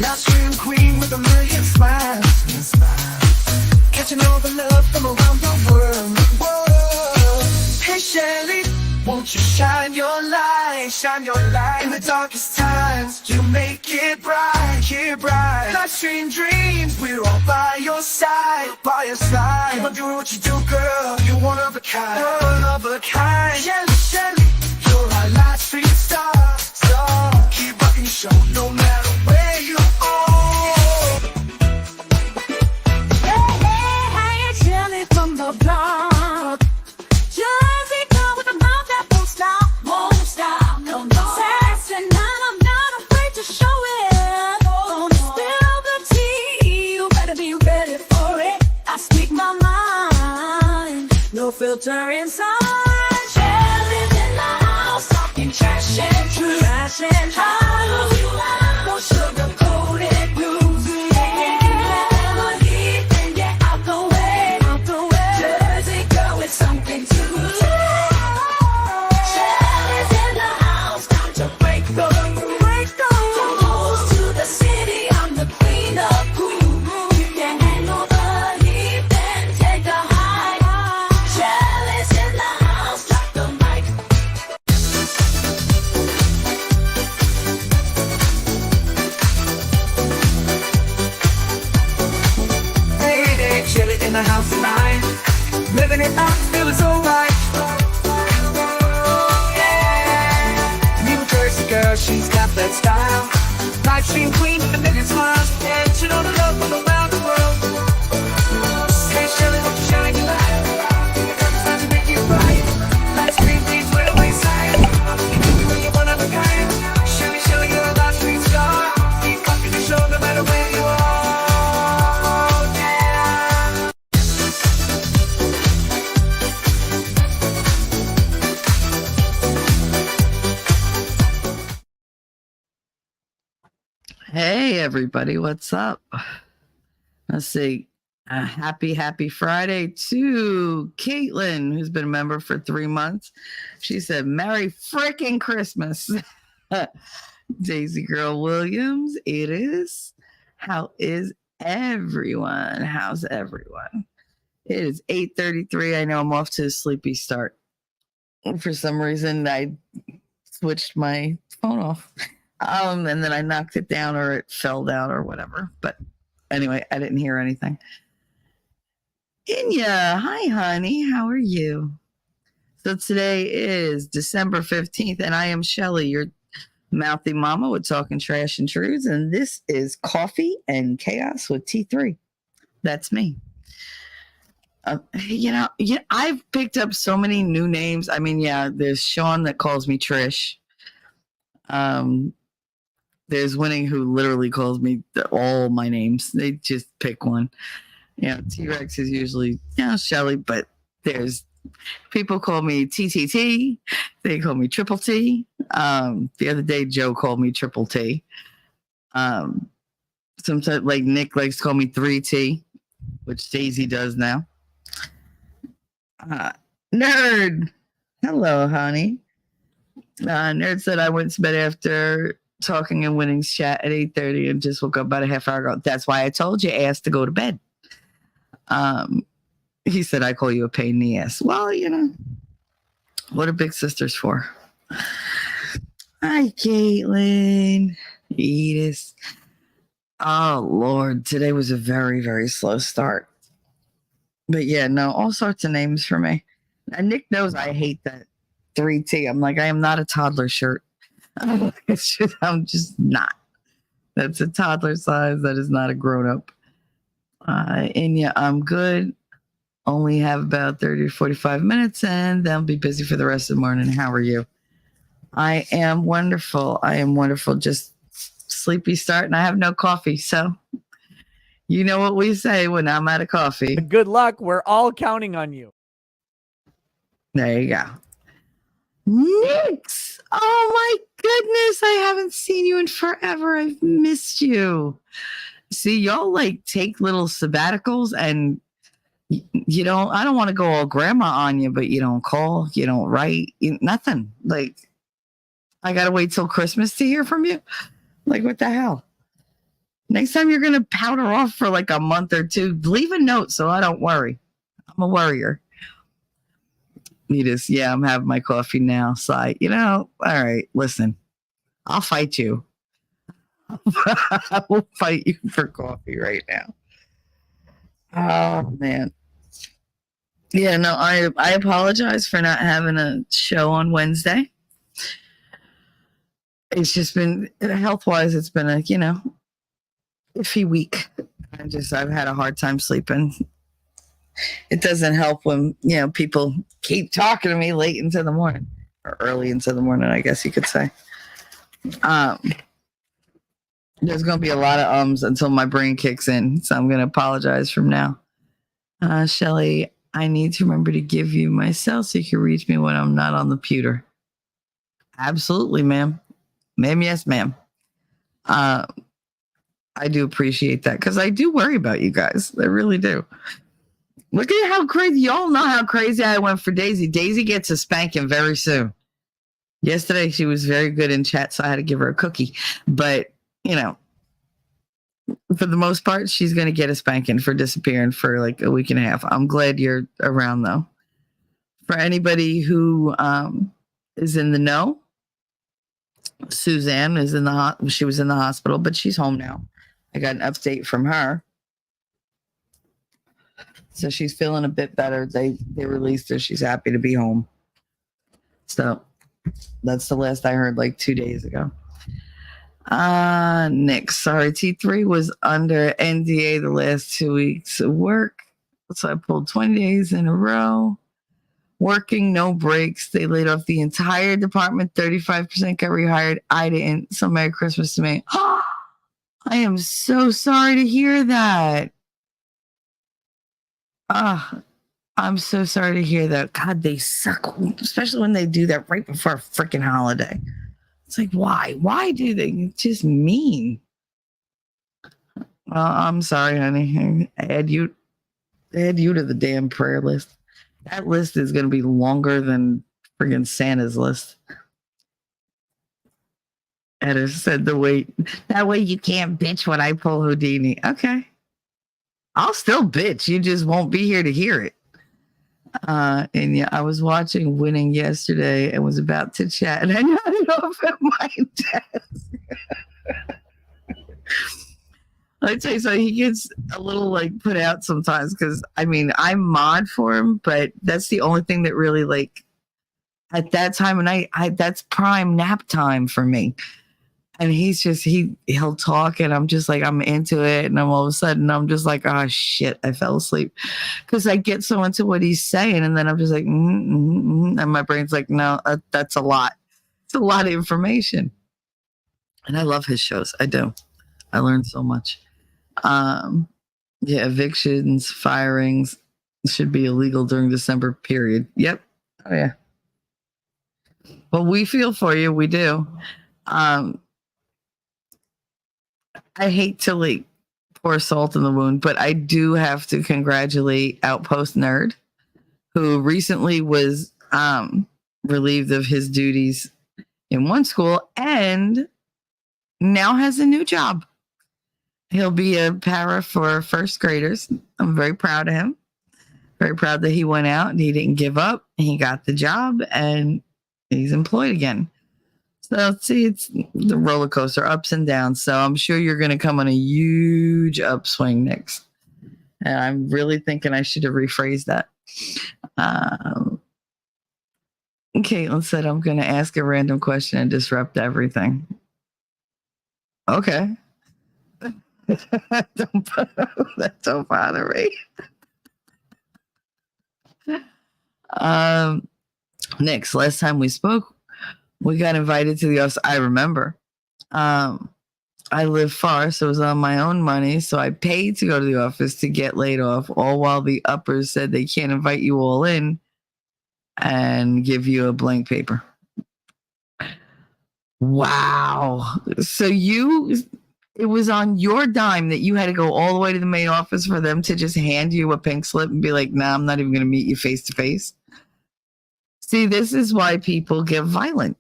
Now scream queen with a million smiles. Catching all the love from around the world. Hey Shelly, won't you shine your light in the darkest times? You make it bright, Life's dream dreams, we're all by your side, Keep on doing what you do, girl. You're one of a kind, Shelly, Shelly, you're our life's dream star. Keep rocking your show, no matter where you are. Hey, Shelly from the block. Jersey girl with a mouth that won't stop, no. Sassy, and I'm not afraid to show it. Gonna spill the tea, you better be ready for it. I speak my mind, no filter inside. Shelly's in the house, talking trash and truth, no sugar-coated blues. Never leave, and get out the way. Jersey girl with something to say. Shelly's in the house, time to break the rules. From coast to the city, I'm the queen of cool. You can handle the heat, then take a hike. Shelly's in the house, drop the mic. Hey, Shelly in the house tonight. Living it up, feeling so right. Yeah. New Jersey girl, she's got that style. Life dream queen with a million smiles. And she know the love from around the world. Hey Shelly, won't you shine your light? It's time to make it right. Life's dream dreams way away side. You're one of a kind. Shelly, Shelly, you're a life's dream star. Keep rocking the show no matter where you are. Yeah. Hey everybody, what's up? Let's see. Happy Friday to Caitlin, who's been a member for 3 months. She said, Merry freaking Christmas. Daisy Girl Williams, it is. How is everyone? How's everyone? It is 8:33. I know I'm off to a sleepy start. For some reason, I switched my phone off. And then I knocked it down or it fell down or whatever. But anyway, I didn't hear anything. Inya, hi, honey. How are you? So today is December 15th, and I am Shelly, your mouthy mama with Talking Trash and Truths, and this is Coffee and Chaos with T3. That's me. I've picked up so many new names. I mean, yeah, there's Sean that calls me Trish. There's Winning who literally calls me all my names. They just pick one. T-Rex is usually, Shelly, but there's people call me TTT. They call me Triple T. The other day, Joe called me Triple T. Sometimes, like Nick likes to call me 3T, which Daisy does now. Nerd. Hello, honey. Nerd said I went to bed after talking in Winning's chat at 8:30 and just woke up about a half hour ago. That's why I told you, asked to go to bed. He said, I call you a pain in the ass. Well, what are big sisters for? Hi, Caitlin. Edith. Oh, Lord. Today was a very, very slow start. But yeah, no, all sorts of names for me. And Nick knows I hate that 3T. I'm like, I am not a toddler shirt. I'm just not. That's a toddler size. That is not a grown up. Inya, I'm good. Only have about 30 to 45 minutes and then I'll be busy for the rest of the morning. How are you? I am wonderful. Just sleepy start and I have no coffee. So you know what we say when I'm out of coffee. Good luck. We're all counting on you. There you go. Nix. Oh my goodness. I haven't seen you in forever. I've missed you. See, y'all like take little sabbaticals and I don't want to go all grandma on you, but you don't call, you don't write, nothing. Like, I got to wait till Christmas to hear from you. Like, what the hell? Next time you're going to powder off for like a month or two, leave a note so I don't worry. I'm a worrier. Needus, yeah, I'm having my coffee now. Sigh, all right, listen, I'll fight you. I will fight you for coffee right now. Oh, man. Yeah, no, I apologize for not having a show on Wednesday. It's just been, health-wise, it's been a, iffy week. I've had a hard time sleeping. It doesn't help when, people keep talking to me late into the morning or early into the morning, I guess you could say. There's going to be a lot of ums until my brain kicks in. So I'm going to apologize from now. Shelly, I need to remember to give you my cell so you can reach me when I'm not on the pewter. Absolutely, ma'am. Ma'am, yes, ma'am. I do appreciate that because I do worry about you guys. I really do. Look at how crazy. Y'all know how crazy I went for Daisy. Daisy gets a spanking very soon. Yesterday, she was very good in chat, so I had to give her a cookie. But, for the most part, she's going to get a spanking for disappearing for like a week and a half. I'm glad you're around, though. For anybody who is in the know, Suzanne is she was in the hospital, but she's home now. I got an update from her. So she's feeling a bit better. They released her. She's happy to be home. So that's the last I heard like 2 days ago. Nick, sorry, T3 was under NDA the last 2 weeks of work. So I pulled 20 days in a row. Working, no breaks. They laid off the entire department. 35% got rehired. I didn't. So Merry Christmas to me. I am so sorry to hear that. I'm so sorry to hear that. God, they suck, especially when they do that right before a freaking holiday. It's like, why? Why do they? It's just mean. Well, I'm sorry, honey. Add you to the damn prayer list. That list is going to be longer than friggin' Santa's list. Edda said that way you can't bitch when I pull Houdini. Okay. I'll still bitch. You just won't be here to hear it. And yeah, I was watching Winning yesterday and was about to chat, and I nodded off at my desk. I'd say so. He gets a little like put out sometimes because I mod for him, but that's the only thing that really like at that time of night, that's prime nap time for me. And he's just he'll talk, and I'm just like I'm into it, and I'm all of a sudden I'm just like, oh shit, I fell asleep because I get so into what he's saying, and then I'm just like, and my brain's like, no, that's a lot. It's a lot of information, and I love his shows. I do. I learned so much. Yeah, evictions, firings should be illegal during December period. Yep. Oh yeah. Well, we feel for you. We do. I hate to like pour salt in the wound, but I do have to congratulate Outpost Nerd, who recently was relieved of his duties in one school and now has a new job. He'll be a para for first graders. I'm very proud of him. Very proud that he went out and he didn't give up. He got the job and he's employed again. So see, it's the roller coaster, ups and downs. So I'm sure you're going to come on a huge upswing next. And I'm really thinking I should have rephrased that. Caitlin said, I'm going to ask a random question and disrupt everything. Okay. That don't bother me. Next, last time we spoke, we got invited to the office. I remember. I live far, so it was on my own money. So I paid to go to the office to get laid off, all while the uppers said they can't invite you all in and give you a blank paper. Wow. So it was on your dime that you had to go all the way to the main office for them to just hand you a pink slip and be like, nah, I'm not even going to meet you face to face. See, this is why people get violent.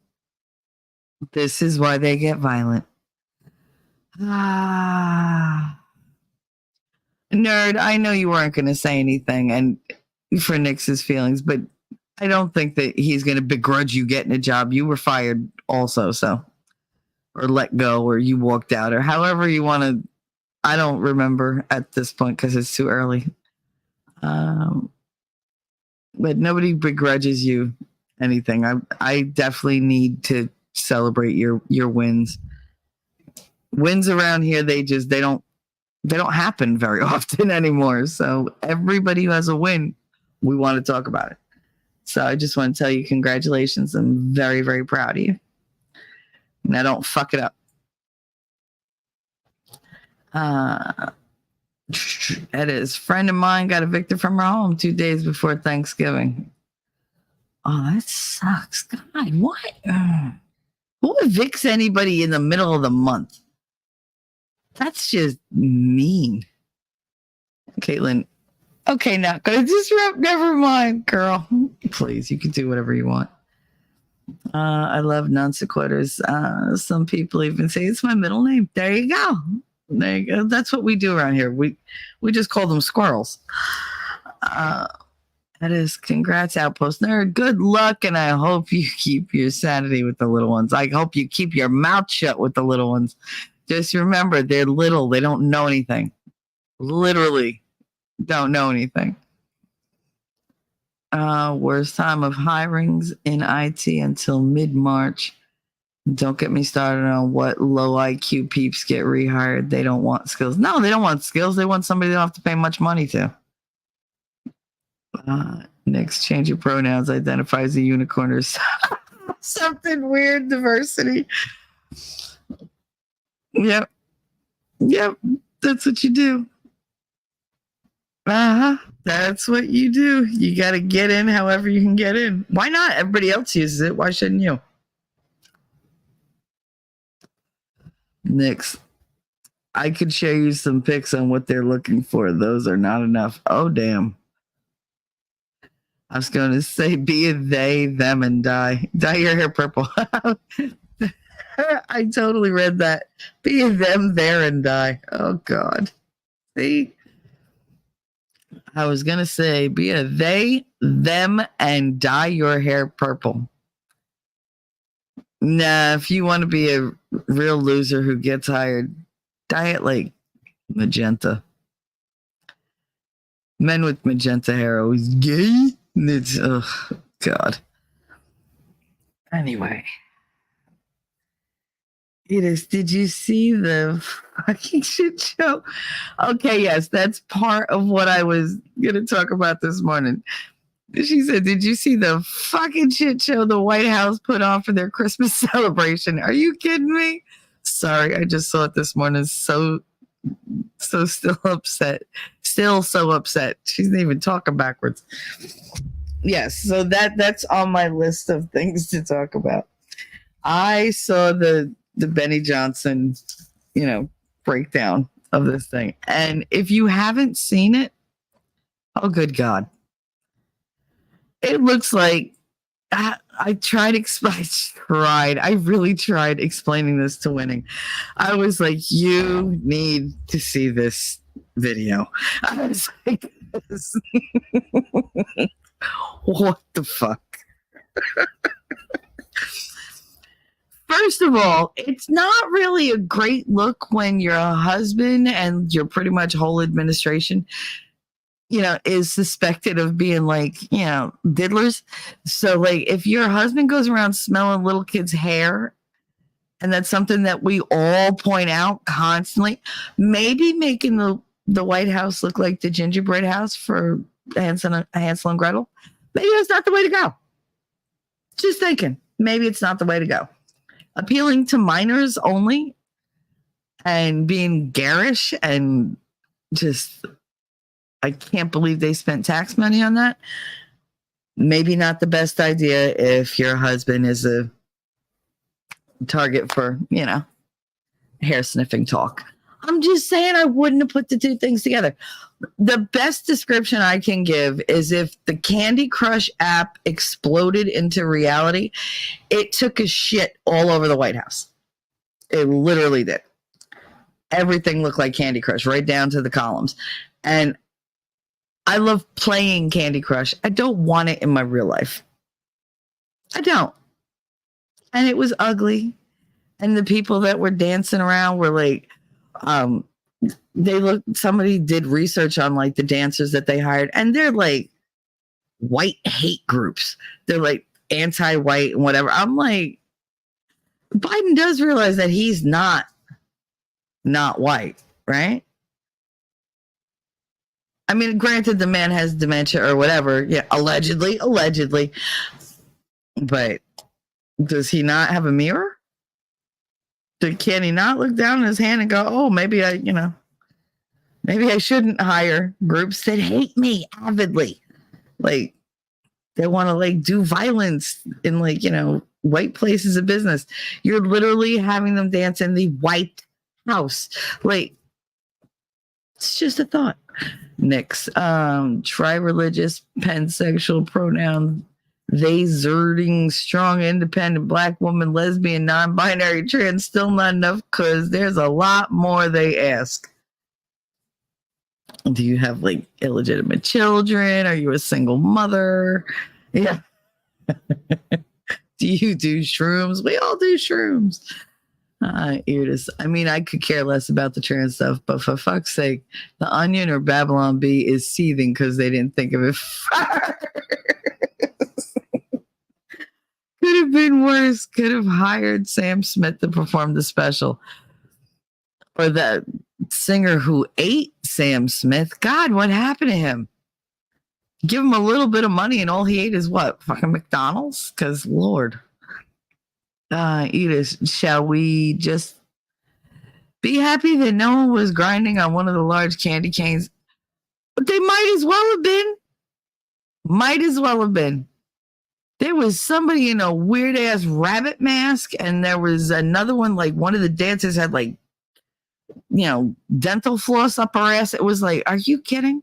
This is why they get violent. Nerd, I know you weren't going to say anything and for Nix's feelings, but I don't think that he's going to begrudge you getting a job. You were fired also, so, or let go, or you walked out, or however you want to. I don't remember at this point because it's too early. But nobody begrudges you anything. I definitely need to celebrate your wins. Wins around here, they don't happen very often anymore. So everybody who has a win, we want to talk about it. So I just want to tell you congratulations. I'm very, very proud of you. Now don't fuck it up. Edda's friend of mine got evicted from her home 2 days before Thanksgiving. Oh, that sucks. God, what? Who evicts anybody in the middle of the month? That's just mean. Caitlin, okay, not gonna disrupt. Never mind, girl. Please, you can do whatever you want. I love non sequiturs. Some people even say it's my middle name. There you go. There you go. That's what we do around here. We just call them squirrels. That is congrats, Outpost Nerd. Good luck, and I hope you keep your sanity with the little ones. I hope you keep your mouth shut with the little ones. Just remember, they're little. They don't know anything. Literally don't know anything. Worst time of hirings in IT until mid-March. Don't get me started on what low IQ peeps get rehired. They don't want skills. No, they don't want skills. They want somebody they don't have to pay much money to. Next, change your pronouns. Identify as a unicorn or something weird. Diversity. Yep. That's what you do. That's what you do. You got to get in however you can get in. Why not? Everybody else uses it. Why shouldn't you? Next, I could show you some pics on what they're looking for. Those are not enough. Oh, damn. I was going to say be a they, them, and die. Dye your hair purple. I totally read that. Be a them, there, and die. Oh, God. See? I was going to say be a they, them, and dye your hair purple. Nah, if you want to be a real loser who gets hired, dye it like magenta. Men with magenta hair are always gay. It's, oh, God. Anyway. Did you see the fucking shit show? Okay, yes, that's part of what I was going to talk about this morning. She said, did you see the fucking shit show the White House put on for their Christmas celebration? Are you kidding me? Sorry, I just saw it this morning. So still upset. Still so upset. She's not even talking backwards. Yes, so that's on my list of things to talk about. I saw the Benny Johnson, breakdown of this thing. And if you haven't seen it, oh, good God. It looks like I really tried explaining this to Winning. I was like, you need to see this video. I was like, what the fuck? First of all, it's not really a great look when your husband and your pretty much whole administration is suspected of being diddlers. So if your husband goes around smelling little kids' hair, and that's something that we all point out constantly, maybe making the White House look like the gingerbread house for Hansel and Gretel, maybe that's not the way to go. Just thinking, maybe it's not the way to go. Appealing to minors only and being garish and just... I can't believe they spent tax money on that. Maybe not the best idea if your husband is a target for, hair sniffing talk. I'm just saying I wouldn't have put the two things together. The best description I can give is if the Candy Crush app exploded into reality, it took a shit all over the White House. It literally did. Everything looked like Candy Crush, right down to the columns. And I love playing Candy Crush. I don't want it in my real life. I don't. And it was ugly. And the people that were dancing around were like, somebody did research on like the dancers that they hired, and they're like white hate groups. They're like anti-white and whatever. I'm like, Biden does realize that he's not white, right? I mean, granted, the man has dementia or whatever. Yeah, allegedly. But does he not have a mirror? Can he not look down in his hand and go, oh, maybe I shouldn't hire groups that hate me avidly. Like, they want to like do violence in like, white places of business. You're literally having them dance in the White House. Like, it's just a thought. Next, tri-religious, pansexual pronoun, they, zerding, strong, independent, black woman, lesbian, non-binary, trans, still not enough because there's a lot more they ask. Do you have like illegitimate children? Are you a single mother? Yeah. Do you do shrooms? We all do shrooms. Iris. I mean, I could care less about the trans stuff, but for fuck's sake, the Onion or Babylon Bee is seething because they didn't think of it first. Could have been worse. Could have hired Sam Smith to perform the special. Or that singer who ate Sam Smith. God, what happened to him? Give him a little bit of money and all he ate is what? Fucking McDonald's? Because, Lord. Edith, shall we just be happy that no one was grinding on one of the large candy canes? But they might as well have been. There was somebody in a weird ass rabbit mask, and there was another one, like one of the dancers had like, dental floss up her ass. It was like, are you kidding?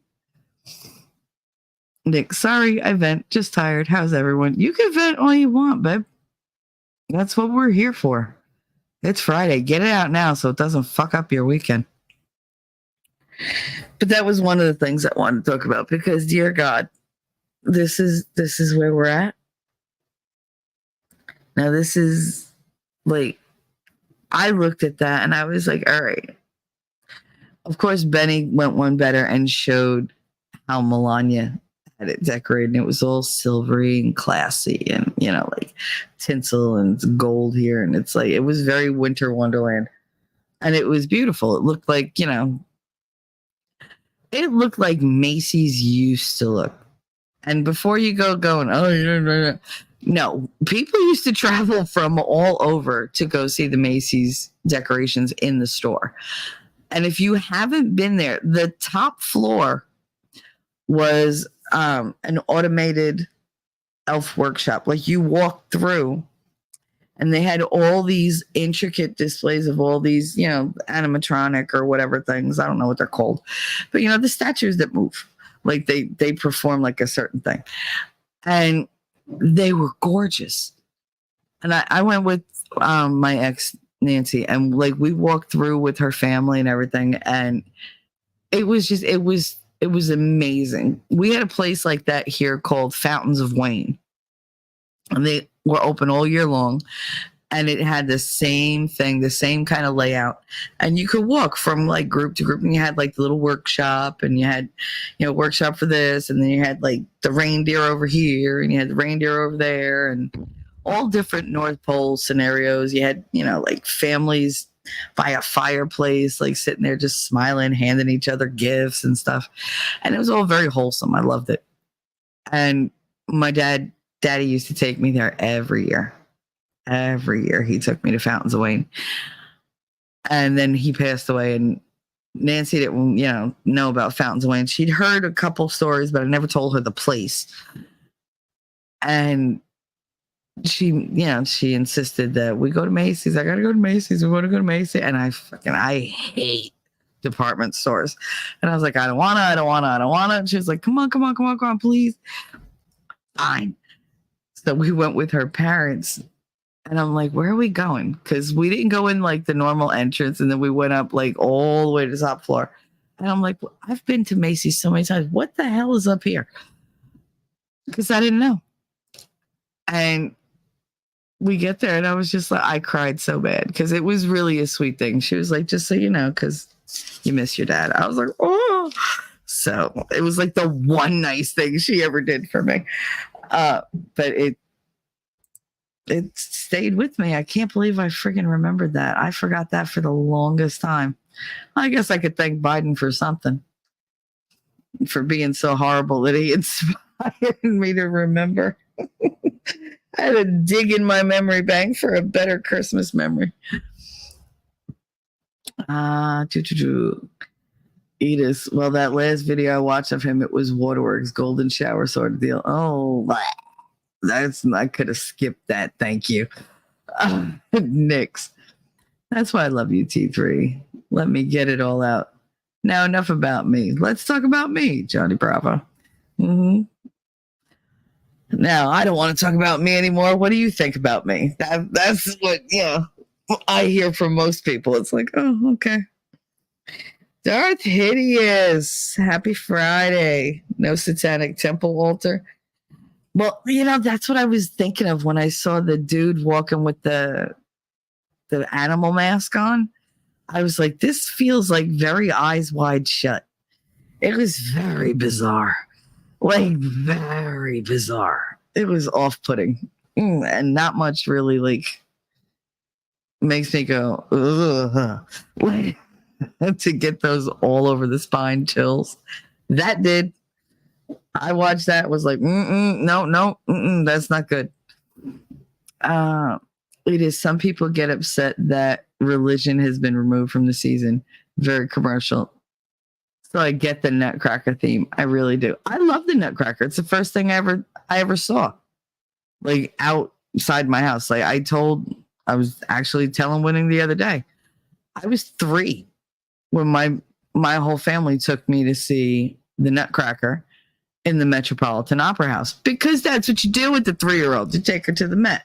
Nick, sorry, I vent. Just tired. How's everyone? You can vent all you want, babe. That's what we're here for. It's Friday. Get it out now so it doesn't fuck up your weekend. But that was one of the things I wanted to talk about because, dear God, this is where we're at. Now, this is like, I looked at that and I was like, all right. Of course, Benny went one better and showed how Melania had it decorated. And it was all silvery and classy and, like tinsel and gold here. And it's like, it was very winter wonderland. And it was beautiful. It looked like, it looked like Macy's used to look. And before you going, oh, no, people used to travel from all over to go see the Macy's decorations in the store. And if you haven't been there, the top floor was an automated elf workshop. Like you walk through and they had all these intricate displays of all these, animatronic or whatever things. I don't know what they're called, but the statues that move, like they perform like a certain thing. And they were gorgeous. And I went with my ex Nancy, and like we walked through with her family and everything, and it was amazing. We had a place like that here called Fountains of Wayne, and they were open all year long, and it had the same thing, the same kind of layout, and you could walk from like group to group, and you had like the little workshop, and you had workshop for this, and then you had like the reindeer over here, and you had the reindeer over there, and all different North Pole scenarios. You had like families by a fireplace, like sitting there just smiling, handing each other gifts and stuff, and it was all very wholesome. I loved it. And my daddy used to take me there every year. Every year he took me to Fountains of Wayne. And then he passed away, and Nancy didn't, know about Fountains of Wayne. She'd heard a couple stories, but I never told her the place. And she insisted that we go to Macy's. I gotta go to Macy's. We want to go to Macy's. And I hate department stores. And I was like, I don't wanna. And she was like, come on, please. Fine. So we went with her parents. And I'm like, where are we going? Because we didn't go in like the normal entrance, and then we went up like all the way to the top floor. And I'm like, well, I've been to Macy's so many times. What the hell is up here? Because I didn't know. And we get there, and I was just like, I cried so bad because it was really a sweet thing. She was like, just so you know, because you miss your dad. I was like, oh. So it was like the one nice thing she ever did for me. But it stayed with me. I can't believe I freaking remembered that. I forgot that for the longest time. I guess I could thank Biden for something, for being so horrible that he inspired me to remember. I had to dig in my memory bank for a better Christmas memory. Edith. Well, that last video I watched of him, it was Waterworks Golden Shower sort of deal. Oh, I could have skipped that. Thank you. Nix. That's why I love you, T3. Let me get it all out. Now, enough about me. Let's talk about me, Johnny Bravo. Mm-hmm. Now, I don't want to talk about me anymore. What do you think about me? That's what, I hear from most people. It's like, oh, okay. Darth Hideous. Happy Friday. No satanic temple altar. Well, that's what I was thinking of when I saw the dude walking with the animal mask on. I was like, this feels like very Eyes Wide Shut. It was very bizarre. Like, very bizarre. It was off-putting. And not much really, like, makes me go, ugh. To get those all over the spine chills. That did. I watched that, was like, no, that's not good. It is. Some people get upset that religion has been removed from the season. Very commercial. So I get the Nutcracker theme. I really do. I love the Nutcracker. It's the first thing I ever saw, like outside my house. Like I was actually telling Winning the other day. I was 3 when my whole family took me to see the Nutcracker in the Metropolitan Opera House, because that's what you do with the 3-year-old. You take her to the Met.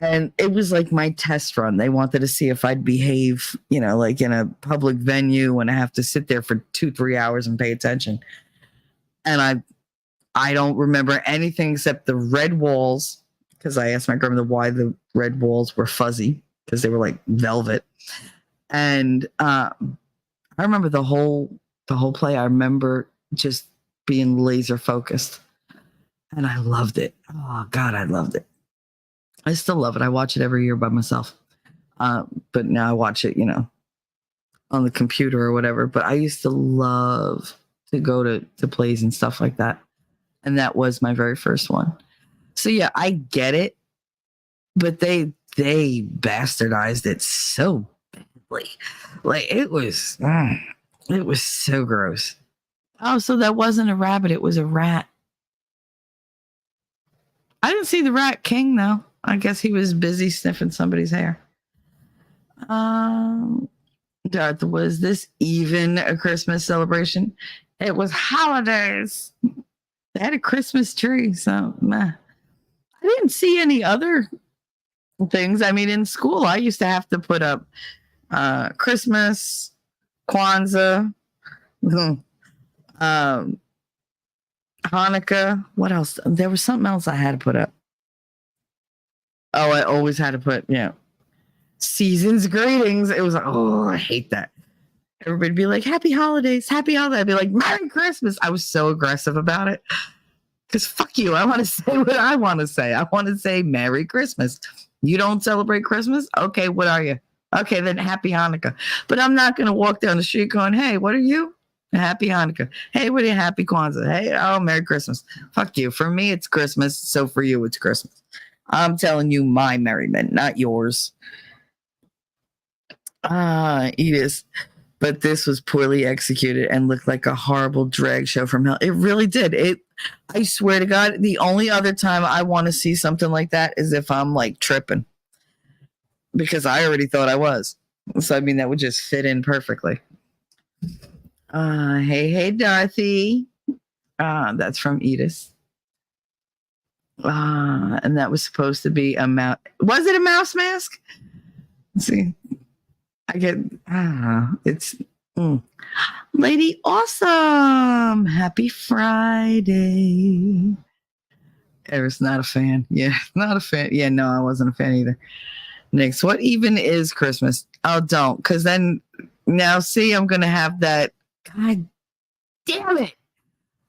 And it was like my test run. They wanted to see if I'd behave, like in a public venue when I have to sit there for 2-3 hours and pay attention. And I don't remember anything except the red walls, because I asked my grandmother why the red walls were fuzzy, because they were like velvet. And I remember the whole play. I remember just being laser focused, and I loved it. Oh God, I loved it. I still love it. I watch it every year by myself. But now I watch it, on the computer or whatever. But I used to love to go to plays and stuff like that. And that was my very first one. So yeah, I get it. But they bastardized it so badly. Like it was so gross. Oh, so that wasn't a rabbit, it was a rat. I didn't see the Rat King though. I guess he was busy sniffing somebody's hair. Darth, was this even a Christmas celebration? It was holidays. They had a Christmas tree, so I didn't see any other things. I mean, in school, I used to have to put up Christmas, Kwanzaa, Hanukkah. What else? There was something else I had to put up. Oh, I always had to put, season's greetings. It was like, oh, I hate that. Everybody'd be like, happy holidays, happy holidays. I'd be like, Merry Christmas. I was so aggressive about it. Because fuck you. I want to say what I want to say. I want to say Merry Christmas. You don't celebrate Christmas? Okay, what are you? Okay, then happy Hanukkah. But I'm not going to walk down the street going, hey, what are you? Happy Hanukkah. Hey, what are you? Happy Kwanzaa. Hey, oh, Merry Christmas. Fuck you. For me, it's Christmas. So for you, it's Christmas. I'm telling you my merriment, not yours. Edith. But this was poorly executed and looked like a horrible drag show from hell. It really did. I swear to God, the only other time I want to see something like that is if I'm like tripping. Because I already thought I was. So, I mean, that would just fit in perfectly. Hey, Dorothy. That's from Edith. And that was supposed to be a mouse. Was it a mouse mask? Let's see, I get. It's Lady Awesome. Happy Friday. Eric's not a fan. Yeah, not a fan. Yeah, no, I wasn't a fan either. Next, what even is Christmas? Oh, don't, because then now see, I'm gonna have that. God damn it!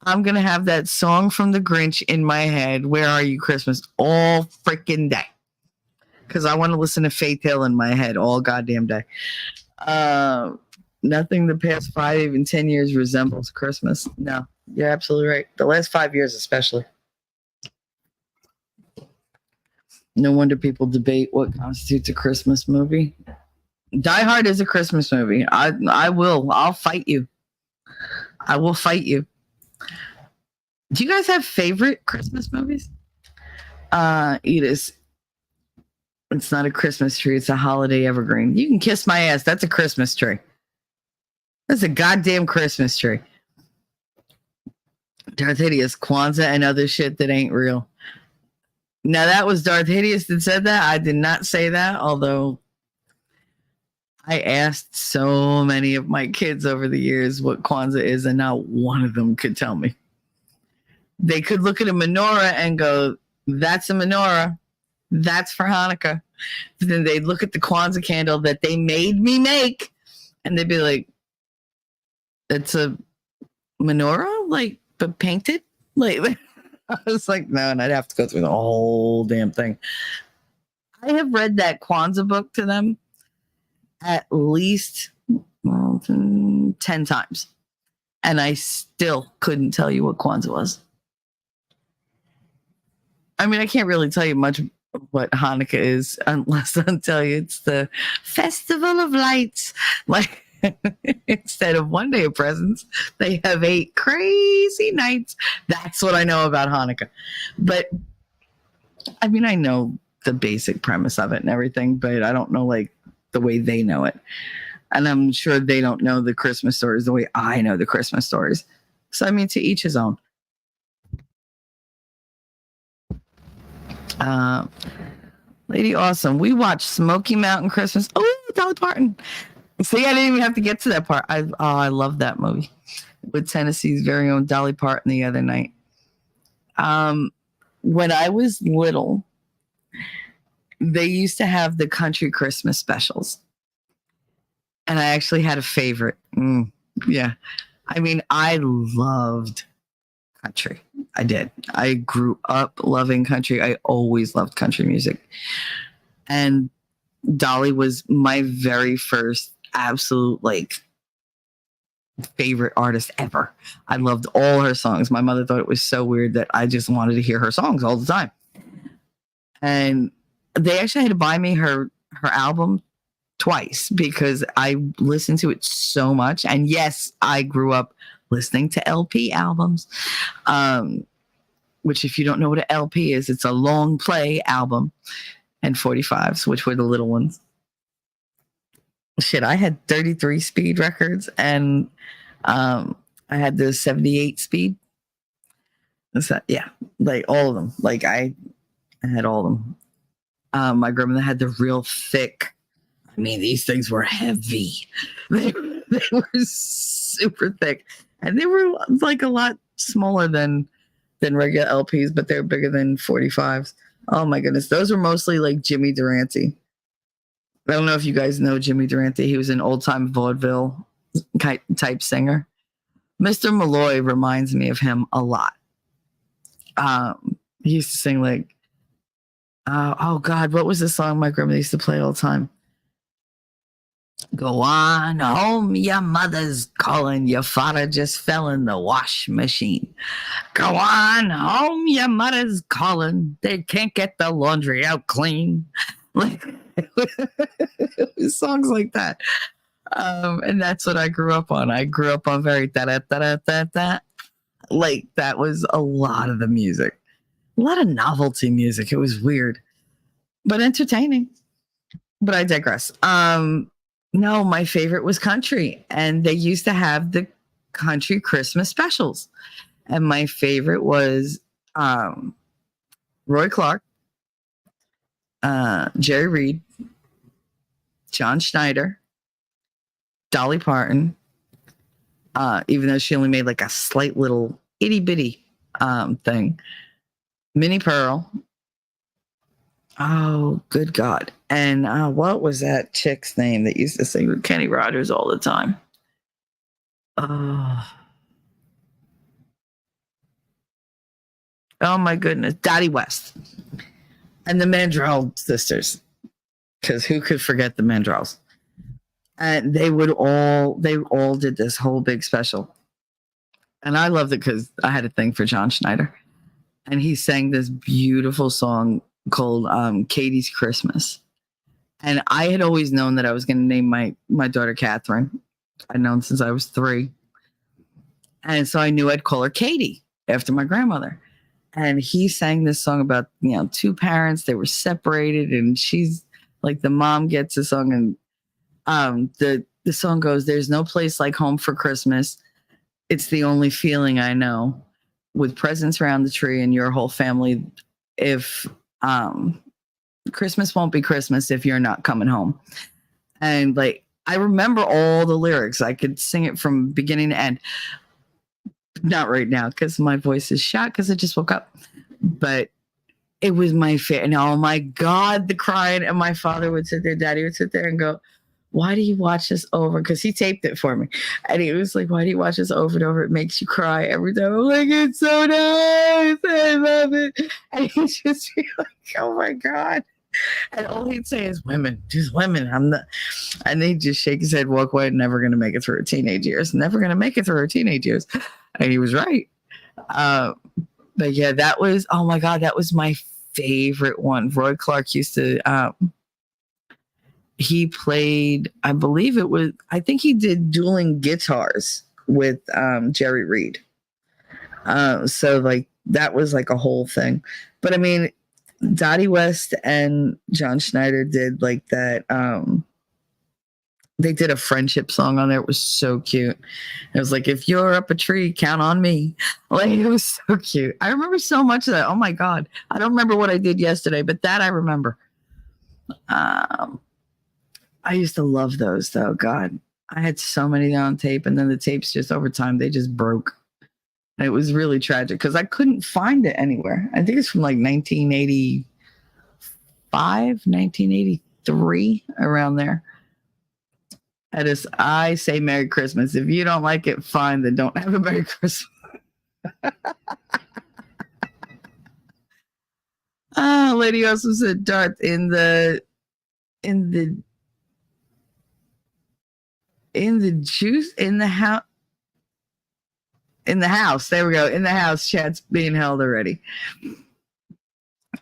I'm gonna have that song from the Grinch in my head. Where are you, Christmas? All freaking day, because I want to listen to Faith Hill in my head all goddamn day. Nothing the past 5, even 10 years resembles Christmas. No, you're absolutely right. The last 5 years, especially. No wonder people debate what constitutes a Christmas movie. Die Hard is a Christmas movie. I'll fight you. I will fight you. Do you guys have favorite Christmas movies? Edith. It's not a Christmas tree. It's a holiday evergreen. You can kiss my ass. That's a Christmas tree. That's a goddamn Christmas tree. Darth Hideous, Kwanzaa, and other shit that ain't real. Now, that was Darth Hideous that said that. I did not say that, although I asked so many of my kids over the years what Kwanzaa is, and not one of them could tell me. They could look at a menorah and go, that's a menorah. That's for Hanukkah. But then they'd look at the Kwanzaa candle that they made me make, and they'd be like, it's a menorah? Like, but painted? Like, I was like, no, and I'd have to go through the whole damn thing. I have read that Kwanzaa book to them at least 10 times, and I still couldn't tell you what Kwanzaa was. I mean, I can't really tell you much what Hanukkah is unless I tell you it's the Festival of Lights. Like, instead of one day of presents, they have 8 crazy nights. That's what I know about Hanukkah. But I mean, I know the basic premise of it and everything, but I don't know like the way they know it. And I'm sure they don't know the Christmas stories the way I know the Christmas stories. So I mean, to each his own. Lady Awesome. We watched Smoky Mountain Christmas. Oh, Dolly Parton. See, I didn't even have to get to that part. I love that movie with Tennessee's very own Dolly Parton the other night. When I was little, they used to have the country Christmas specials. And I actually had a favorite. Yeah. I mean, I loved country. I did. I grew up loving country. I always loved country music. And Dolly was my very first absolute like favorite artist ever. I loved all her songs. My mother thought it was so weird that I just wanted to hear her songs all the time. And they actually had to buy me her album twice because I listened to it so much. And yes, I grew up listening to LP albums, which if you don't know what an LP is, it's a long play album, and 45s, which were the little ones. Shit, I had 33 speed records, and I had the 78 speed. Yeah, like all of them. Like I had all of them. My grandmother had the real thick. I mean, these things were heavy. They were super thick, and they were like a lot smaller than regular LPs, but they're bigger than 45s. Oh my goodness, those were mostly like Jimmy Durante. I don't know if you guys know Jimmy Durante. He was an old time vaudeville type singer. Mr. Malloy reminds me of him a lot. He used to sing like, oh God, what was the song my grandmother used to play all the time? Go on home, your mother's calling. Your father just fell in the wash machine. Go on home, your mother's calling. They can't get the laundry out clean. Like songs like that. And that's what I grew up on. I grew up on very da-da-da-da-da-da. Like that was a lot of the music. A lot of novelty music. It was weird, but entertaining. But I digress. No, my favorite was country, and they used to have the country Christmas specials. And my favorite was Roy Clark, Jerry Reed, John Schneider, Dolly Parton, even though she only made like a slight little itty bitty thing. Minnie Pearl. Oh, good God. And what was that chick's name that used to sing with Kenny Rogers all the time? Oh my goodness. Dottie West. And the Mandrell sisters. Because who could forget the Mandrells? And they all did this whole big special. And I loved it because I had a thing for John Schneider. And he sang this beautiful song called Katie's Christmas. And I had always known that I was going to name my daughter Catherine. I'd known since I was 3. And so I knew I'd call her Katie after my grandmother. And he sang this song about, 2 parents. They were separated and she's like, the mom gets a song and the song goes, "There's no place like home for Christmas. It's the only feeling I know. With presents around the tree and your whole family. If Christmas won't be Christmas if you're not coming home." And like, I remember all the lyrics. I could sing it from beginning to end. Not right now because my voice is shot because I just woke up. But it was my favorite. And oh my God, the crying. And my father would sit there, Daddy would sit there and go, "Why do you watch this over?" Because he taped it for me. And he was like, "Why do you watch this over and over? It makes you cry every time." I'm like, "It's so nice. I love it." And he'd just be like, "Oh my God." And all he'd say is, "Women, just women." And he'd just shake his head, walk away, never going to make it through her teenage years. Never going to make it through her teenage years. And he was right. But yeah, that was, oh my God, that was my favorite one. Roy Clark used to, he played, I think he did dueling guitars with Jerry Reed. So like, that was like a whole thing. But I mean, Dottie West and John Schneider did like that. They did a friendship song on there. It was so cute. It was like, "If you're up a tree, count on me." Like, it was so cute. I remember so much of that. Oh my God. I don't remember what I did yesterday, but that I remember. I used to love those though. God, I had so many on tape, and then the tapes just over time, they just broke. And it was really tragic because I couldn't find it anywhere. I think it's from like 1985, 1983, around there. I say Merry Christmas. If you don't like it, fine, then don't have a Merry Christmas. Lady also said, "Darth, in the juice in the house." In the house. There we go. In the house, chat's being held already.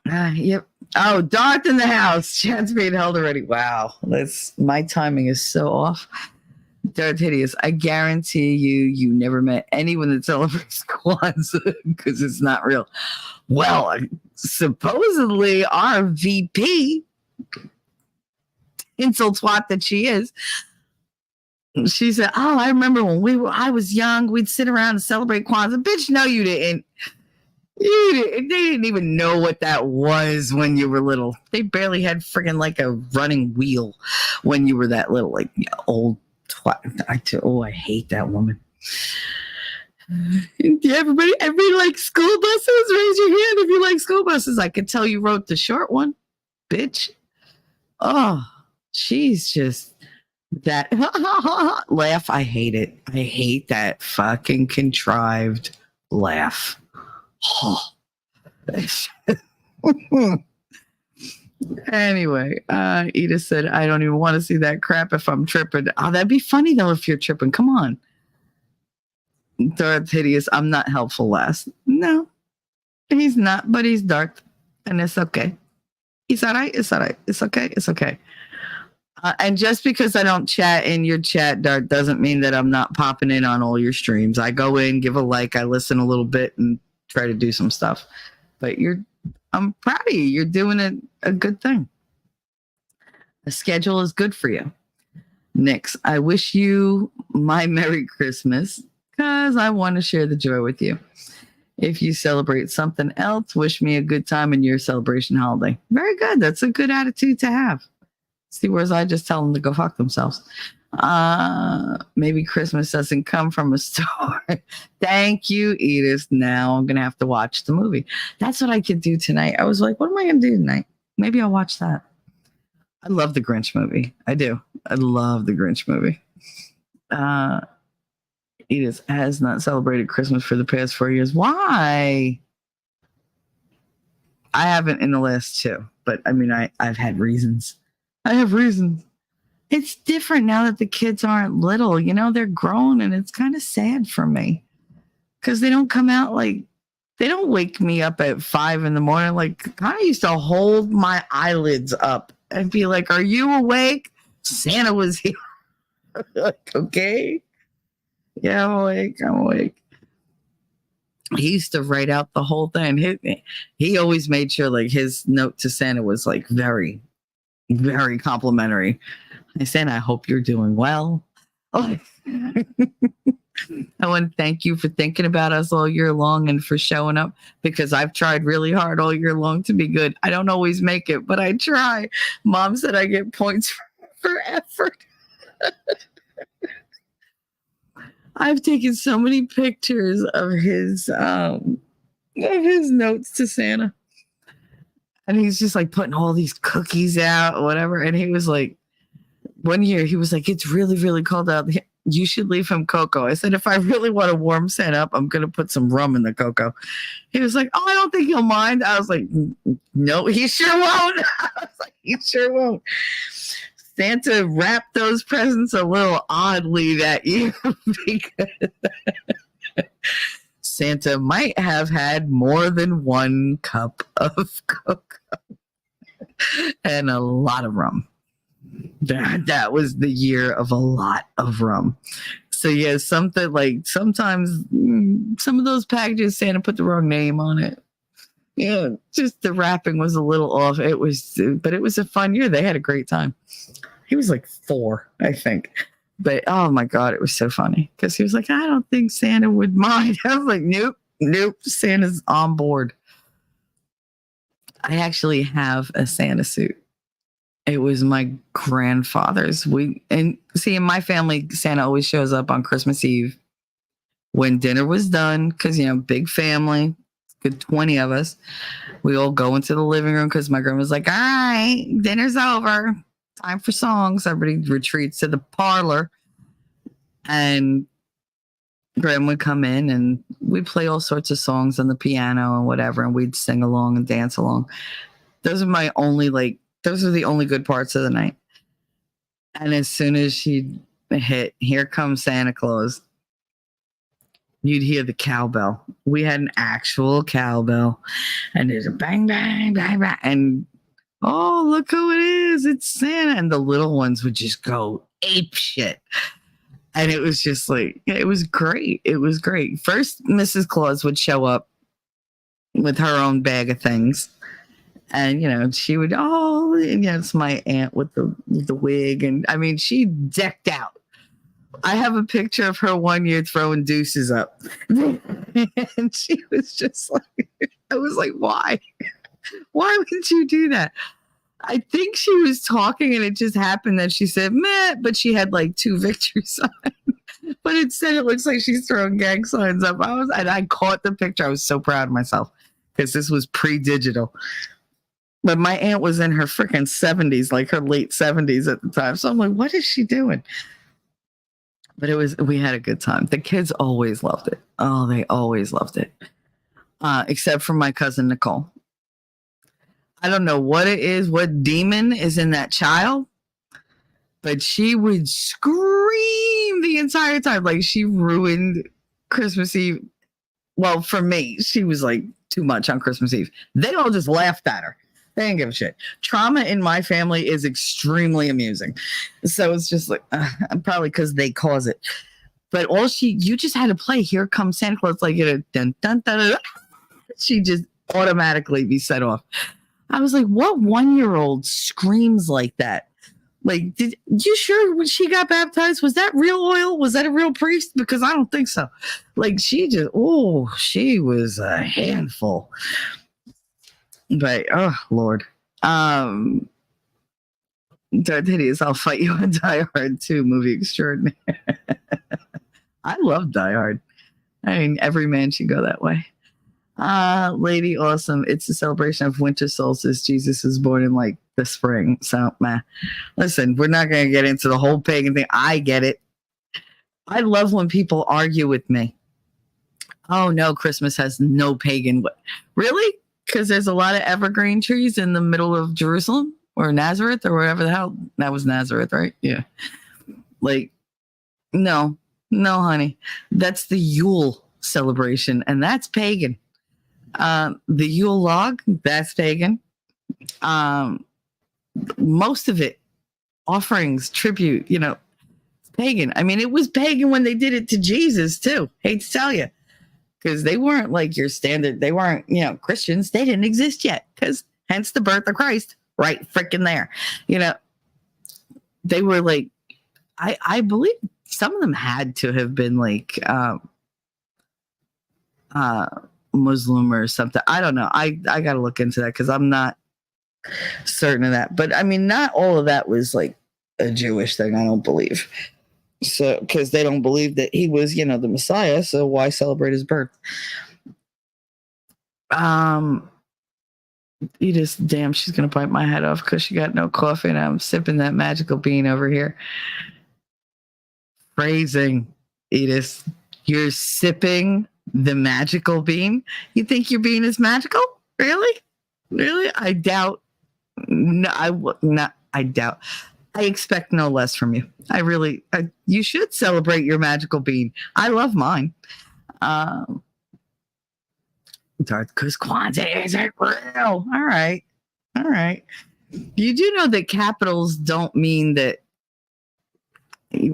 Yep. Oh, Darth in the house. Chat's being held already. Wow. My timing is so off. Darth Hideous. I guarantee you never met anyone that celebrates Kwanzaa because it's not real. Well, supposedly our VP, insult twat that she is, she said, "Oh, I remember when I was young, we'd sit around and celebrate Kwanzaa." Bitch, no, you didn't. They didn't even know what that was when you were little. They barely had friggin' like a running wheel when you were that little, like old twat. I hate that woman. Yeah, everybody likes school buses. Raise your hand if you like school buses. I could tell you wrote the short one, bitch. Oh, she's just that laugh. I hate it. I hate that fucking contrived laugh. Oh. Anyway, Edith said, "I don't even want to see that crap if I'm tripping." Oh, that'd be funny though if you're tripping. Come on. Darth Hideous, "I'm not helpful last." No, he's not, but he's dark, and it's okay. He's all right. It's all right. It's okay. It's okay. And just because I don't chat in your chat, Dart, doesn't mean that I'm not popping in on all your streams. I go in, give a like, I listen a little bit, and try to do some stuff. But I'm proud of you. You're doing a good thing. The schedule is good for you. Nix, I wish you my Merry Christmas because I want to share the joy with you. If you celebrate something else, wish me a good time in your celebration holiday. Very good. That's a good attitude to have. See, whereas I just tell them to go fuck themselves. Maybe Christmas doesn't come from a store. Thank you, Edith. Now I'm gonna have to watch the movie. That's what I could do tonight. I was like, what am I gonna do tonight? Maybe I'll watch that. I love the Grinch movie. I do. I love the Grinch movie. Edith has not celebrated Christmas for the past 4 years. Why? I haven't in the last two, but I mean, I've had reasons. I have reasons. It's different now that the kids aren't little. You know, they're grown, and it's kind of sad for me because they don't come out like, they don't wake me up at 5 a.m. Like, I used to hold my eyelids up and be like, "Are you awake? Santa was here." Like, okay. Yeah, I'm awake. I'm awake. He used to write out the whole thing. He always made sure like his note to Santa was like very, very complimentary. I said, I hope you're doing well. Oh. I want to thank you for thinking about us all year long and for showing up, because I've tried really hard all year long to be good. I don't always make it, but I try. Mom said I get points for effort. I've taken so many pictures of his notes to Santa. And he's just like putting all these cookies out or whatever. And he was like, one year he was like, it's really, really cold out. You should leave him cocoa. I said, if I really want to warm Santa up, I'm going to put some rum in the cocoa. He was like, oh, I don't think he'll mind. I was like, no, he sure won't. I was like, he sure won't. Santa wrapped those presents a little oddly that year because Santa might have had more than one cup of cocoa and a lot of rum. That was the year of a lot of rum. So yeah, something like sometimes some of those packages Santa put the wrong name on it. Yeah, just the wrapping was a little off. But it was a fun year. They had a great time. He was like 4, I think. But oh my God, it was so funny because he was like, I don't think Santa would mind. I was like, nope, Santa's on board. I actually have a Santa suit. It was my grandfather's. And see, in my family, Santa always shows up on Christmas Eve when dinner was done, because, you know, big family, good 20 of us. We all go into the living room because my grandma's like, all right, dinner's over. Time for songs. Everybody retreats to the parlor. And Grandma would come in and we'd play all sorts of songs on the piano and whatever, and we'd sing along and dance along. Those are the only good parts of the night. And as soon as she'd hit, here comes Santa Claus, you'd hear the cowbell. We had an actual cowbell. And there's a bang, bang, bang, bang. And oh, look who it is. It's Santa. And the little ones would just go ape shit. And it was just like, it was great. It was great. First, Mrs. Claus would show up with her own bag of things. And, you know, she would, it's my aunt with the wig. And I mean, she decked out. I have a picture of her one year throwing deuces up. And she was just like, I was like, why? Why would you do that? I think she was talking and it just happened that she said, meh, but she had like 2 victory signs. But instead it looks like she's throwing gang signs up. And I caught the picture. I was so proud of myself because this was pre-digital. But my aunt was in her freaking 70s, like her late 70s at the time. So I'm like, what is she doing? But we had a good time. The kids always loved it. Oh, they always loved it. Except for my cousin Nicole. I don't know what it is, what demon is in that child, but she would scream the entire time. Like she ruined Christmas Eve. Well, for me, she was like too much on Christmas Eve. They all just laughed at her. They didn't give a shit. Trauma in my family is extremely amusing. So it's just like, probably because they cause it. But you just had to play Here Comes Santa Claus, like, dun, dun, dun, dun. She'd just automatically be set off. I was like, what 1-year-old screams like that? Like, did you sure when she got baptized, was that real oil? Was that a real priest? Because I don't think so. Like, she was a handful. But oh Lord. Darth Hideous, I'll fight you on Die Hard 2 movie extraordinaire. I love Die Hard. I mean, every man should go that way. Lady Awesome. It's a celebration of winter solstice. Jesus is born in like the spring. So, man, listen, we're not going to get into the whole pagan thing. I get it. I love when people argue with me. Oh, no, Christmas has no pagan. Really? Because there's a lot of evergreen trees in the middle of Jerusalem or Nazareth or whatever the hell. That was Nazareth, right? Yeah. Like, no, honey. That's the Yule celebration, and that's pagan. The Yule log, that's pagan. Most of it, offerings, tribute, pagan. I mean, it was pagan when they did it to Jesus too. Hate to tell you, because they weren't like your standard. They weren't, Christians. They didn't exist yet, because hence the birth of Christ, right freaking there. They were like, I believe some of them had to have been like Muslim or something. I don't know. I got to look into that because I'm not certain of that. But I mean, not all of that was like a Jewish thing, I don't believe. So, because they don't believe that he was, the Messiah. So why celebrate his birth? Edith, damn, she's going to bite my head off because she got no coffee and I'm sipping that magical bean over here. Phrasing, Edith. You're sipping the magical bean? You think your bean is magical? Really? I doubt. No, I doubt. I expect no less from you. You should celebrate your magical bean. I love mine. Because Kwanzaa isn't real. All right. You do know that capitals don't mean that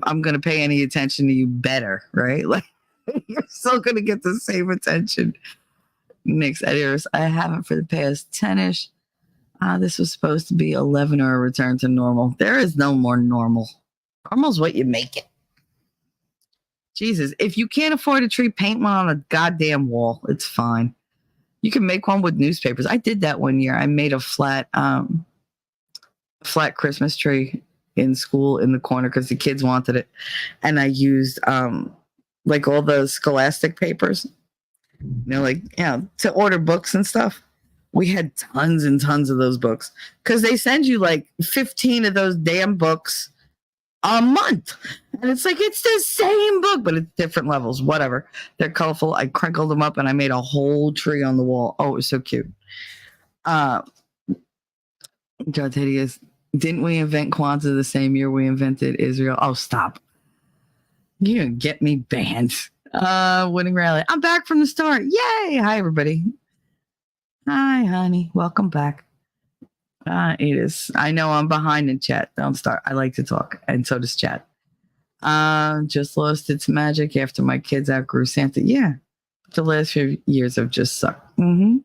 I'm going to pay any attention to you better, right? Like, you're still going to get the same attention. Nick's editors, I haven't for the past 10-ish. This was supposed to be 11 or a return to normal. There is no more normal. Normal's what you make it. Jesus, if you can't afford a tree, paint one on a goddamn wall. It's fine. You can make one with newspapers. I did that one year. I made a flat Christmas tree in school in the corner because the kids wanted it. And I used like all the scholastic papers, to order books and stuff. We had tons and tons of those books because they send you like 15 of those damn books a month. And it's like, it's the same book, but it's different levels, whatever. They're colorful. I crinkled them up and I made a whole tree on the wall. Oh, it was so cute. God, hideous. Didn't we invent Kwanzaa the same year we invented Israel? Oh, stop. You can get me banned. Winning rally. I'm back from the start. Yay. Hi, everybody. Hi, honey. Welcome back. It is. I know I'm behind in chat. Don't start. I like to talk, and so does chat. Just lost its magic after my kids outgrew Santa. Yeah. The last few years have just sucked. You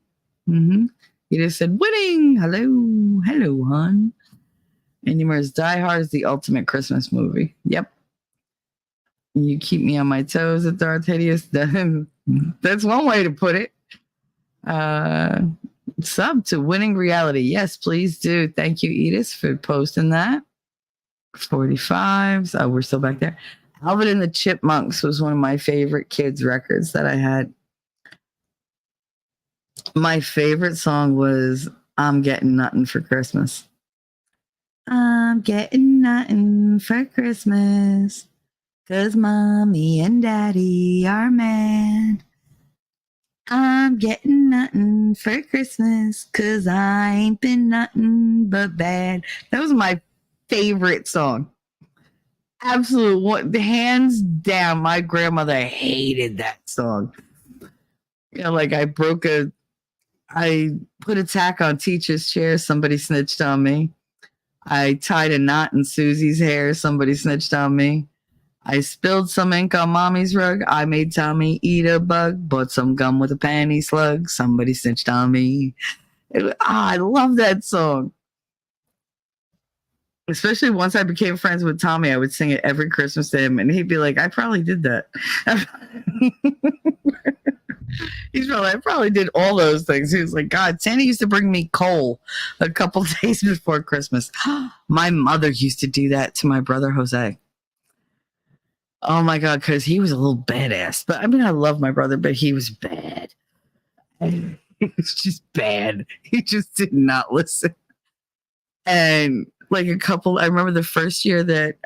just said winning. Hello, hon. Animers, Die Hard is the ultimate Christmas movie. Yep. You keep me on my toes at Darth Hideous. That's one way to put it. Sub to Winning Reality. Yes, please do. Thank you, Edith, for posting that. 45s. Oh, we're still back there. Alvin and the Chipmunks was one of my favorite kids' records that I had. My favorite song was I'm Getting Nothing for Christmas. I'm getting nothing for Christmas 'cause mommy and daddy are mad. I'm getting nothing for Christmas 'cause I ain't been nothing but bad. That was my favorite song. Absolute one, hands down. My grandmother hated that song. Like I put a tack on teacher's chair. Somebody snitched on me. I tied a knot in Susie's hair. Somebody snitched on me. I spilled some ink on mommy's rug. I made Tommy eat a bug. Bought some gum with a panty slug. Somebody snitched on me. I love that song. Especially once I became friends with Tommy, I would sing it every Christmas to him, and he'd be like, "I probably did that." I probably did all those things. He was like, God, Santa used to bring me coal a couple days before Christmas. My mother used to do that to my brother Jose. Oh my God, because he was a little badass. But I mean, I love my brother, but he was bad. He was just bad. He just did not listen. And like I remember the first year that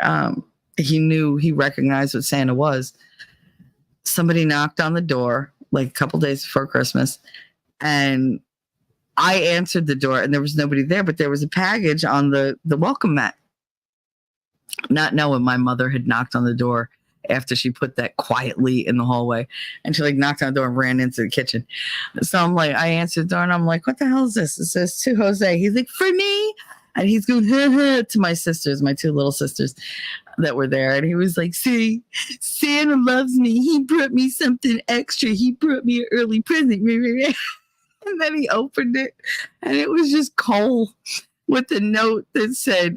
he recognized what Santa was. Somebody knocked on the door like a couple days before Christmas, and I answered the door, and there was nobody there, but there was a package on the welcome mat. Not knowing my mother had knocked on the door after she put that quietly in the hallway, and she like knocked on the door and ran into the kitchen. So I'm like, I answered the door, and I'm like, what the hell is this? It says to Jose. He's like, for me. And he's going to my sisters, my two little sisters that were there. And he was like, see, Santa loves me. He brought me something extra. He brought me an early present. And then he opened it, and it was just coal with a note that said,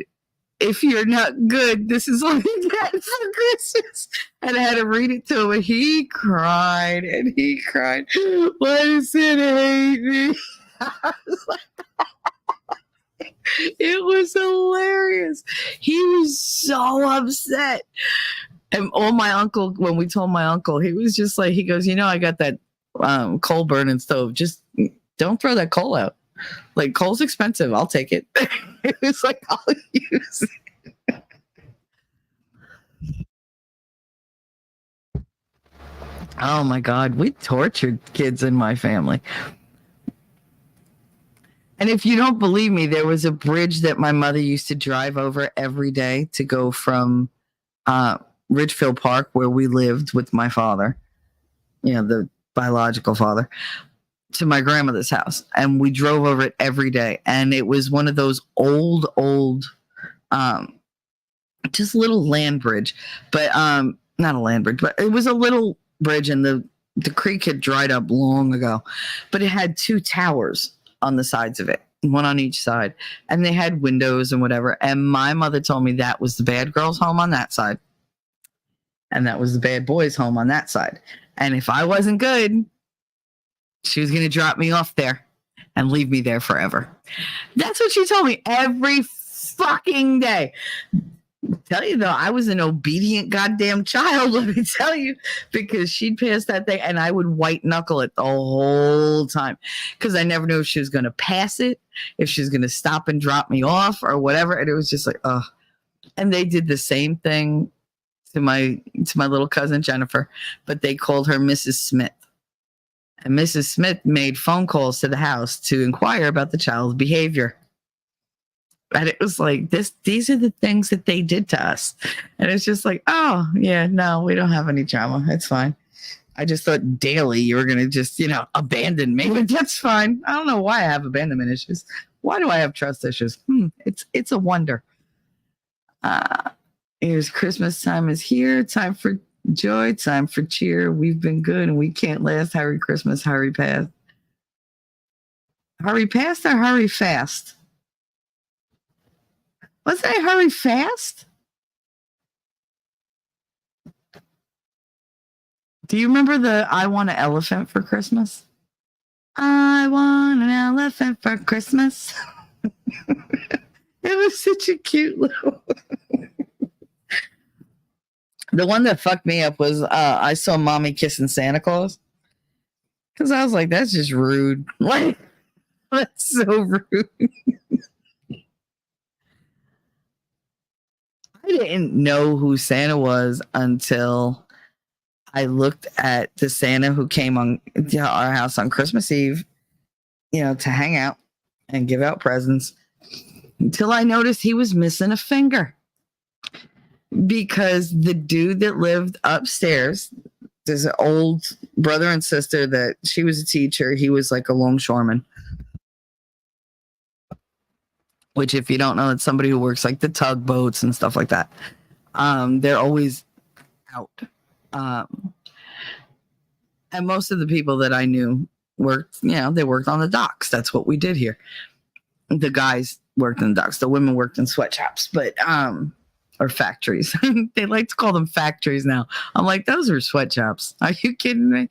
if you're not good, this is all you get for Christmas. And I had to read it to him, and he cried, and he cried. Why does Santa hate me? I was like, it was hilarious. He was so upset. And when we told my uncle, he was just like, he goes, I got that coal burning stove. Just don't throw that coal out. Like, coal's expensive. I'll take it. It was like, I'll use it. Oh my God. We tortured kids in my family. And if you don't believe me, there was a bridge that my mother used to drive over every day to go from Ridgefield Park, where we lived with my father, the biological father, to my grandmother's house. And we drove over it every day. And it was one of those old, just little land bridge, but not a land bridge, but it was a little bridge, and the creek had dried up long ago, but it had two towers on the sides of it, one on each side, and they had windows and whatever. And my mother told me that was the bad girls' home on that side, and that was the bad boys' home on that side. And if I wasn't good, she was going to drop me off there and leave me there forever. That's what she told me every fucking day. Tell you though, I was an obedient goddamn child, let me tell you, because she'd pass that thing and I would white knuckle it the whole time, because I never knew if she was going to pass it, if she was going to stop and drop me off or whatever. And it was just like, oh. And they did the same thing to my little cousin Jennifer, but they called her Mrs. Smith. And Mrs. Smith made phone calls to the house to inquire about the child's behavior. And it was like, these are the things that they did to us. And it's just like, oh, yeah, no, we don't have any trauma. It's fine. I just thought daily you were going to just, abandon me. But that's fine. I don't know why I have abandonment issues. Why do I have trust issues? It's a wonder. Here's Christmas time is here. Time for joy. Time for cheer. We've been good and we can't last. Hurry Christmas, hurry past. Hurry past or hurry fast? Wasn't I hurry fast? Do you remember the I Want an Elephant for Christmas? I want an elephant for Christmas. It was such a cute little... The one that fucked me up was I saw Mommy kissing Santa Claus. Because I was like, that's just rude. Like, that's so rude. I didn't know who Santa was until I looked at the Santa who came on our house on Christmas Eve, to hang out and give out presents, until I noticed he was missing a finger. Because the dude that lived upstairs, there's an old brother and sister that she was a teacher. He was like a longshoreman. Which, if you don't know, it's somebody who works like the tugboats and stuff like that. They're always out. And most of the people that I knew worked, they worked on the docks. That's what we did here. the guys worked in the docks, the women worked in sweatshops, but or factories. They like to call them factories now. I'm like, those are sweatshops. Are you kidding me?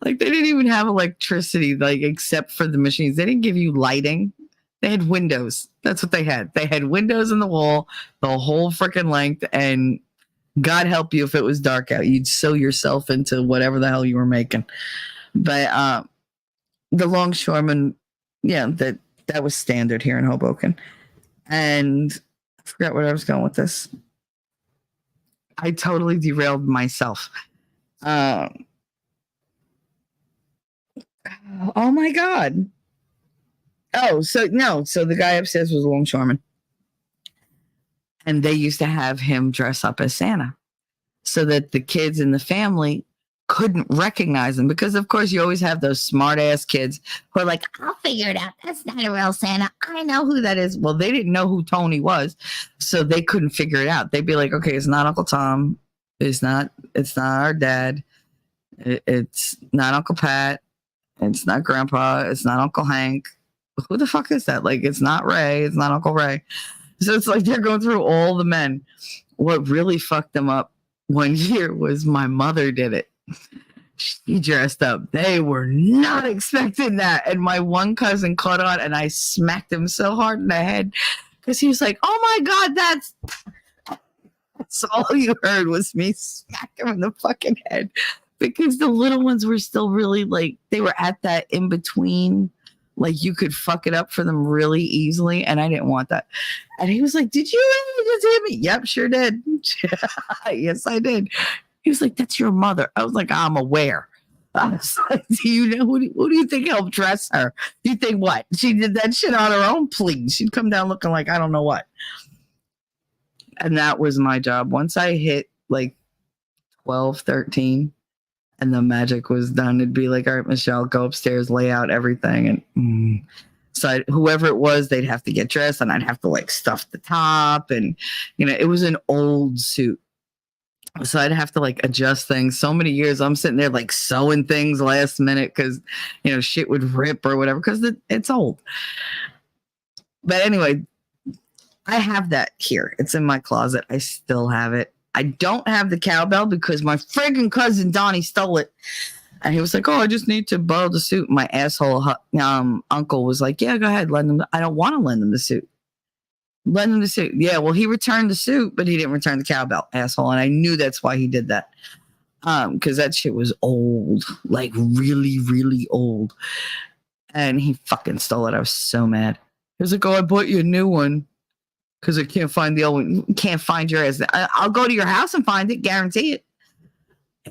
Like, they didn't even have electricity, like, except for the machines. They didn't give you lighting. They had windows. That's what they had. They had windows in the wall the whole freaking length, and God help you if it was dark out. You'd sew yourself into whatever the hell you were making. But the longshoremen, yeah, that was standard here in Hoboken. And I forgot where I was going with this. I totally derailed myself. Oh my God. Oh, so the guy upstairs was a longshoreman. And they used to have him dress up as Santa so that the kids in the family couldn't recognize him, because of course you always have those smart ass kids who are like, I'll figure it out. That's not a real Santa. I know who that is. Well, they didn't know who Tony was, so they couldn't figure it out. They'd be like, okay, it's not Uncle Tom. It's not our dad. It's not Uncle Pat. It's not Grandpa. It's not Uncle Hank. Who the fuck is that? Like, it's not Ray. It's not Uncle Ray. So it's like they're going through all the men. What really fucked them up one year was my mother did it. She dressed up. They were not expecting that. And my one cousin caught on, and I smacked him so hard in the head because he was like, oh my God, that's all you heard was me smack him in the fucking head, because the little ones were still really, like, they were at that in between. Like, you could fuck it up for them really easily, and I didn't want that. And he was like, did you really just hit me? Yep, sure did. Yes, I did. He was like, that's your mother. I was like, I'm aware. I was like, do you know who do you think helped dress her? You think what? She did that shit on her own, please. She'd come down looking like I don't know what. And that was my job. Once I hit like 12, 13, and the magic was done, it'd be like, all right, Michelle, go upstairs, lay out everything. And so whoever it was, they'd have to get dressed, and I'd have to like stuff the top. And, it was an old suit. So I'd have to like adjust things. So many years I'm sitting there like sewing things last minute because, shit would rip or whatever, because it's old. But anyway, I have that here. It's in my closet. I still have it. I don't have the cowbell because my friggin' cousin Donnie stole it. And he was like, oh, I just need to borrow the suit. My asshole uncle was like, yeah, go ahead. Lend him. I don't want to lend him the suit. Lend him the suit. Yeah, well, he returned the suit, but he didn't return the cowbell, asshole. And I knew that's why he did that. Because that shit was old. Like, really, really old. And he fucking stole it. I was so mad. He was like, oh, I bought you a new one. Because I can't find the old one. You can't find your ass. I'll go to your house and find it. Guarantee it.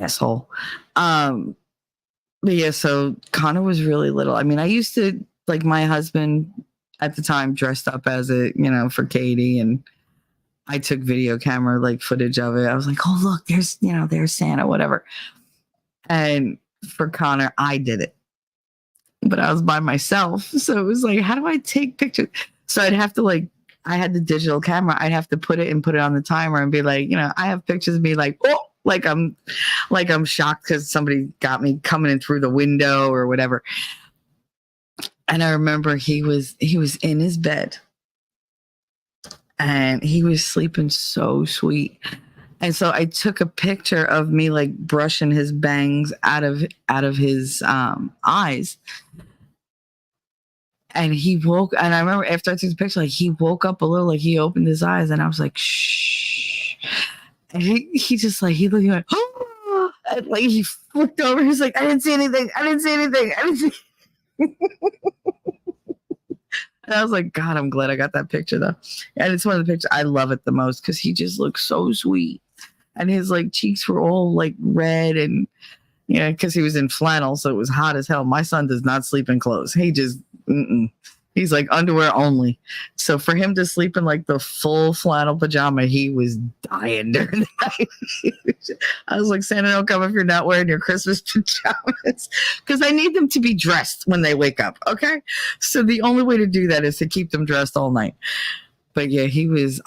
Asshole. But yeah, so Connor was really little. I mean, I used to, like, my husband at the time dressed up as it, for Katie. And I took video camera, like, footage of it. I was like, oh, look, there's Santa, whatever. And for Connor, I did it. But I was by myself. So it was like, how do I take pictures? So I'd have to, like, I had the digital camera. I'd have to put it on the timer and be like, I have pictures of me like, oh, like I'm shocked because somebody got me coming in through the window or whatever. And I remember he was in his bed and he was sleeping so sweet. And so I took a picture of me like brushing his bangs out of his eyes. And he woke, and I remember after I took the picture, like he woke up a little, like he opened his eyes, and I was like, shh. And he just like, he looked like, oh, and like he flipped over. He's like, I didn't see anything. And I was like, God, I'm glad I got that picture though. And it's one of the pictures I love it the most because he just looked so sweet. And his like cheeks were all like red and because he was in flannel, so it was hot as hell. My son does not sleep in clothes. He just, he's like underwear only. So for him to sleep in like the full flannel pajama, he was dying during the night. I was like, Santa, don't come if you're not wearing your Christmas pajamas, because I need them to be dressed when they wake up. Okay. So the only way to do that is to keep them dressed all night. But yeah, he was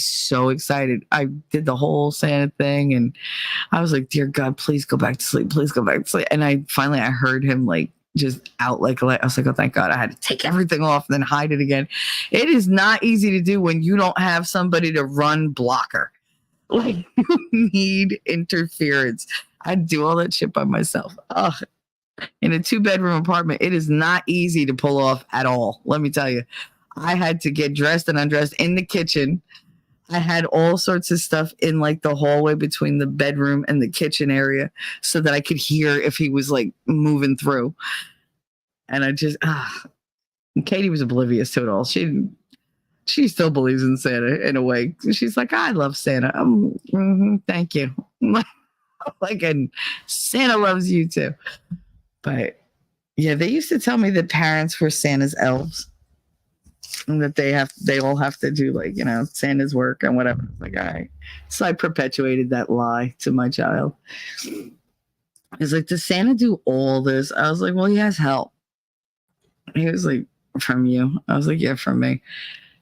so excited. I did the whole Santa thing and I was like, dear God, please go back to sleep. Please go back to sleep. And I heard him like just out like a light. I was like, oh, thank God. I had to take everything off and then hide it again. It is not easy to do when you don't have somebody to run blocker. Like, you need interference. I do all that shit by myself. Ugh. In a 2-bedroom apartment, it is not easy to pull off at all. Let me tell you. I had to get dressed and undressed in the kitchen. I had all sorts of stuff in like the hallway between the bedroom and the kitchen area so that I could hear if he was like moving through. And I just, Katie was oblivious to it all. She still believes in Santa in a way. She's like, I love Santa. Thank you. Like, and Santa loves you too. But yeah, they used to tell me that parents were Santa's elves. And that they all have to do like, you know, Santa's work and whatever. Like, all right. So I perpetuated that lie to my child. He's like, does Santa do all this? I was like, well, he has help. He was like, from you? I was like, yeah, from me.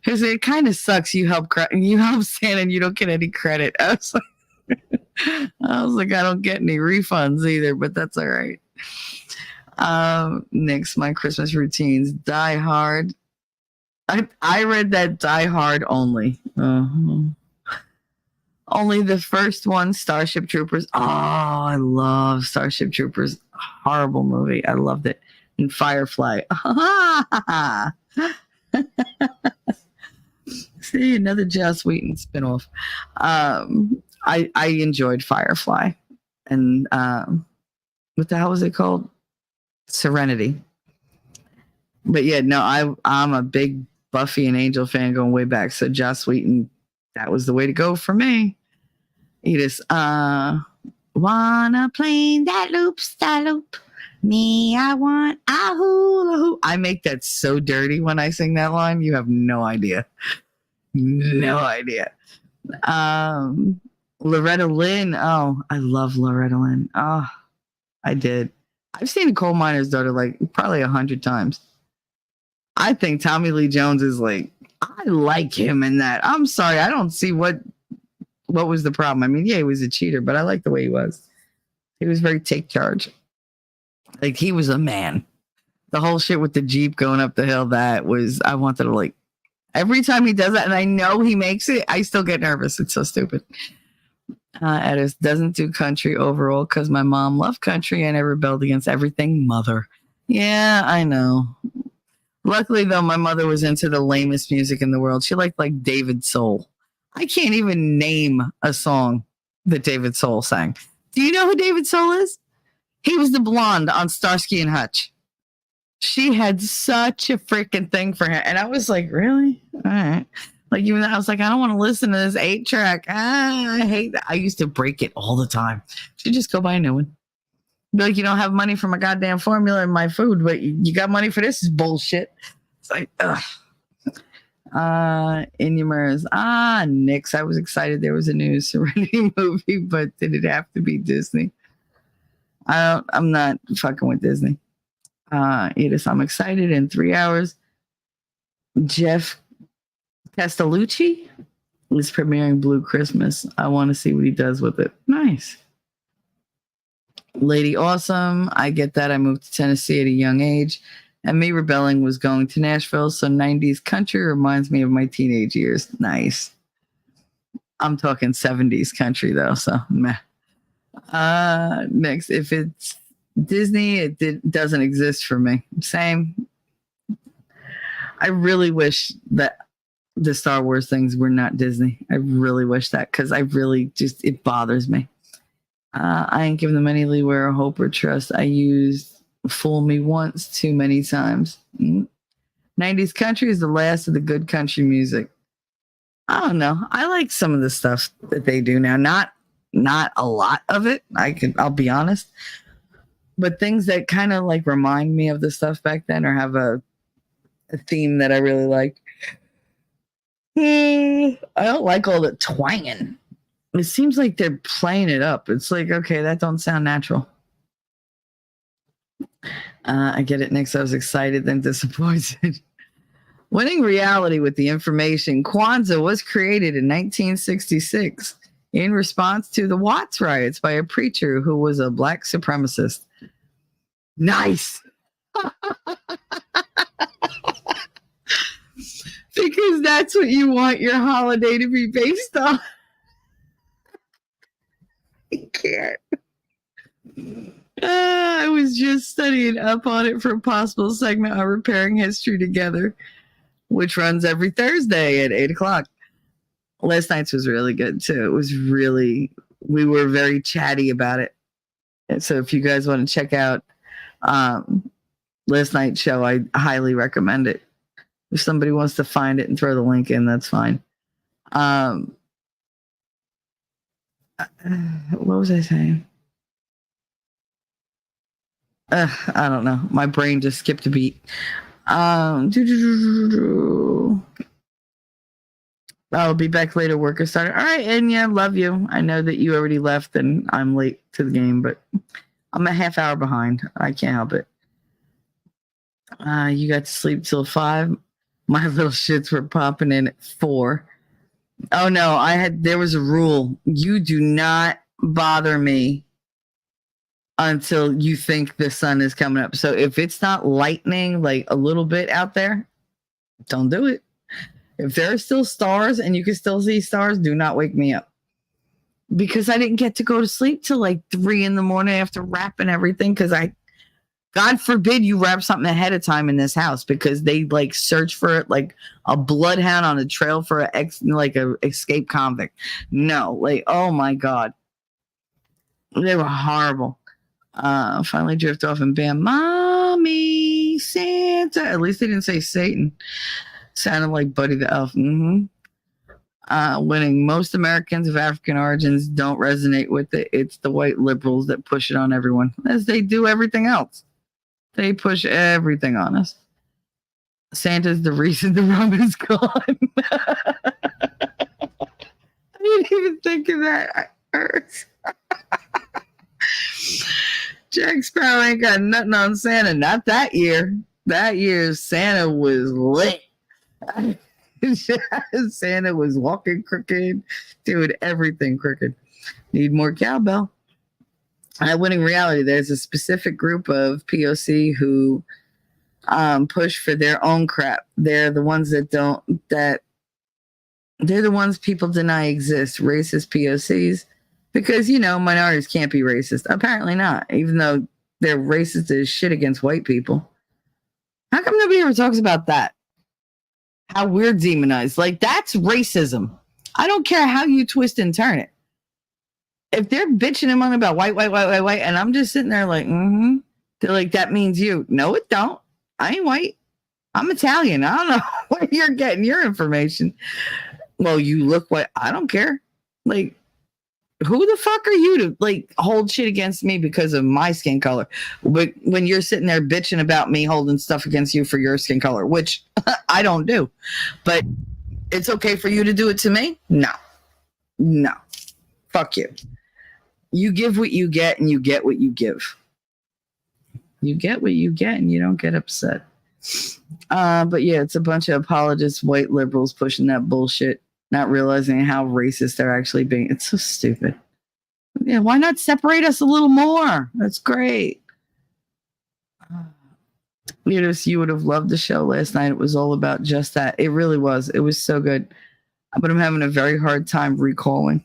He was like, it kind of sucks. You help Santa and you don't get any credit. I was like, I don't get any refunds either, but that's all right. Next, my Christmas routines. Die Hard. I read that Die Hard only. Only the first one, Starship Troopers. Oh, I love Starship Troopers. Horrible movie. I loved it. And Firefly. See, another Joss Whedon spinoff. I enjoyed Firefly. And what the hell was it called? Serenity. But yeah, no, I'm a big Buffy and Angel fan going way back. So Joss Whedon, that was the way to go for me. He just wanna plane that loops that loop. Me, I want a hula hoop. I make that so dirty when I sing that line. You have no idea. No idea. Loretta Lynn. Oh, I love Loretta Lynn. Oh, I did. I've seen Coal Miner's Daughter like probably 100 times. I think Tommy Lee Jones is like, I like him in that. I'm sorry, I don't see what was the problem. I mean, yeah, he was a cheater, but I like the way he was. He was very take charge. Like, he was a man. The whole shit with the Jeep going up the hill, that was, I wanted to like, every time he does that, and I know he makes it, I still get nervous. It's so stupid. Edis doesn't do country overall because my mom loved country and I rebelled against everything. Mother. Yeah, I know. Luckily, though, my mother was into the lamest music in the world. She liked like David Soul. I can't even name a song that David Soul sang. Do you know who David Soul is? He was the blonde on Starsky and Hutch. She had such a freaking thing for him. And I was like, really? All right. Like, even though I was like, I don't want to listen to this 8-track. I hate that. I used to break it all the time. Should just go buy a new one. Be like, you don't have money for my goddamn formula and my food, but you got money for this is bullshit. It's like, ugh. Inumers. Nix. I was excited there was a new Serenity movie, but did it have to be Disney? I'm not fucking with Disney. Edith, I'm excited in 3 hours. Jeff Castellucci is premiering Blue Christmas. I want to see what he does with it. Nice. Lady Awesome. I get that. I moved to Tennessee at a young age, and me rebelling was going to Nashville. So 90s country reminds me of my teenage years. Nice. I'm talking 70s country though, so meh. Next, if it's Disney, it doesn't exist for me. Same. I really wish that the Star Wars things were not Disney. I really wish that, because I really just, it bothers me. I ain't giving them any leeway or hope or trust. I used fool me once too many times. 90s country is the last of the good country music. I don't know. I like some of the stuff that they do now. Not a lot of it. I'll be honest. But things that kind of like remind me of the stuff back then or have a theme that I really like. I don't like all the twanging. It seems like they're playing it up. It's like, okay, that don't sound natural. I get it, Nick. I was excited, then disappointed. Winning reality with the information. Kwanzaa was created in 1966 in response to the Watts riots by a preacher who was a black supremacist. Nice. Because that's what you want your holiday to be based on. I can't. I was just studying up on it for a possible segment on repairing history together, which runs every Thursday at 8 o'clock. Last night's was really good too. It was really, we were very chatty about it. And so if you guys want to check out last night's show, I highly recommend it. If somebody wants to find it and throw the link in, that's fine. What was I saying? I don't know. My brain just skipped a beat. I'll be back later. Work has started. All right, and yeah, love you. I know that you already left and I'm late to the game, but I'm a half hour behind. I can't help it. You got to sleep till 5. My little shits were popping in at 4. Oh no, there was a rule. You do not bother me until you think the sun is coming up. So if it's not lightning like a little bit out there, don't do it. If there are still stars and you can still see stars, do not wake me up. Because I didn't get to go to sleep till like 3 a.m. after wrapping everything. Because God forbid you wrap something ahead of time in this house, because they like search for it like a bloodhound on a trail for a escaped convict. No, like, oh my God. They were horrible. Finally drift off and bam, Mommy, Santa. At least they didn't say Satan. Sounded like Buddy the Elf. Winning. Most Americans of African origins don't resonate with it. It's the white liberals that push it on everyone, as they do everything else. They push everything on us. Santa's the reason the rum is gone. I didn't even think of that. Jack Sparrow ain't got nothing on Santa. Not that year. That year, Santa was lit. Santa was walking crooked, doing everything crooked. Need more cowbell. At Winning Reality, there's a specific group of POC who push for their own crap. They're the ones they're the ones people deny exist, racist POCs. Because, minorities can't be racist. Apparently not, even though they're racist as shit against white people. How come nobody ever talks about that? How we're demonized. Like, that's racism. I don't care how you twist and turn it. If they're bitching among about white, and I'm just sitting there like, they're like, that means you. No, it don't. I ain't white. I'm Italian. I don't know where you're getting your information. Well, you look white. I don't care. Like, who the fuck are you to like hold shit against me because of my skin color? But when you're sitting there bitching about me holding stuff against you for your skin color, which I don't do, but it's okay for you to do it to me? No, fuck you. You give what you get and you get what you give. You get what you get and you don't get upset. But yeah, it's a bunch of apologists, white liberals pushing that bullshit, not realizing how racist they're actually being. It's so stupid. Yeah, why not separate us a little more? That's great. You would have loved the show last night. It was all about just that. It really was. It was so good. But I'm having a very hard time recalling.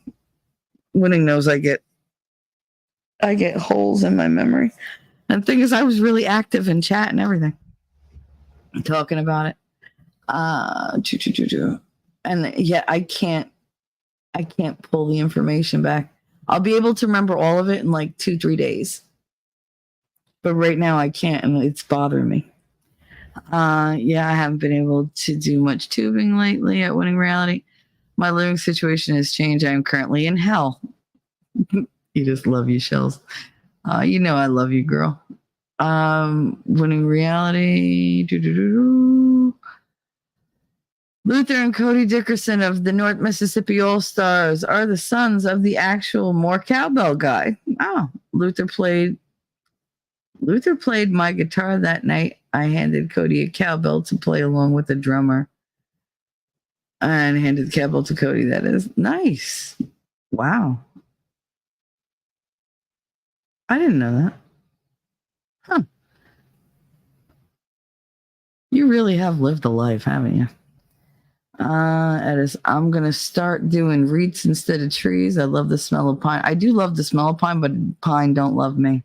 Winning knows I get holes in my memory. And the thing is, I was really active in chat and everything. Talking about it. And yet I can't pull the information back. I'll be able to remember all of it in like 2-3 days. But right now I can't, and it's bothering me. Yeah, I haven't been able to do much tubing lately at Winning Reality. My living situation has changed. I am currently in hell. You just love you, Shells. I love you, girl. Winning Reality. Luther and Cody Dickerson of the North Mississippi All-Stars are the sons of the actual More Cowbell guy. Oh, Luther played my guitar that night. I handed Cody a cowbell to play along with the drummer. And handed the cowbell to Cody. That is nice. Wow. I didn't know that. Huh. You really have lived a life, haven't you? Edis, I'm gonna start doing wreaths instead of trees. I love the smell of pine. I do love the smell of pine, but pine don't love me.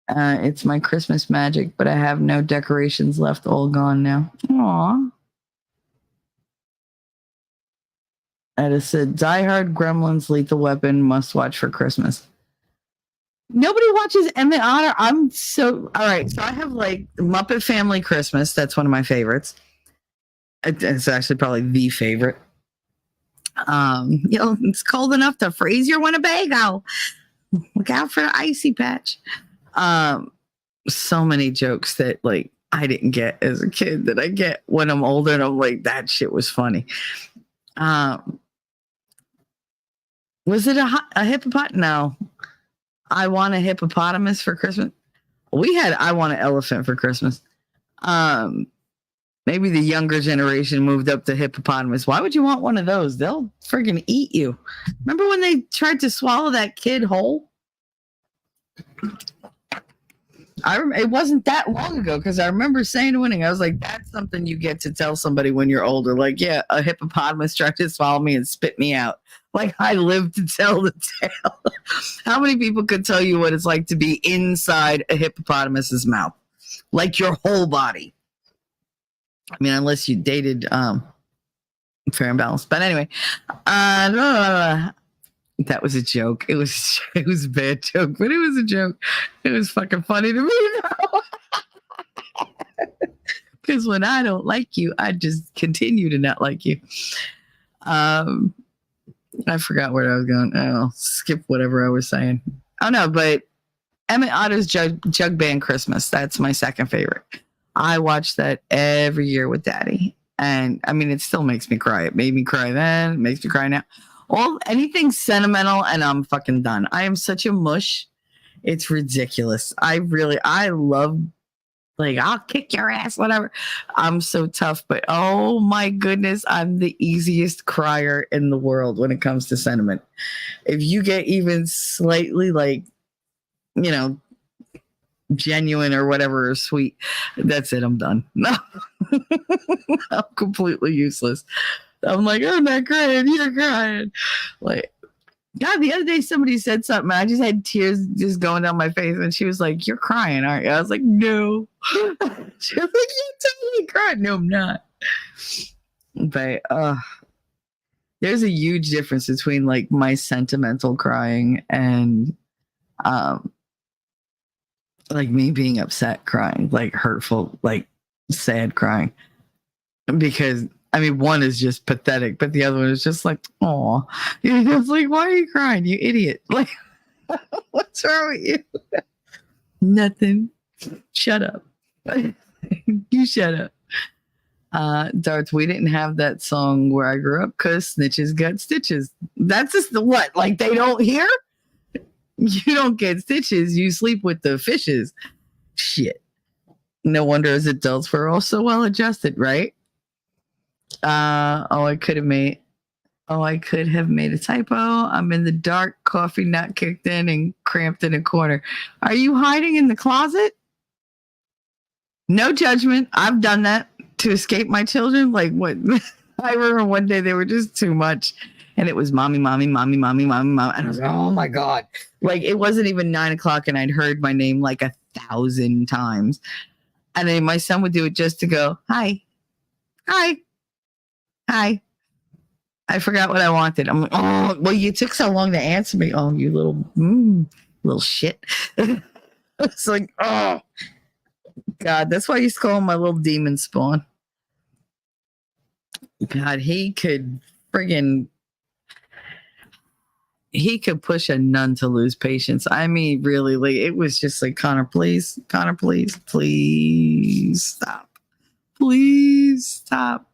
It's my Christmas magic, but I have no decorations left, all gone now. Aw. Edis said, Die Hard, Gremlins, Lethal Weapon, must watch for Christmas. Nobody watches Emmett Otter. I'm so all right. So I have like Muppet Family Christmas. That's one of my favorites. It's actually probably the favorite. It's cold enough to freeze your Winnebago. Look out for the icy patch. So many jokes that like I didn't get as a kid that I get when I'm older, and I'm like, that shit was funny. Was it a hippopotamus? No. I want a hippopotamus for Christmas. We had I want an elephant for Christmas. Maybe the younger generation moved up to hippopotamus. Why would you want one of those? They'll freaking eat you. Remember when they tried to swallow that kid whole? It wasn't that long ago because I remember saying to Winning, I was like, that's something you get to tell somebody when you're older. Like, yeah, a hippopotamus tried to swallow me and spit me out. Like, I lived to tell the tale. How many people could tell you what it's like to be inside a hippopotamus's mouth? Like your whole body. I mean, unless you dated Fair and Balanced. But anyway, that was a joke. It was a bad joke, but it was a joke. It was fucking funny to me though. Because when I don't like you, I just continue to not like you. I forgot where I was going. I'll skip whatever I was saying. Oh no, but Emmett Otter's Jug Band Christmas. That's my second favorite. I watch that every year with Daddy. And I mean, it still makes me cry. It made me cry then. It makes me cry now. Anything sentimental and I'm fucking done. I am such a mush. It's ridiculous. I love, like, I'll kick your ass, whatever. I'm so tough, but oh my goodness, I'm the easiest crier in the world when it comes to sentiment. If you get even slightly like, genuine or whatever or sweet, that's it. I'm done. No, I'm completely useless. I'm like, I'm not crying. You're crying. Like, God, the other day somebody said something. I just had tears just going down my face, and she was like, "You're crying, aren't you?" I was like, "No." She was like, "You're totally crying." No, I'm not. But there's a huge difference between like my sentimental crying and like me being upset crying, like hurtful, like sad crying. Because I mean, one is just pathetic, but the other one is just like, oh, you're just like, why are you crying, you idiot? Like, what's wrong with you? Nothing. Shut up. You shut up. Darts, we didn't have that song where I grew up because snitches got stitches. That's just the what? Like they don't hear? You don't get stitches. You sleep with the fishes. Shit. No wonder as adults we're all so well adjusted, right? I could have made a typo. I'm in the dark, coffee not kicked in and cramped in a corner. Are you hiding in the closet? No judgment. I've done that to escape my children. Like what? I remember one day they were just too much. And it was mommy, mommy, mommy, mommy, mommy, mommy. And I was like, oh my God. Like it wasn't even 9:00 and I'd heard my name like 1,000 times. And then my son would do it just to go, hi, hi, hi. I forgot what I wanted. I'm like, oh, well, you took so long to answer me. Oh, you little shit. It's like, oh, God. That's why I used to call him my little demon spawn. God, he could push a nun to lose patience. I mean, really, like it was just like, Connor, please, please stop. Please stop.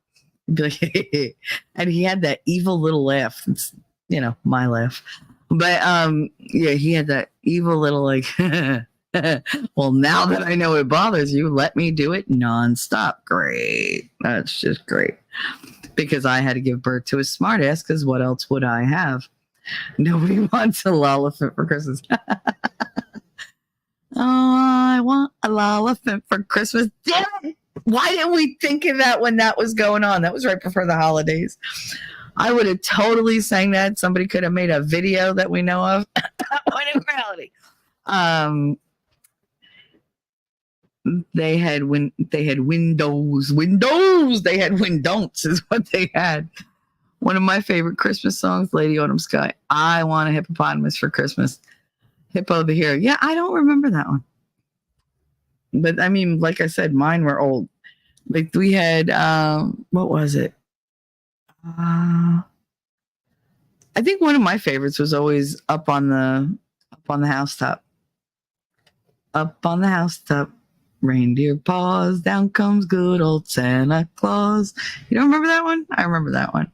Be like, and he had that evil little laugh. It's, my laugh. But yeah, he had that evil little like, well, now that I know it bothers you, let me do it nonstop. Great. That's just great. Because I had to give birth to a smartass, because what else would I have? Nobody wants a lollipop for Christmas. Oh, I want a lollipop for Christmas. Damn it! Why didn't we think of that when that was going on? That was right before the holidays. I would have totally sang that. Somebody could have made a video that we know of. When in reality, they had windows. They had windon'ts is what they had. One of my favorite Christmas songs, Lady Autumn Sky. I want a hippopotamus for Christmas. Hippo the hero. Yeah, I don't remember that one. But I mean, like I said, mine were old. Like we had, what was it? I think one of my favorites was always up on the housetop. Up on the housetop, reindeer paws, down comes good old Santa Claus. You don't remember that one? I remember that one.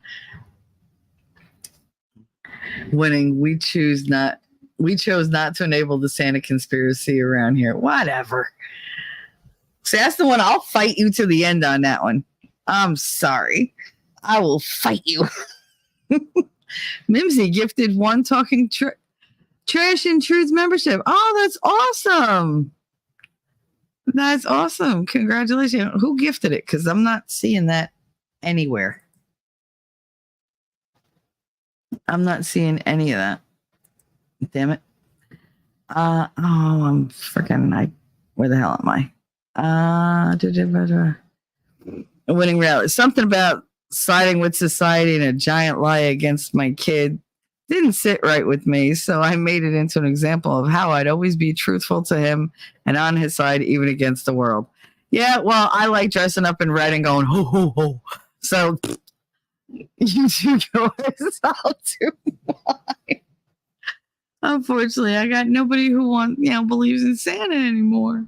Winning, we chose not to enable the Santa conspiracy around here. Whatever. See, that's the one I'll fight you to the end on that one. I'm sorry. I will fight you. Mimsy gifted one talking trash and truth membership. Oh, that's awesome. That's awesome. Congratulations. Who gifted it? Because I'm not seeing that anywhere. I'm not seeing any of that. Damn it. I'm freaking, where the hell am I? Winning rally. Something about siding with society and a giant lie against my kid didn't sit right with me, so I made it into an example of how I'd always be truthful to him and on his side, even against the world. Yeah, well, I like dressing up in red and going ho ho ho. So you do yours, I'll do mine. Unfortunately, I got nobody who believes in Santa anymore.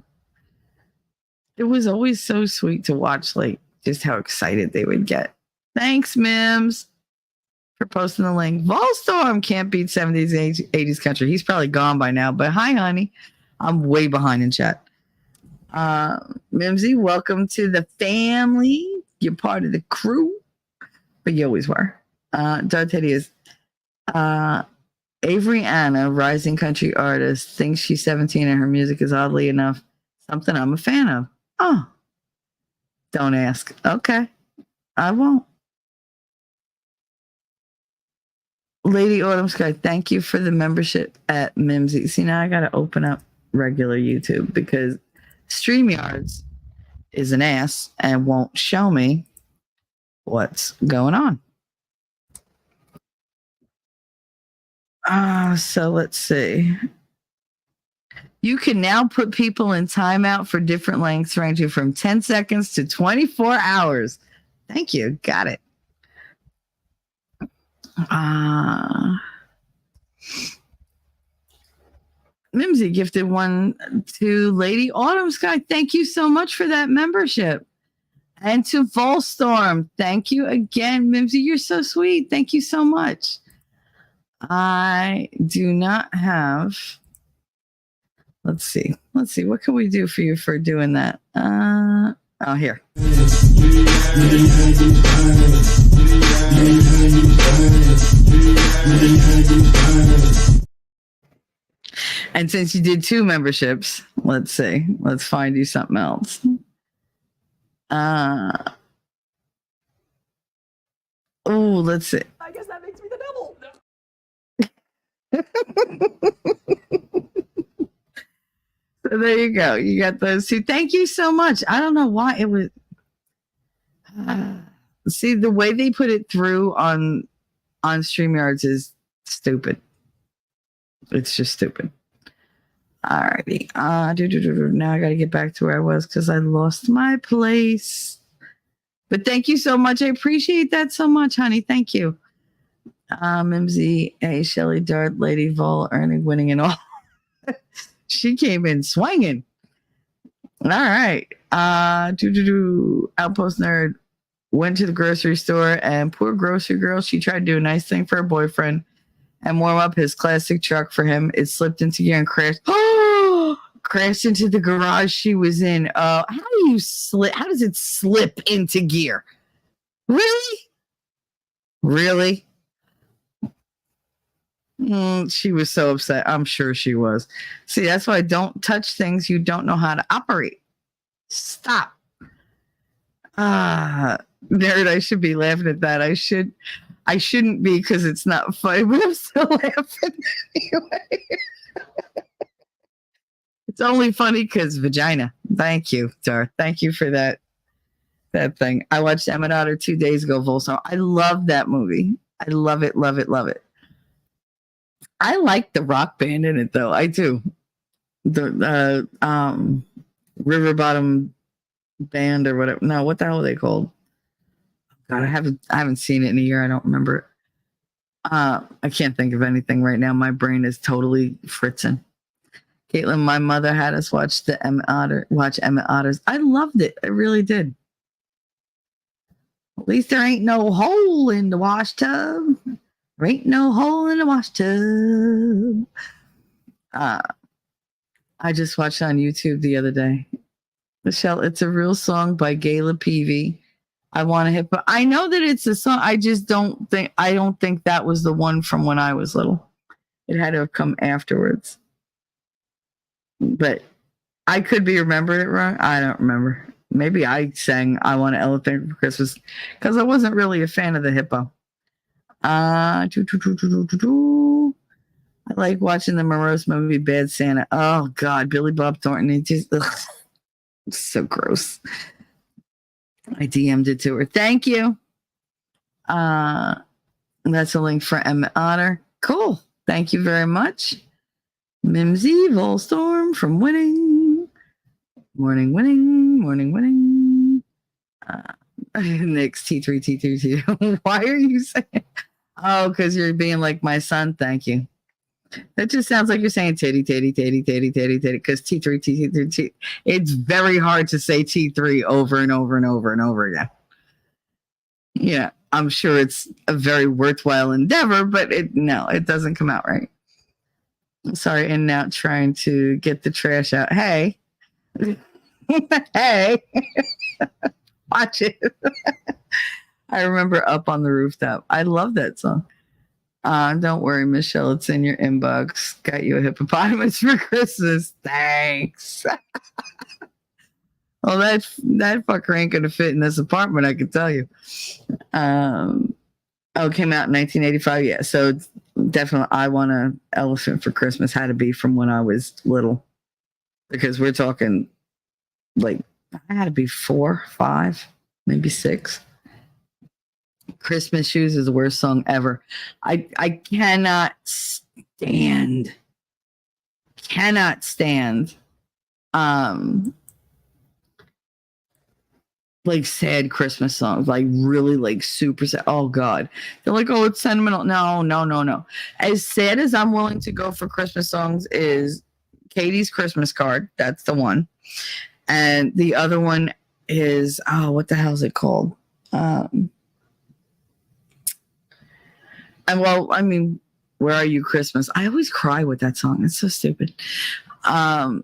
It was always so sweet to watch, like, just how excited they would get. Thanks, Mims, for posting the link. Volstorm can't beat 70s, 80s country. He's probably gone by now, but hi, honey. I'm way behind in chat. Mimsy, welcome to the family. You're part of the crew, but you always were. Darth Teddy is Avery Anna, rising country artist, thinks she's 17 and her music is oddly enough something I'm a fan of. Oh, don't ask. Okay, I won't. Lady Autumn Sky, thank you for the membership at Mimsy. See, now I got to open up regular YouTube because StreamYards is an ass and won't show me what's going on. So let's see. You can now put people in timeout for different lengths, ranging from 10 seconds to 24 hours. Thank you. Got it. Mimsy gifted one to Lady Autumn Sky. Thank you so much for that membership. And to Volstorm, thank you again, Mimsy. You're so sweet. Thank you so much. I do not have. Let's see. What can we do for you for doing that? Here. And since you did 2 memberships, let's see. Let's find you something else. Let's see. I guess that makes me the devil. So there you go. You got those 2. Thank you so much. I don't know why it was. See, the way they put it through on StreamYards is stupid. It's just stupid. Alrighty. Now I got to get back to where I was because I lost my place. But thank you so much. I appreciate that so much, honey. Thank you. Mimsy, A, Shelly, Dart, Lady Vol, earning, winning, and all. She came in swinging. All right. Outpost Nerd went to the grocery store, and poor grocery girl, she tried to do a nice thing for her boyfriend and warm up his classic truck for him. It slipped into gear and crashed. Crashed into the garage she was in. How does it slip into gear? Really? She was so upset. I'm sure she was. See, that's why I don't touch things you don't know how to operate. Stop. Nerd, I should be laughing at that. I shouldn't be because it's not funny, but I'm still laughing anyway. It's only funny because vagina. Thank you, Dar. Thank you for that thing. I watched Emmett Otter 2 days ago, Volsong. I love that movie. I love it, love it, love it. I like the rock band in it though. I do. The River Bottom Band or whatever. No, what the hell are they called? God, I haven't seen it in a year. I don't remember it. I can't think of anything right now. My brain is totally fritzing. Caitlin, my mother had us watch Emmett Otters. I loved it. I really did. At least there ain't no hole in the wash tub. There ain't no hole in the wash tub. I just watched on YouTube the other day. Michelle, it's a real song by Gayla Peavy. I want to hit, but I know that it's a song. I don't think that was the one from when I was little. It had to have come afterwards. But I could be remembering it wrong. I don't remember. Maybe I sang I Want an Elephant for Christmas because I wasn't really a fan of the hippo. I like watching the Morose movie Bad Santa. Oh God, Billy Bob Thornton. It just so gross. I DM'd it to her. Thank you. That's a link for Emmett Otter. Cool. Thank you very much. Mimsy Volstorm from Winning. Morning winning. Nick's T3. Why are you saying? Oh, because you're being like my son. Thank you. That just sounds like you're saying titty. Because T3. It's very hard to say T3 over and over again. Yeah, I'm sure it's a very worthwhile endeavor, but it doesn't come out right. Sorry, and now trying to get the trash out. Hey, hey, watch it. I remember Up on the Rooftop. I love that song. Don't worry, Michelle. It's in your inbox. Got you a hippopotamus for Christmas. Thanks. Well, that fucker ain't gonna fit in this apartment. I can tell you. It came out in 1985. Yeah, so definitely, I Want an Elephant for Christmas had to be from when I was little, because we're talking like I had to be 4, 5, maybe 6. Christmas Shoes is the worst song ever. I cannot stand like sad Christmas songs, like really like super sad. Oh God. They're like, oh, it's sentimental. No. As sad as I'm willing to go for Christmas songs is Katie's Christmas Card. That's the one. And the other one is, what the hell is it called? Where Are You Christmas? I always cry with that song. It's so stupid. Oh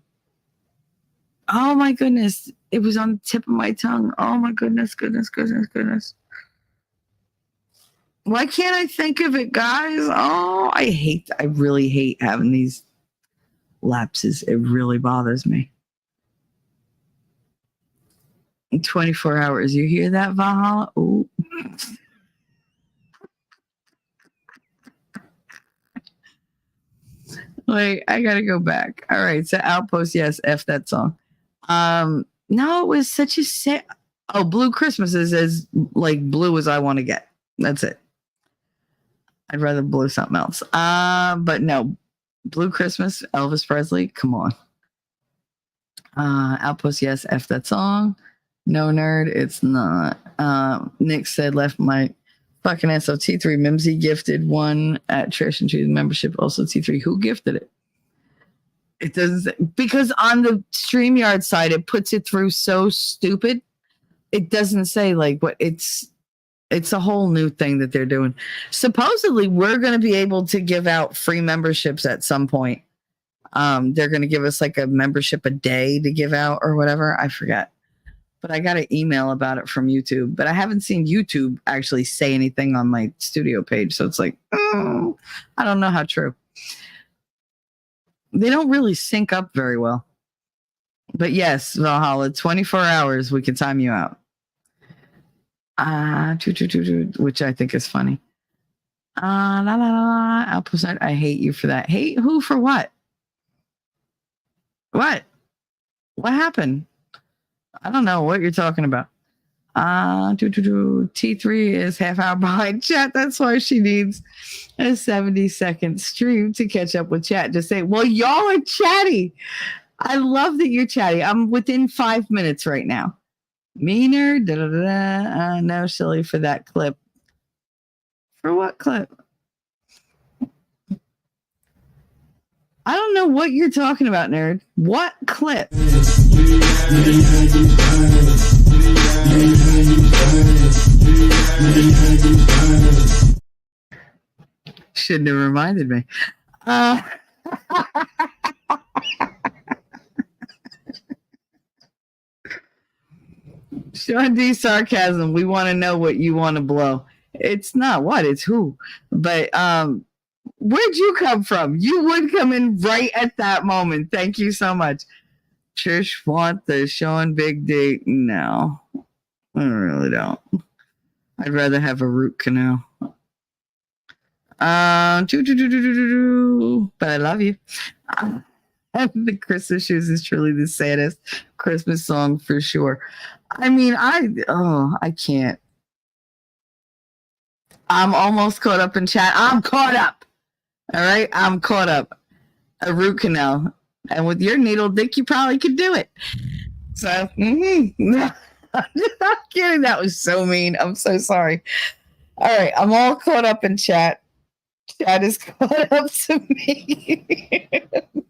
my goodness. It was on the tip of my tongue. Oh my goodness. Why can't I think of it, guys? Oh, I really hate having these lapses. It really bothers me. In 24 hours. You hear that, Valhalla? Ooh. Wait, I gotta go back. All right, so Outpost, yes, F that song. No, it was such a sad. Oh, Blue Christmas is as like blue as I want to get. That's it. I'd rather blue something else. But no, Blue Christmas, Elvis Presley. Come on. Outpost, yes, F that song. No nerd, it's not. Nick said left my fucking ass. So T3 Mimsy gifted one at Trash and Trees membership. Also T3, who gifted it? It doesn't, because on the StreamYard side, it puts it through so stupid. It doesn't say like what it's a whole new thing that they're doing. Supposedly, we're going to be able to give out free memberships at some point. They're going to give us like a membership a day to give out or whatever. I forget. But I got an email about it from YouTube. But I haven't seen YouTube actually say anything on my studio page. So it's like, I don't know how true. They don't really sync up very well. But yes, Valhalla, 24 hours, we can time you out. Which I think is funny. La la la la. Apple cider. I hate you for that. Hate who for what? What? What happened? I don't know what you're talking about. T3 is half hour behind chat. That's why she needs a 70-second stream to catch up with chat. Just say, well, y'all are chatty. I love that you're chatty. I'm within 5 minutes right now. Meaner, no, silly for that clip. For what clip? I don't know what you're talking about, nerd. What clip? Shouldn't have reminded me. Sean D. Sarcasm. We want to know what you want to blow. It's not what, it's who. But where'd you come from? You would come in right at that moment. Thank you so much. Trish want the Sean Big D. No, I really don't. I'd rather have a root canal. But I love you. The Christmas shoes is truly the saddest Christmas song for sure. I mean, I can't. I'm almost caught up in chat. I'm caught up. All right. I'm caught up. A root canal. And with your needle dick, you probably could do it. So, I'm not kidding. That was so mean. I'm so sorry. All right. I'm all caught up in chat. Chat is caught up to me.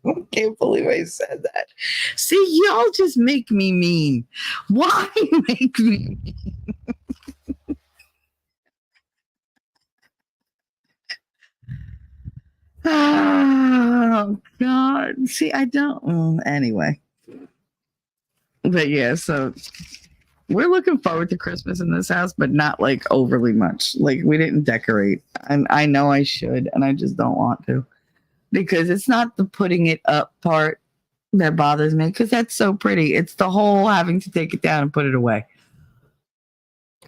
I can't believe I said that. See, y'all just make me mean. Why make me mean? Oh, God. See, I don't. Anyway. But yeah, so we're looking forward to Christmas in this house, but not like overly much. Like we didn't decorate. And I know I should, and I just don't want to. Because it's not the putting it up part that bothers me, because that's so pretty. It's the whole having to take it down and put it away.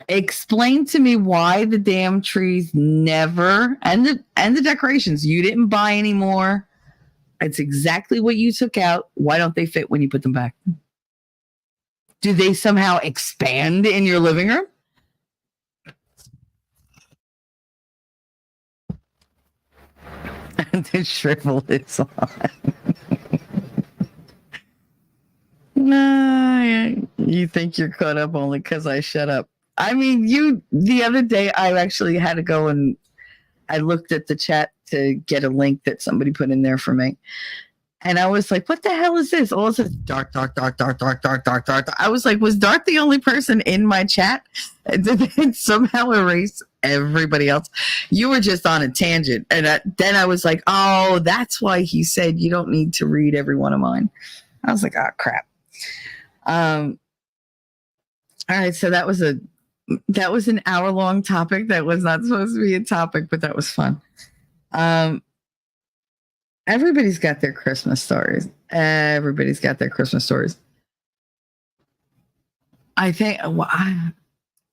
Explain to me why the damn trees never and the decorations, you didn't buy anymore. It's exactly what you took out. Why don't they fit when you put them back? Do they somehow expand in your living room? And the shrivel is on. No, you think you're caught up only because I shut up. I mean, the other day I actually had to go and I looked at the chat to get a link that somebody put in there for me. And I was like, what the hell is this? All it says dark, dark, dark, dark, dark, dark, dark, dark. I was like, was Dark the only person in my chat? And did it somehow erase everybody else? You were just on a tangent. And then I was like, oh, that's why he said you don't need to read every one of mine. I was like, oh, crap. All right, so that was an hour-long topic that was not supposed to be a topic, but that was fun. Everybody's got their Christmas stories. Everybody's got their Christmas stories. I think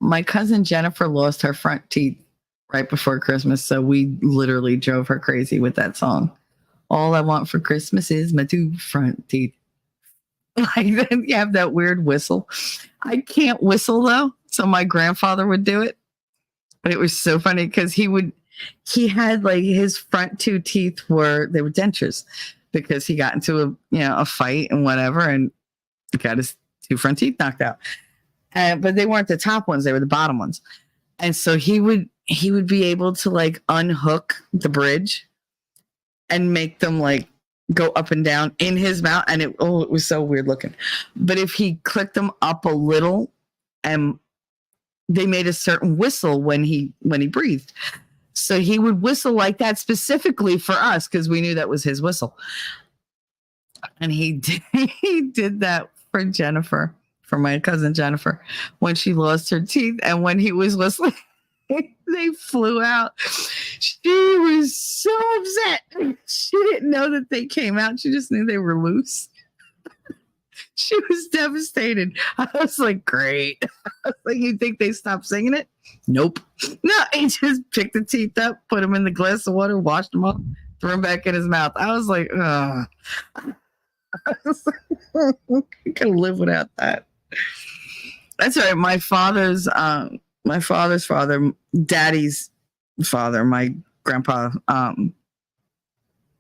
my cousin Jennifer lost her front teeth right before Christmas, so we literally drove her crazy with that song. All I want for Christmas is my two front teeth. Like then you have that weird whistle. I can't whistle though, so my grandfather would do it. But it was so funny because he had like his front two teeth were dentures because he got into a fight and whatever and got his two front teeth knocked out. But they weren't the top ones, they were the bottom ones. And so he would be able to like unhook the bridge and make them like go up and down in his mouth, and it was so weird looking. But if he clicked them up a little, and they made a certain whistle when he breathed, so he would whistle like that specifically for us because we knew that was his whistle. And he did that for Jennifer, for my cousin Jennifer, when she lost her teeth, and when he was whistling, they flew out. She was so upset. She didn't know that they came out. She just knew they were loose. She She was devastated. I was like, great. I was like, you think they stopped singing it? Nope. No, he just picked the teeth up, put them in the glass of water, washed them up, threw them back in his mouth. I was like, ugh. I could live without that. That's right. My father's father, daddy's father, my grandpa,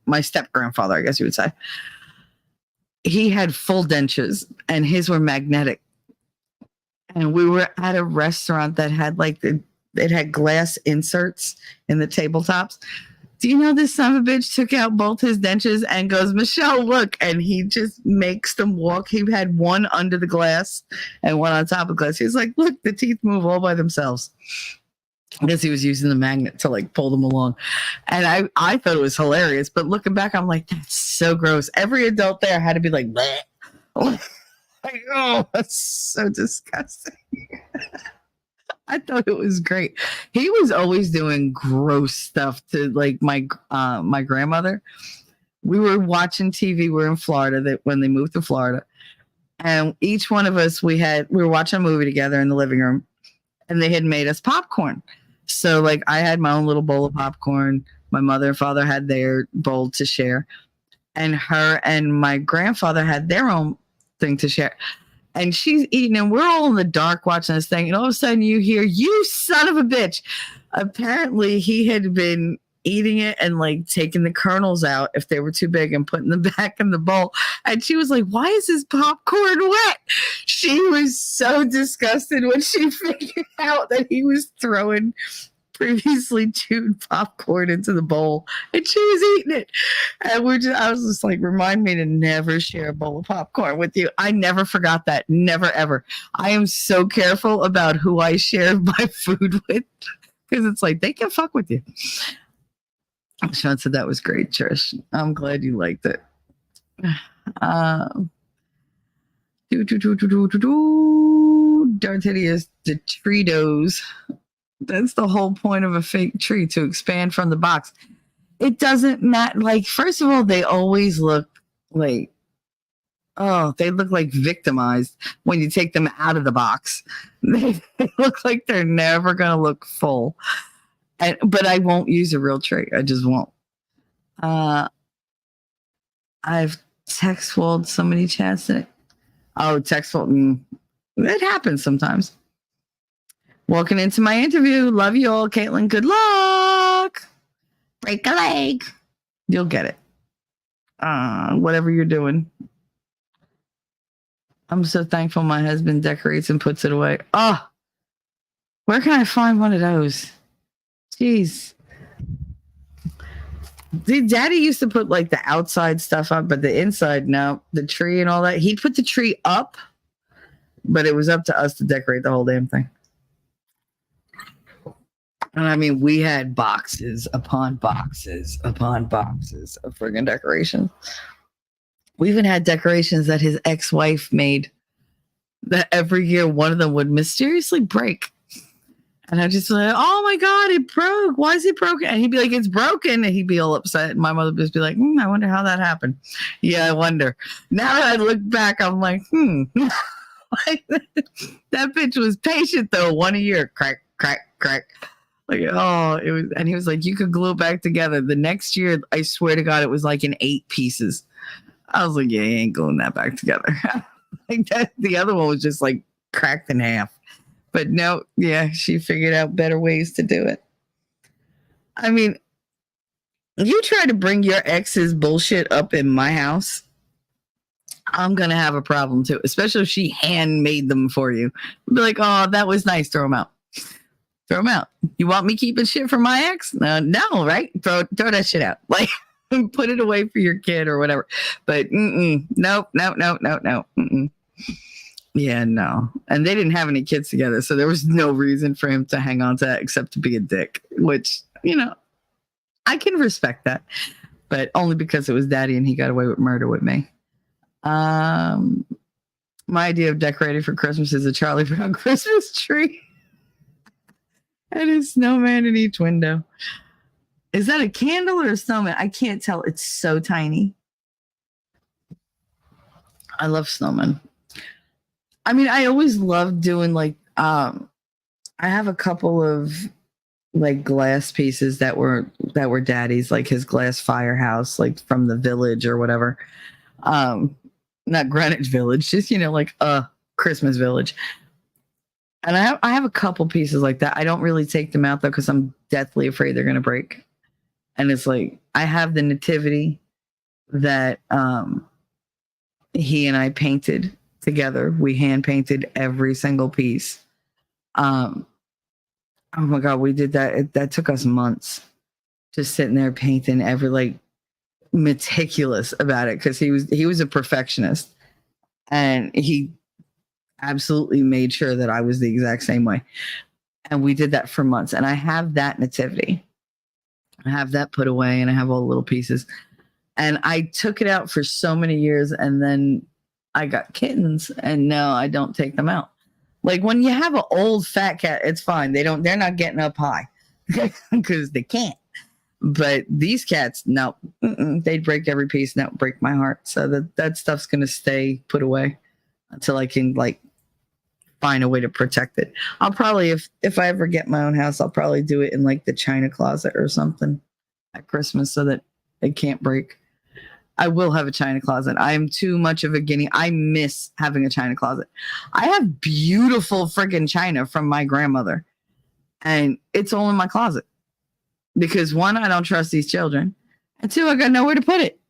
my step grandfather, I guess you would say. He had full dentures and his were magnetic. And we were at a restaurant that had it had glass inserts in the tabletops. Do you know this son of a bitch took out both his dentures and goes, Michelle, look. And he just makes them walk. He had one under the glass and one on top of the glass. He's like, look, the teeth move all by themselves. I guess he was using the magnet to like pull them along. And I thought it was hilarious. But looking back, I'm like, that's so gross. Every adult there had to be like, bleh. Like, oh, that's so disgusting. I thought it was great. He was always doing gross stuff to like my grandmother. We were watching TV. We were in Florida when they moved to Florida. And each one of us, we were watching a movie together in the living room and they had made us popcorn. So like I had my own little bowl of popcorn. My mother and father had their bowl to share. And her and my grandfather had their own thing to share. And she's eating, and we're all in the dark watching this thing. And all of a sudden you hear, you son of a bitch. Apparently he had been eating it and like taking the kernels out if they were too big and putting them back in the bowl. And she was like, why is this popcorn wet? She was so disgusted when she figured out that he was throwing previously chewed popcorn into the bowl and she was eating it. And I was just like, remind me to never share a bowl of popcorn with you. I never forgot that. Never, ever. I am so careful about who I share my food with because it's like, they can fuck with you. Sean said that was great, Trish. I'm glad you liked it. Dartity is detritos. That's the whole point of a fake tree, to expand from the box. It doesn't matter. Like, first of all, they always look like, they look like victimized when you take them out of the box. They look like they're never going to look full. But I won't use a real tree. I just won't. I've text-walled so many chats today. Oh, text-walled. It happens sometimes. Walking into my interview. Love you all, Caitlin. Good luck. Break a leg. You'll get it. Whatever you're doing. I'm so thankful my husband decorates and puts it away. Oh, where can I find one of those? Jeez. Daddy used to put like the outside stuff up, but the inside, no. The tree and all that. He'd put the tree up, but it was up to us to decorate the whole damn thing. And I mean, we had boxes upon boxes upon boxes of friggin' decorations. We even had decorations that his ex-wife made that every year one of them would mysteriously break. And I just like, oh my God, it broke. Why is it broken? And he'd be like, it's broken. And he'd be all upset. And my mother would just be like, I wonder how that happened. Yeah, I wonder. Now that I look back, I'm like, Like, that bitch was patient though. 1 a year. Crack, crack, crack. Like, oh, it was, and he was like, you could glue it back together. The next year, I swear to God, it was like in 8 pieces. I was like, yeah, you ain't gluing that back together. Like that, the other one was just like cracked in half. But no, yeah, she figured out better ways to do it. I mean, you try to bring your ex's bullshit up in my house, I'm going to have a problem too, especially if she handmade them for you. Be like, oh, that was nice. Throw them out. Throw them out. You want me keeping shit from my ex? No, right? Throw that shit out. Like, put it away for your kid or whatever. But nope. Yeah, no. And they didn't have any kids together, so there was no reason for him to hang on to that except to be a dick, which, I can respect that, but only because it was daddy and he got away with murder with me. My idea of decorating for Christmas is a Charlie Brown Christmas tree and a snowman in each window. Is that a candle or a snowman? I can't tell. It's so tiny. I love snowmen. I mean, I always loved doing like I have a couple of like glass pieces that were daddy's, like his glass firehouse, like from the village or whatever. Not Greenwich Village, just like Christmas Village. And I have a couple pieces like that. I don't really take them out though because I'm deathly afraid they're gonna break. And it's like I have the nativity that he and I painted together. We hand painted every single piece. Oh my god, we did that. That took us months, just sitting there painting every, like, meticulous about it because he was a perfectionist, and he absolutely made sure that I was the exact same way. And we did that for months. And I have that nativity. I have that put away, and I have all the little pieces. And I took it out for so many years, and then I got kittens, and no, I don't take them out. Like when you have an old fat cat, it's fine. They're not getting up high because they can't. But these cats, no, they'd break every piece, and that would break my heart. So that stuff's gonna stay put away until I can like find a way to protect it. I'll probably, if I ever get my own house, I'll probably do it in like the china closet or something at Christmas so that it can't break. I will have a china closet. I am too much of a guinea. I miss having a china closet. I have beautiful friggin' china from my grandmother, and it's all in my closet because one, I don't trust these children, and two, I got nowhere to put it.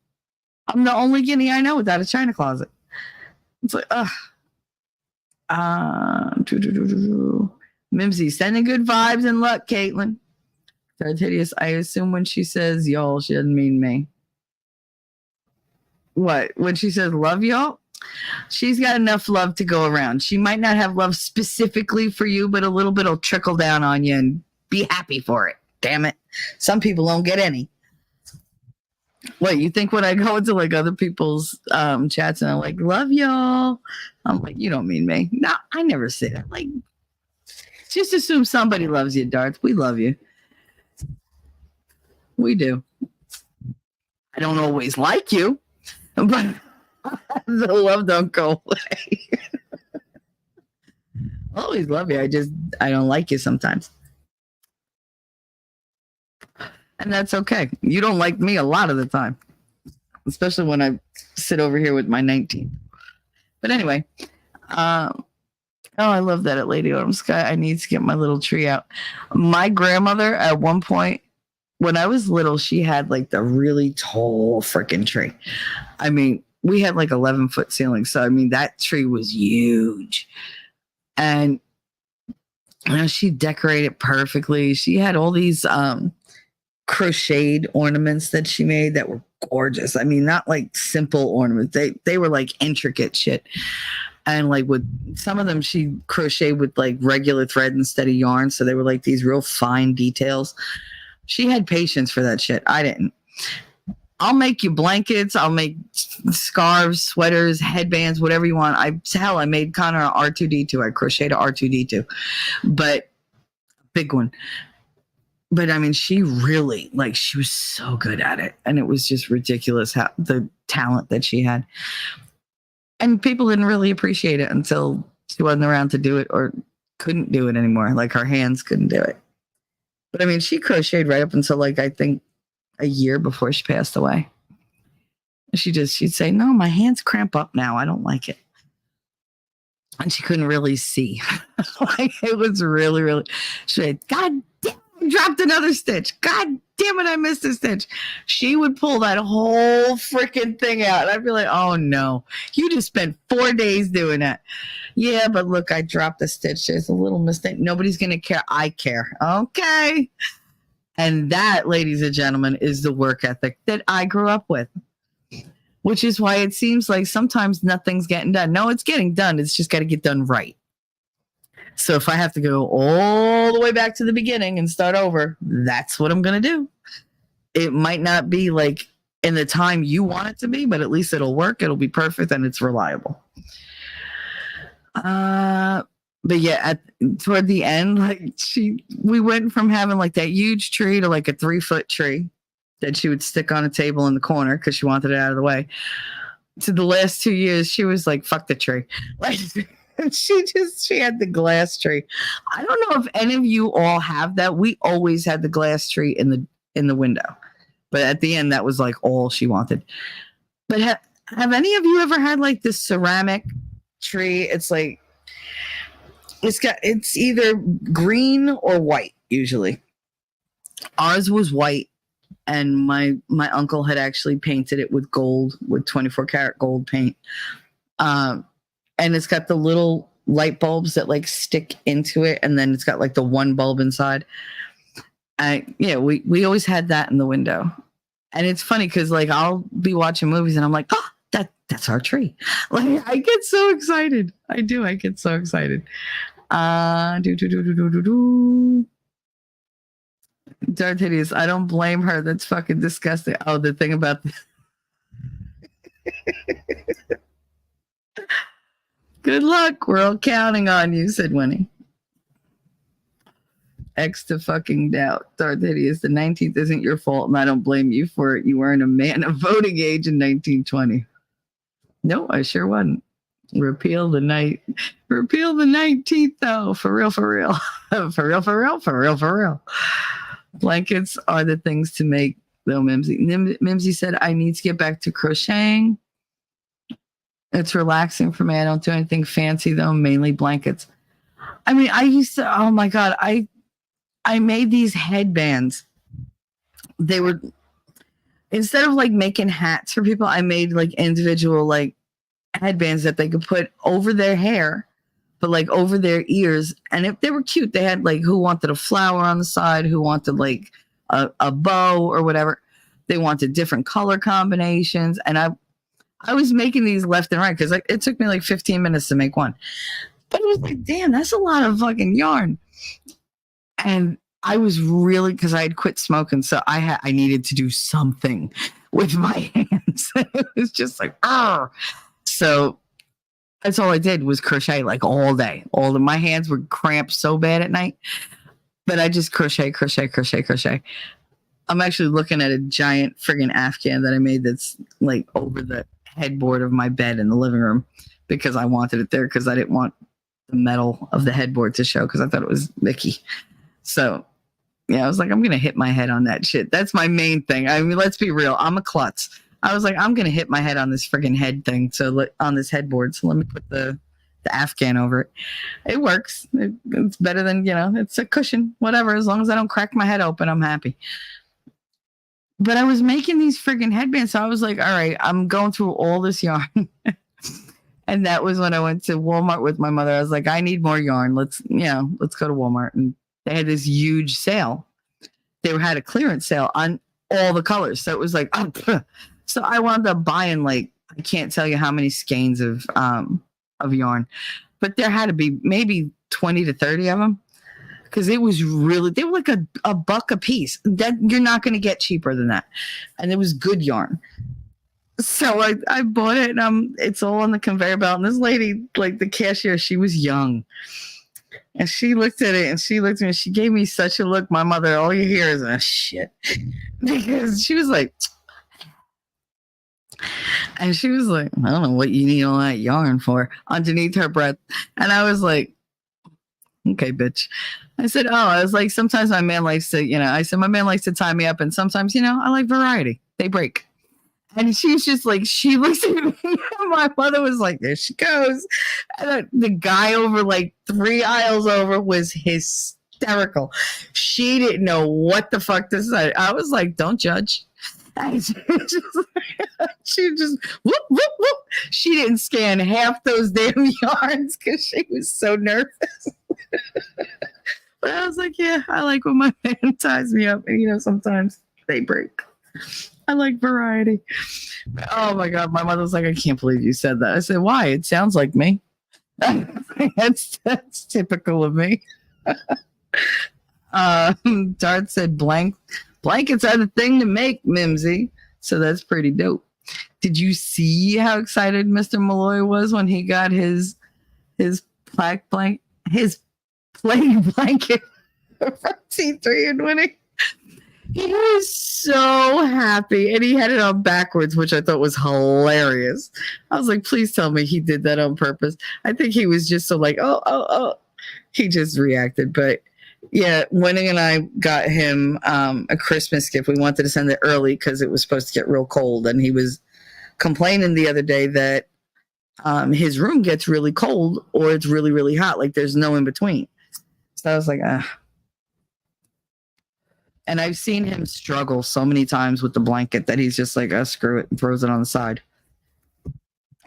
I'm the only guinea I know without a china closet. It's like, ugh. Mimsy, sending good vibes and luck, Caitlin. Hideous. I assume when she says y'all, she doesn't mean me. What? When she says love y'all, she's got enough love to go around. She might not have love specifically for you, but a little bit will trickle down on you, and be happy for it. Damn it. Some people don't get any. What, you think when I go into like other people's chats and I'm like, love y'all, I'm like, you don't mean me. No, I never say that. Like, just assume somebody loves you, Darth. We love you. We do. I don't always like you, but the love don't go away. I always love you. I don't like you sometimes. And that's okay. You don't like me a lot of the time, especially when I sit over here with my 19. But anyway, oh, I love that at Lady Autumn Sky. I need to get my little tree out. My grandmother, at one point, when I was little, she had like the really tall freaking tree. I mean, we had like 11-foot ceilings. So, I mean, that tree was huge. And she decorated perfectly. She had all these crocheted ornaments that she made that were gorgeous. I mean, not like simple ornaments. They were like intricate shit. And like with some of them, she crocheted with like regular thread instead of yarn. So they were like these real fine details. She had patience for that shit. I didn't. I'll make you blankets. I'll make scarves, sweaters, headbands, whatever you want. I made Connor an R2D2. I crocheted an R2D2, but big one. But I mean, she really, like, she was so good at it. And it was just ridiculous how the talent that she had. And people didn't really appreciate it until she wasn't around to do it or couldn't do it anymore. Like her hands couldn't do it. But I mean, she crocheted right up until like, I think a year before she passed away. She'd say, no, my hands cramp up now. I don't like it. And she couldn't really see. Like it was really, really, she said, God damn, I dropped another stitch. God damn it, I missed a stitch. She would pull that whole freaking thing out. And I'd be like, oh no, you just spent 4 days doing that. Yeah, but look, I dropped a stitch. There's a little mistake. Nobody's going to care. I care. Okay. And that, ladies and gentlemen, is the work ethic that I grew up with. Which is why it seems like sometimes nothing's getting done. No, it's getting done. It's just got to get done right. So if I have to go all the way back to the beginning and start over, that's what I'm going to do. It might not be like in the time you want it to be, but at least it'll work. It'll be perfect and it's reliable. But yeah, toward the end, like we went from having like that huge tree to like a 3-foot tree that she would stick on a table in the corner because she wanted it out of the way. To the last 2 years, she was like, fuck the tree. Like, She had the glass tree. I don't know if any of you all have that. We always had the glass tree in the window. But at the end, that was like all she wanted. But have any of you ever had like this ceramic tree? It's like it's either green or white usually. Ours was white, and my uncle had actually painted it with gold, with 24 karat gold paint. And it's got the little light bulbs that like stick into it, and then it's got like the one bulb inside. We always had that in the window. And it's funny because like I'll be watching movies and I'm like, oh, that's our tree. Like I get so excited. I do. I get so excited. Darth Hideous. I don't blame her. That's fucking disgusting. Oh, the thing about good luck. We're all counting on you, said Winnie. X to fucking doubt. Darth Hideous. The 19th isn't your fault, and I don't blame you for it. You weren't a man of voting age in 1920. No, I sure wasn't. Repeal the 19th, though. For real, for real. For real, for real, for real, for real. Blankets are the things to make, though, Mimsy. Mimsy said, I need to get back to crocheting. It's relaxing for me. I don't do anything fancy, though, mainly blankets. I mean, I used to, oh my God, I made these headbands. They were, instead of like making hats for people, I made like individual like headbands that they could put over their hair, but like over their ears. And if they were cute, they had like who wanted a flower on the side, who wanted like a bow or whatever. They wanted different color combinations. And I was making these left and right because like it took me like 15 minutes to make one. But it was like, damn, that's a lot of fucking yarn. And I was really, because I had quit smoking, so I needed to do something with my hands. It was just like, ah. So that's all I did was crochet like all day. My hands were cramped so bad at night, but I just crochet. I'm actually looking at a giant friggin' Afghan that I made that's like over the headboard of my bed in the living room because I wanted it there because I didn't want the metal of the headboard to show because I thought it was Mickey. So, yeah, I was like, I'm going to hit my head on that shit. That's my main thing. I mean, let's be real. I'm a klutz. I was like, I'm going to hit my head on this friggin' head thing. So on this headboard. So let me put the Afghan over it. It works. It's better than, it's a cushion, whatever. As long as I don't crack my head open, I'm happy. But I was making these friggin' headbands. So I was like, all right, I'm going through all this yarn. And that was when I went to Walmart with my mother. I was like, I need more yarn. Let's go to Walmart. And they had this huge sale. They had a clearance sale on all the colors. So it was like, so I wound up buying like, I can't tell you how many skeins of yarn, but there had to be maybe 20 to 30 of them. Cause it was really, they were like a buck a piece. That you're not going to get cheaper than that. And it was good yarn. So I bought it and it's all on the conveyor belt. And this lady, like the cashier, she was young. And she looked at it and she looked at me and she gave me such a look. My mother, all you hear is shit. Because she was like, and she was like, I don't know what you need all that yarn for underneath her breath. And I was like, okay, bitch. I said, I was like, sometimes my man likes to, my man likes to tie me up. And sometimes, I like variety. They break. And she's just like, she looks at me. My mother was like, there she goes. And the guy over like 3 aisles over was hysterical. She didn't know what the fuck to say. I was like, don't judge. And she just whoop, whoop, whoop. She didn't scan half those damn yarns because she was so nervous. But I was like, yeah, I like when my man ties me up. And, sometimes they break. I like variety. Oh my God. My mother was like, I can't believe you said that. I said, why? It sounds like me. That's typical of me. Dart said blankets are the thing to make, Mimsy. So that's pretty dope. Did you see how excited Mr. Malloy was when he got his play blanket from T3 and Winnie? He was so happy, and he had it on backwards, which I thought was hilarious. I was like, please tell me he did that on purpose. I think he was just so like, oh. He just reacted. But yeah, Winning and I got him a Christmas gift. We wanted to send it early because it was supposed to get real cold, and he was complaining the other day that his room gets really cold or it's really, really hot. Like there's no in between. So I was like, ah. And I've seen him struggle so many times with the blanket that he's just like, oh, screw it, and throws it on the side.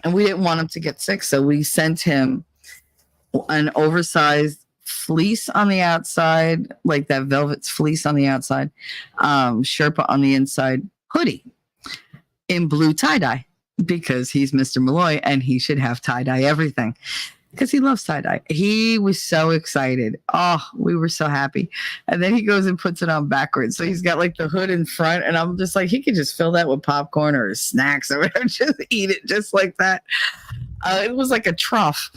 And we didn't want him to get sick, so we sent him an oversized fleece on the outside, like that velvet fleece on the outside, Sherpa on the inside, hoodie in blue tie-dye because he's Mr. Malloy and he should have tie-dye everything. Because he loves tie-dye. He was so excited. Oh, we were so happy. And then he goes and puts it on backwards. So he's got like the hood in front. And I'm just like, he could just fill that with popcorn or snacks or whatever. Just eat it just like that. It was like a trough.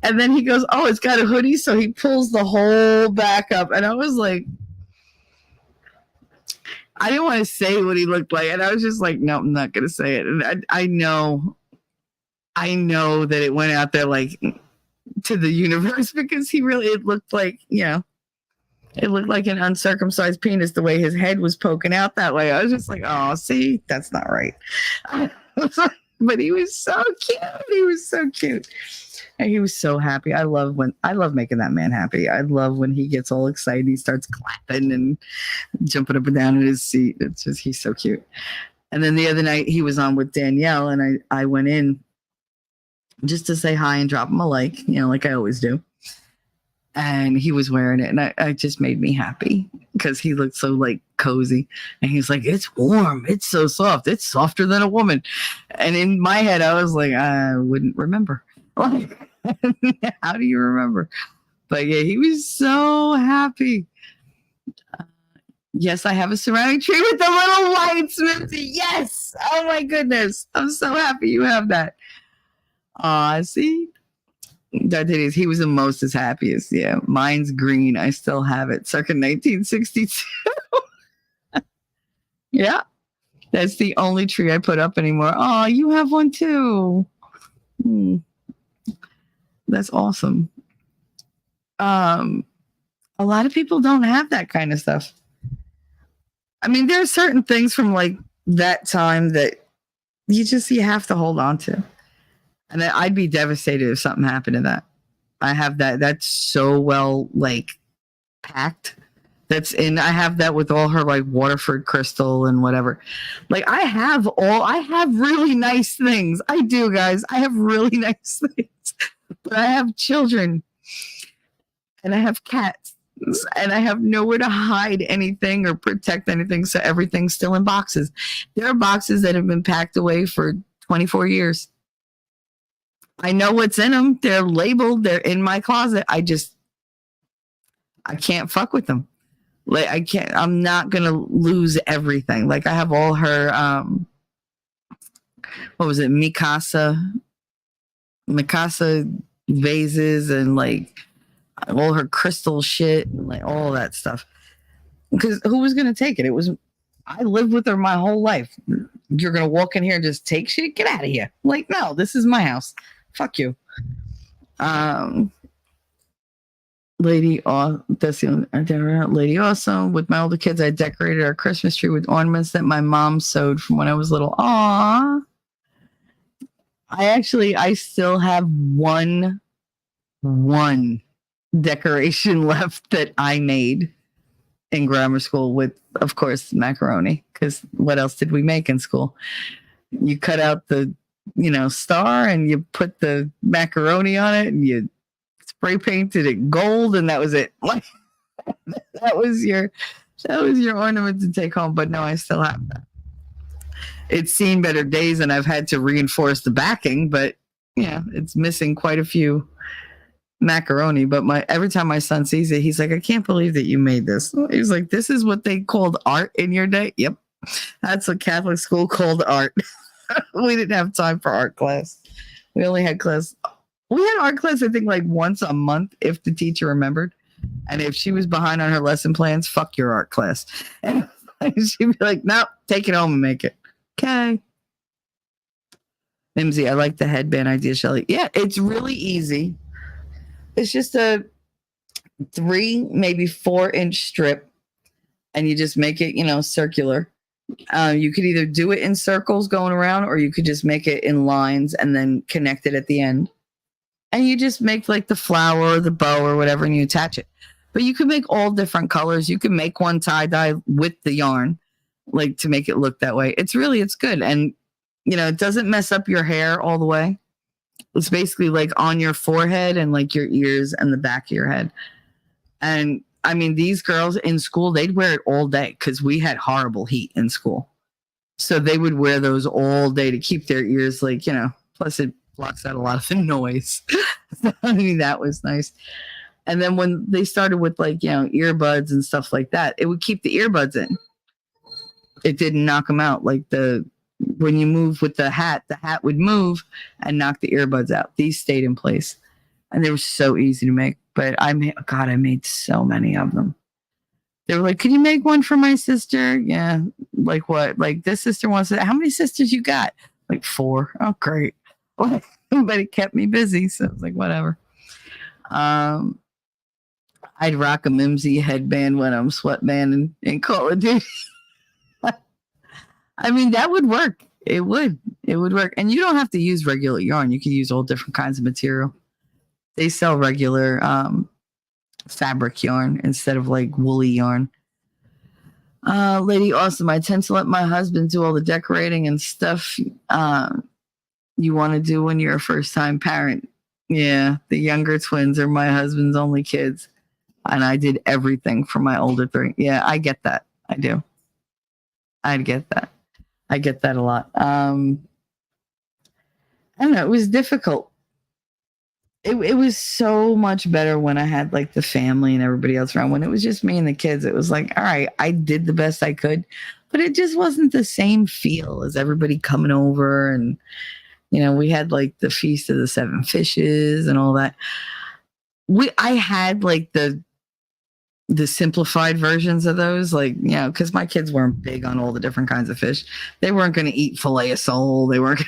And then he goes, oh, it's got a hoodie. So he pulls the whole back up. And I was like, I didn't want to say what he looked like. And I was just like, no, I'm not going to say it. And I know that it went out there like to the universe because it looked like, it looked like an uncircumcised penis the way his head was poking out that way. I was just like, oh, see, that's not right. But he was so cute. He was so cute. And he was so happy. I love making that man happy. I love when he gets all excited. He starts clapping and jumping up and down in his seat. It's just, he's so cute. And then the other night he was on with Danielle and I went in just to say hi and drop him a like I always do. And he was wearing it. And I just made me happy because he looked so like cozy. And he's like, it's warm. It's so soft. It's softer than a woman. And in my head, I was like, I wouldn't remember. Like, how do you remember? But yeah, he was so happy. Yes, I have a ceramic tree with the little lights, Minty. Yes. Oh my goodness. I'm so happy you have that. See? That it is. He was the most as happiest. Yeah. Mine's green. I still have it. Circa 1962. Yeah. That's the only tree I put up anymore. Oh, you have one too. That's awesome. A lot of people don't have that kind of stuff. I mean, there are certain things from like that time that you have to hold on to. And I'd be devastated if something happened to that. I have that. That's so well like packed. I have that with all her like Waterford crystal and whatever. Like I have really nice things. I do, guys. I have really nice things. But I have children and I have cats and I have nowhere to hide anything or protect anything. So everything's still in boxes. There are boxes that have been packed away for 24 years. I know what's in them. They're labeled. They're in my closet. I can't fuck with them. Like I'm not going to lose everything. Like I have all her, what was it? Mikasa vases and like all her crystal shit and like all that stuff. Because who was going to take it? I lived with her my whole life. You're going to walk in here and just take shit? Get out of here. Like, no, this is my house. Fuck you. Lady Awesome. With my older kids, I decorated our Christmas tree with ornaments that my mom sewed from when I was little. Aww. I still have one decoration left that I made in grammar school with, of course, macaroni. Because what else did we make in school? You cut out the star and you put the macaroni on it and you spray painted it gold and that was it. Like that was your ornament to take home. But no, I still have that. It's seen better days and I've had to reinforce the backing, but yeah, it's missing quite a few macaroni. But every time my son sees it, he's like, I can't believe that you made this. He's like, this is what they called art in your day? Yep. That's what Catholic school called art. We didn't have time for art class. We only had class. We had art class, I think, like once a month if the teacher remembered. And if she was behind on her lesson plans, fuck your art class. And She'd be like, nope, take it home and make it. Okay. Mimsy, I like the headband idea, Shelly. Yeah, it's really easy. It's just a 3, maybe 4-inch strip, and you just make it, circular. You could either do it in circles going around, or you could just make it in lines and then connect it at the end. And you just make like the flower or the bow or whatever, and you attach it. But you can make all different colors. You can make one tie-dye with the yarn, like to make it look that way. It's good. And, it doesn't mess up your hair all the way. It's basically like on your forehead and like your ears and the back of your head. And I mean, these girls in school, they'd wear it all day because we had horrible heat in school. So they would wear those all day to keep their ears like, plus it blocks out a lot of the noise. I mean, that was nice. And then when they started with like, earbuds and stuff like that, it would keep the earbuds in. It didn't knock them out. Like when you move with the hat would move and knock the earbuds out. These stayed in place. And they were so easy to make. But I made so many of them. They were like, "Can you make one for my sister?" Yeah. Like what? Like this sister wants it. How many sisters you got? Like 4. Oh, great. But it kept me busy. So I was like, whatever. I'd rock a Mimsy headband when I'm sweatband in Call of Duty. I mean, that would work. It would work. And you don't have to use regular yarn. You can use all different kinds of material. They sell regular fabric yarn instead of like woolly yarn. Lady Awesome, I tend to let my husband do all the decorating and stuff you want to do when you're a first-time parent. Yeah, the younger twins are my husband's only kids. And I did everything for my older 3. Yeah, I get that. I do. I get that. I get that a lot. I don't know. It was difficult. It was so much better when I had like the family and everybody else around. When it was just me and the kids, it was like, all right, I did the best I could, but it just wasn't the same feel as everybody coming over. And, we had like the Feast of the 7 Fishes and all that. I had like the simplified versions of those, like, because my kids weren't big on all the different kinds of fish. They weren't going to eat filet of sole. They weren't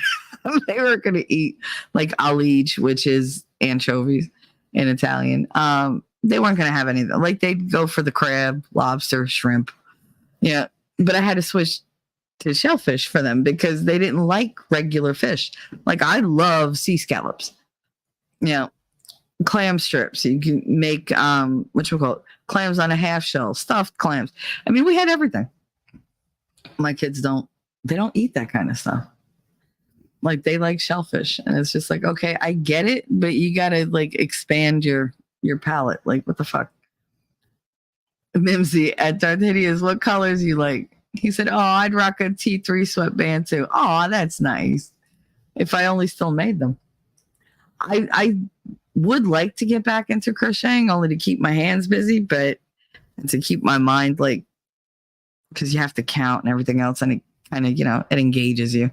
going to eat like alige, which is anchovies in Italian. They weren't going to have any of them. Like they'd go for the crab, lobster, shrimp. Yeah. But I had to switch to shellfish for them because they didn't like regular fish. Like I love sea scallops. Clam strips. You can make clams on a half shell, stuffed clams. I mean, we had everything. My kids don't eat that kind of stuff. Like they like shellfish, and it's just like, okay, I get it, but you gotta like expand your palette. Like, what the fuck? Mimsy at Darth Hideous, what colors you like? He said, "Oh, I'd rock a T3 sweatband too." Oh, that's nice. If I only still made them. I would like to get back into crocheting only to keep my hands busy, but to keep my mind like, because you have to count and everything else, and it kind of, it engages you.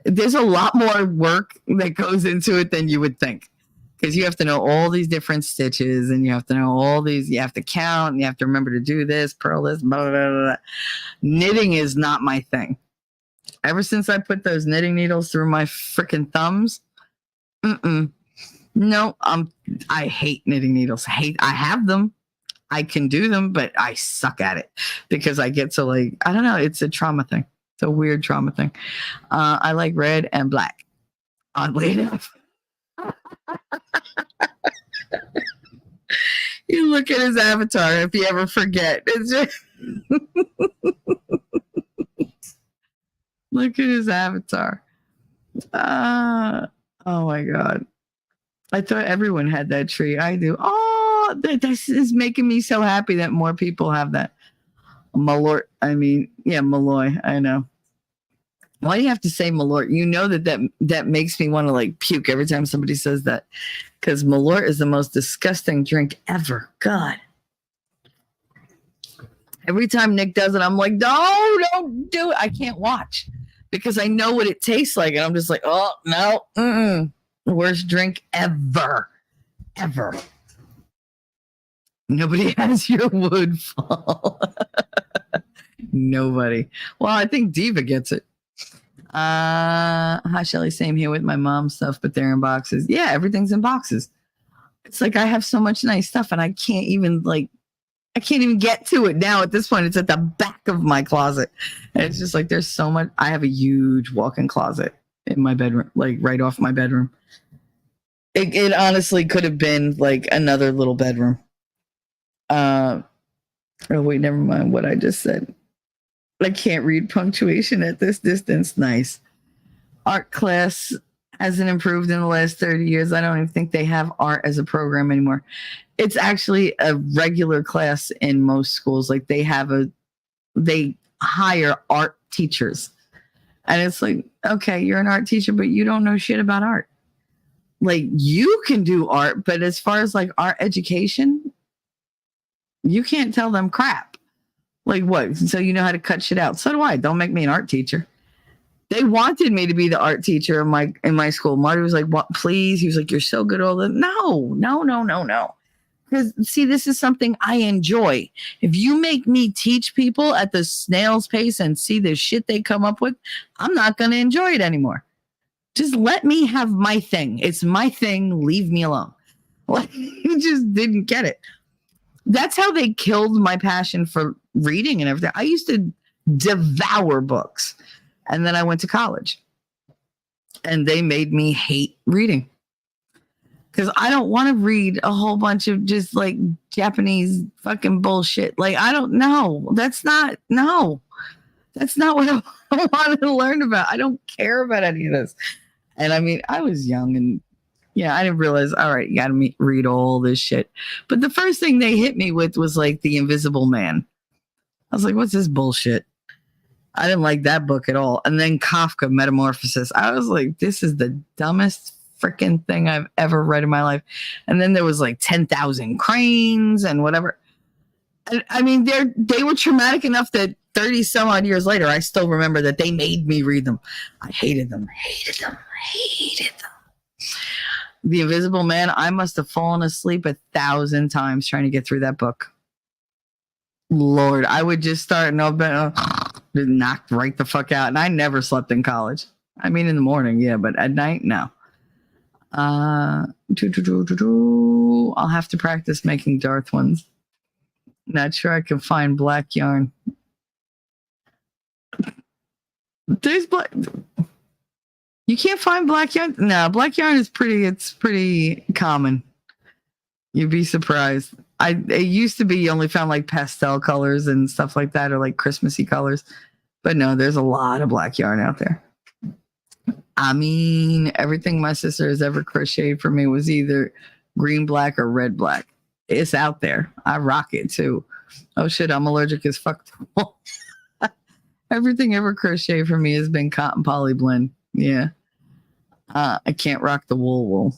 There's a lot more work that goes into it than you would think, because you have to know all these different stitches, and you have to know all these, you have to count, and you have to remember to do this, purl this, blah, blah, blah, blah. Knitting is not my thing. Ever since I put those knitting needles through my freaking thumbs, no, I hate knitting needles. I have them. I can do them, but I suck at it because I get to like, I don't know. It's a trauma thing. It's a weird trauma thing. I like red and black, oddly enough. You look at his avatar if you ever forget. It's just look at his avatar. Oh my God. I thought everyone had that tree. I do. Oh, this is making me so happy that more people have that. Malort. I mean, yeah, Malloy. I know. Why do you have to say Malort? You know that makes me want to like puke every time somebody says that, because Malort is the most disgusting drink ever. God. Every time Nick does it, I'm like, no, don't do it. I can't watch because I know what it tastes like, and I'm just like, oh no, worst drink ever. Nobody has your wood fall. Nobody. Well, I think Diva gets it. Hi Shelly, same here with my mom's stuff, but they're in boxes. Yeah, everything's in boxes. It's like I have so much nice stuff and I can't even get to it now. At this point, it's at the back of my closet. And it's just like there's so much. I have a huge walk-in closet in my bedroom, like right off my bedroom. It honestly could have been like another little bedroom. Oh wait, never mind what I just said. I can't read punctuation at this distance. Nice. Art class hasn't improved in the last 30 years. I don't even think they have art as a program anymore. It's actually a regular class in most schools. Like they hire art teachers. And it's like, okay, you're an art teacher, but you don't know shit about art. Like you can do art, but as far as like art education, you can't tell them crap. Like what? So you know how to cut shit out. So do I. Don't make me an art teacher. They wanted me to be the art teacher in my school. Marty was like, "What? Please?" He was like, "You're so good at all that." No. Because see, this is something I enjoy. If you make me teach people at the snail's pace and see the shit they come up with, I'm not going to enjoy it anymore. Just let me have my thing. It's my thing. Leave me alone. Like, you just didn't get it. That's how they killed my passion for reading and everything. I used to devour books. And then I went to college. And they made me hate reading. Because I don't want to read a whole bunch of just like Japanese fucking bullshit. Like, I don't know. That's not what I wanted to learn about. I don't care about any of this. And I mean, I was young and I didn't realize, all right, you got to read all this shit. But the first thing they hit me with was like The Invisible Man. I was like, what's this bullshit? I didn't like that book at all. And then Kafka, Metamorphosis. I was like, this is the dumbest freaking thing I've ever read in my life. And then there was like 10,000 Cranes and whatever. And, I mean, they were traumatic enough that 30 some odd years later, I still remember that they made me read them. I hated them. The Invisible Man, I must have fallen asleep 1,000 times trying to get through that book. Lord, I would just start and I'll be knocked right the fuck out. And I never slept in college. I mean, in the morning, yeah, but at night, no. I'll have to practice making Darth ones. Not sure I can find black yarn. There's black. You can't find black yarn? No, black yarn is pretty common. You'd be surprised. It used to be you only found like pastel colors and stuff like that, or like Christmassy colors. But no, there's a lot of black yarn out there. I mean, everything my sister has ever crocheted for me was either green, black, or red, black. It's out there. I rock it too. Oh shit, I'm allergic as fuck to wool. Everything ever crocheted for me has been cotton poly blend. Yeah. I can't rock the wool.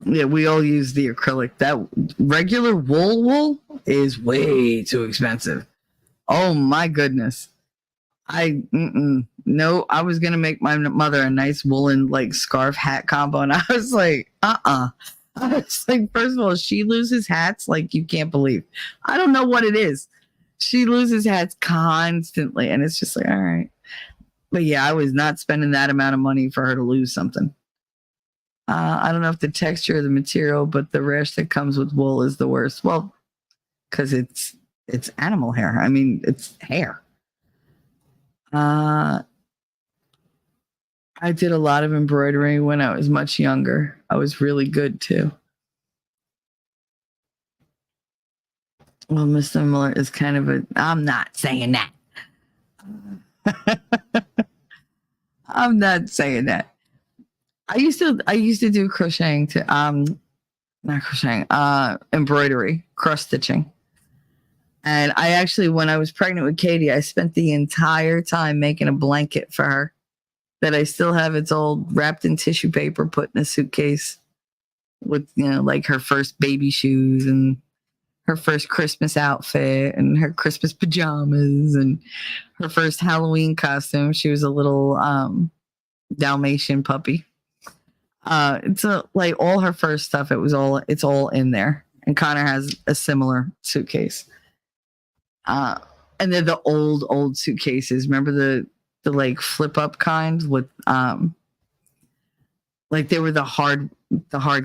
Yeah, we all use the acrylic. That regular wool is way too expensive. Oh my goodness. No, I was gonna make my mother a nice woolen like scarf hat combo, and I was like, I was like, first of all, she loses hats like you can't believe. I don't know what it is. She loses hats constantly, and it's just like, all right. But yeah, I was not spending that amount of money for her to lose something. I don't know if the texture of the material, but the rash that comes with wool is the worst. Well, because it's animal hair. I mean, it's hair. I did a lot of embroidery when I was much younger. I was really good too. Well, Mr. Miller is kind of I'm not saying that. I'm not saying that. I used to do crocheting to not crocheting, embroidery, cross stitching. And I actually, when I was pregnant with Katie, I spent the entire time making a blanket for her that I still have. It's all wrapped in tissue paper, put in a suitcase with, like her first baby shoes and her first Christmas outfit and her Christmas pajamas and her first Halloween costume. She was a little Dalmatian puppy. It's like all her first stuff. It's all in there. And Connor has a similar suitcase. And they're the old suitcases. Remember the like flip up kind with like they were the hard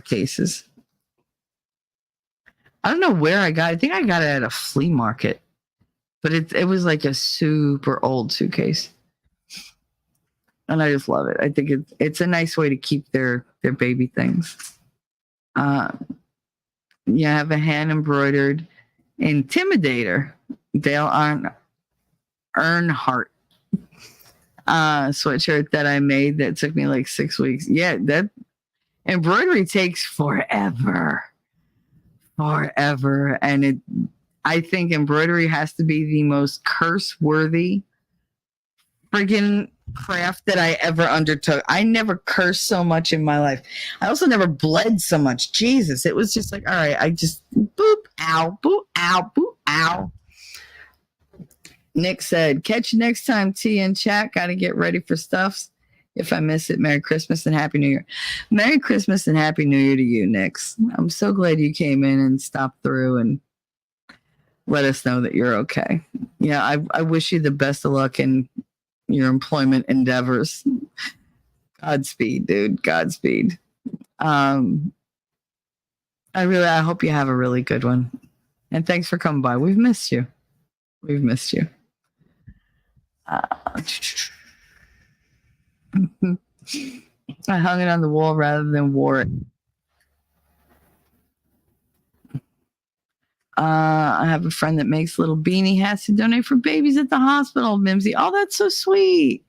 cases. I don't know where I got it. I think I got it at a flea market. But it was like a super old suitcase. And I just love it. I think it's a nice way to keep their baby things. You have a hand embroidered Intimidator, Dale Earnhardt sweatshirt that I made that took me like 6 weeks. Yeah, that embroidery takes forever. And I think embroidery has to be the most curse-worthy friggin' craft that I ever undertook. I never cursed so much in my life. I also never bled so much. Jesus, it was just like, all right, I just boop, ow, boop, ow, boop, ow. Nick said, catch you next time, T in chat. Got to get ready for stuffs. If I miss it, Merry Christmas and Happy New Year. Merry Christmas and Happy New Year to you, Nix. I'm so glad you came in and stopped through and let us know that you're okay. Yeah, I wish you the best of luck in your employment endeavors. Godspeed, dude. Godspeed. I hope you have a really good one. And thanks for coming by. We've missed you. I hung it on the wall rather than wore it. I have a friend that makes little beanie hats to donate for babies at the hospital, Mimsy. Oh, that's so sweet.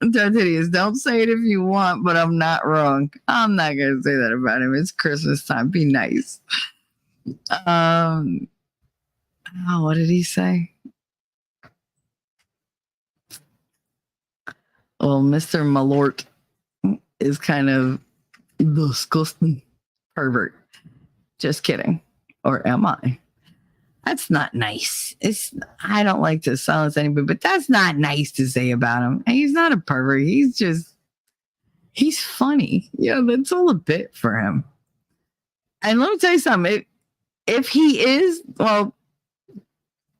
Dartinius, don't say it if you want, but I'm not wrong. I'm not going to say that about him. It's Christmas time. Be nice. What did he say? Well, Mr. Malort is kind of disgusting pervert. Just kidding. Or am I? That's not nice. I don't like to silence anybody, but that's not nice to say about him. And he's not a pervert. He's funny. That's all a bit for him. And let me tell you something. If he is, well,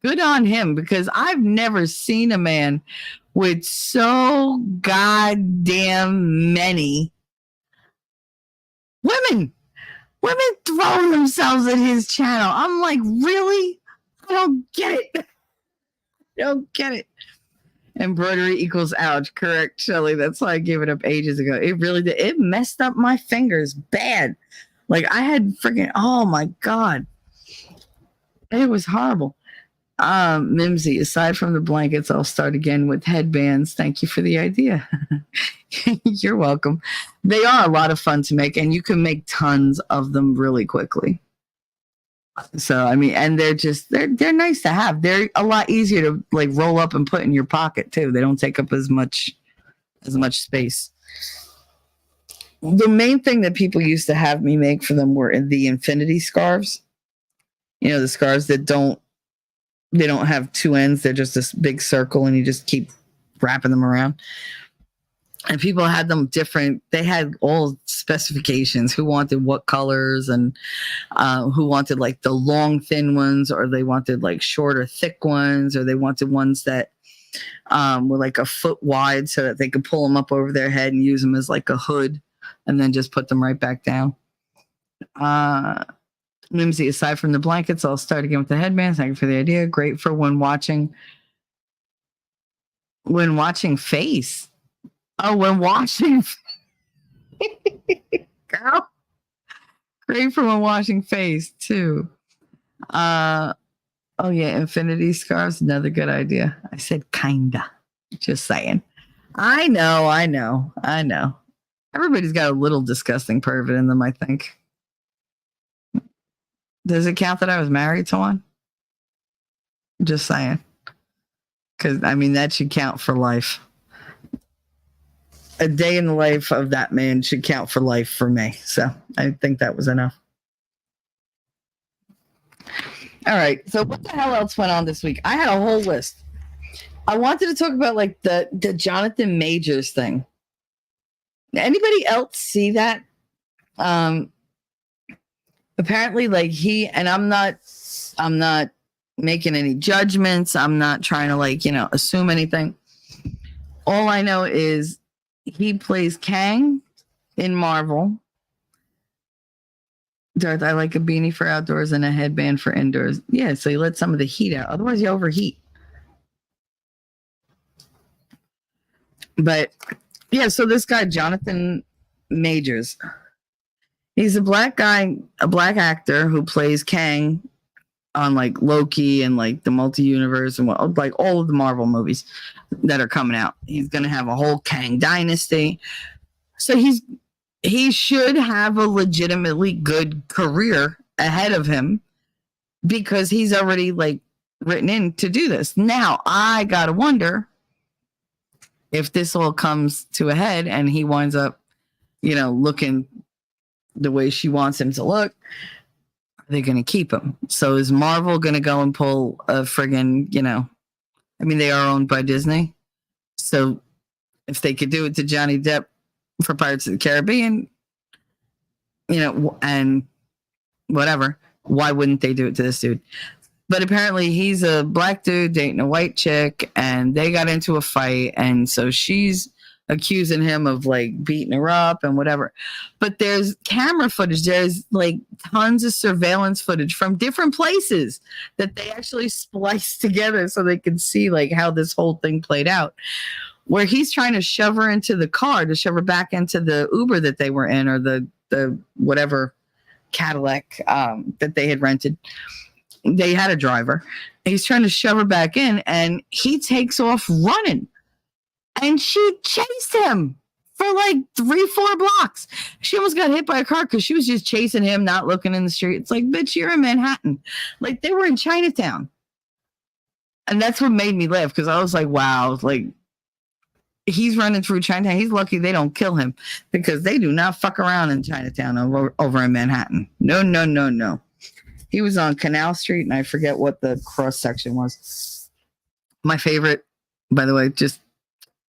good on him, because I've never seen a man with so goddamn many women throwing themselves at his channel. I'm like, really? I don't get it. Embroidery equals ouch. Correct, Shelly. That's why I gave it up ages ago. It really did. It messed up my fingers bad. Like I had freaking, oh my God. It was horrible. Mimsy, aside from the blankets, I'll start again with headbands. Thank you for the idea. You're welcome. They are a lot of fun to make, and you can make tons of them really quickly. So, I mean, and they're nice to have. They're a lot easier to like roll up and put in your pocket too. They don't take up as much space. The main thing that people used to have me make for them were the infinity scarves. The scarves that don't have two ends. They're just this big circle and you just keep wrapping them around. And people had them different. They had all specifications, who wanted what colors and who wanted like the long, thin ones, or they wanted like shorter, thick ones, or they wanted ones that were like a foot wide so that they could pull them up over their head and use them as like a hood and then just put them right back down. Mimsy, aside from the blankets, I'll start again with the headbands. Thank you for the idea. Great for when watching Face. Oh, when watching. Girl. Great for when watching Face, too. Oh, yeah, infinity scarves, another good idea. I said kinda. Just saying. I know. Everybody's got a little disgusting pervert in them, I think. Does it count that I was married to one? Just saying. Because, I mean, that should count for life. A day in the life of that man should count for life for me. So I think that was enough. All right. So what the hell else went on this week? I had a whole list. I wanted to talk about like the Jonathan Majors thing. Anybody else see that? apparently, like I'm not making any judgments. I'm not trying to like, assume anything. All I know is he plays Kang in Marvel. Darth, I like a beanie for outdoors and a headband for indoors. Yeah, so you let some of the heat out. Otherwise, you overheat. But yeah, so this guy, Jonathan Majors, he's a black guy, a black actor who plays Kang on like Loki and like the multi-universe and like all of the Marvel movies that are coming out. He's going to have a whole Kang dynasty. So he should have a legitimately good career ahead of him because he's already like written in to do this. Now, I got to wonder if this all comes to a head and he winds up, looking the way she wants him to look, are they going to keep him? So is Marvel going to go and pull a friggin', they are owned by Disney. So if they could do it to Johnny Depp for Pirates of the Caribbean, and whatever, why wouldn't they do it to this dude? But apparently he's a black dude dating a white chick and they got into a fight. And so she's accusing him of like beating her up and whatever. But there's camera footage. There's like tons of surveillance footage from different places that they actually spliced together so they could see like how this whole thing played out. Where he's trying to shove her into the car, to shove her back into the Uber that they were in, or the whatever Cadillac that they had rented. They had a driver. He's trying to shove her back in and he takes off running. And she chased him for like 3-4 blocks. She almost got hit by a car because she was just chasing him, not looking in the street. It's like, bitch, you're in Manhattan. Like they were in Chinatown. And that's what made me laugh because I was like, wow, like he's running through Chinatown. He's lucky they don't kill him because they do not fuck around in Chinatown over in Manhattan. No, no, no, no. He was on Canal Street, and I forget what the cross section was. My favorite, by the way, just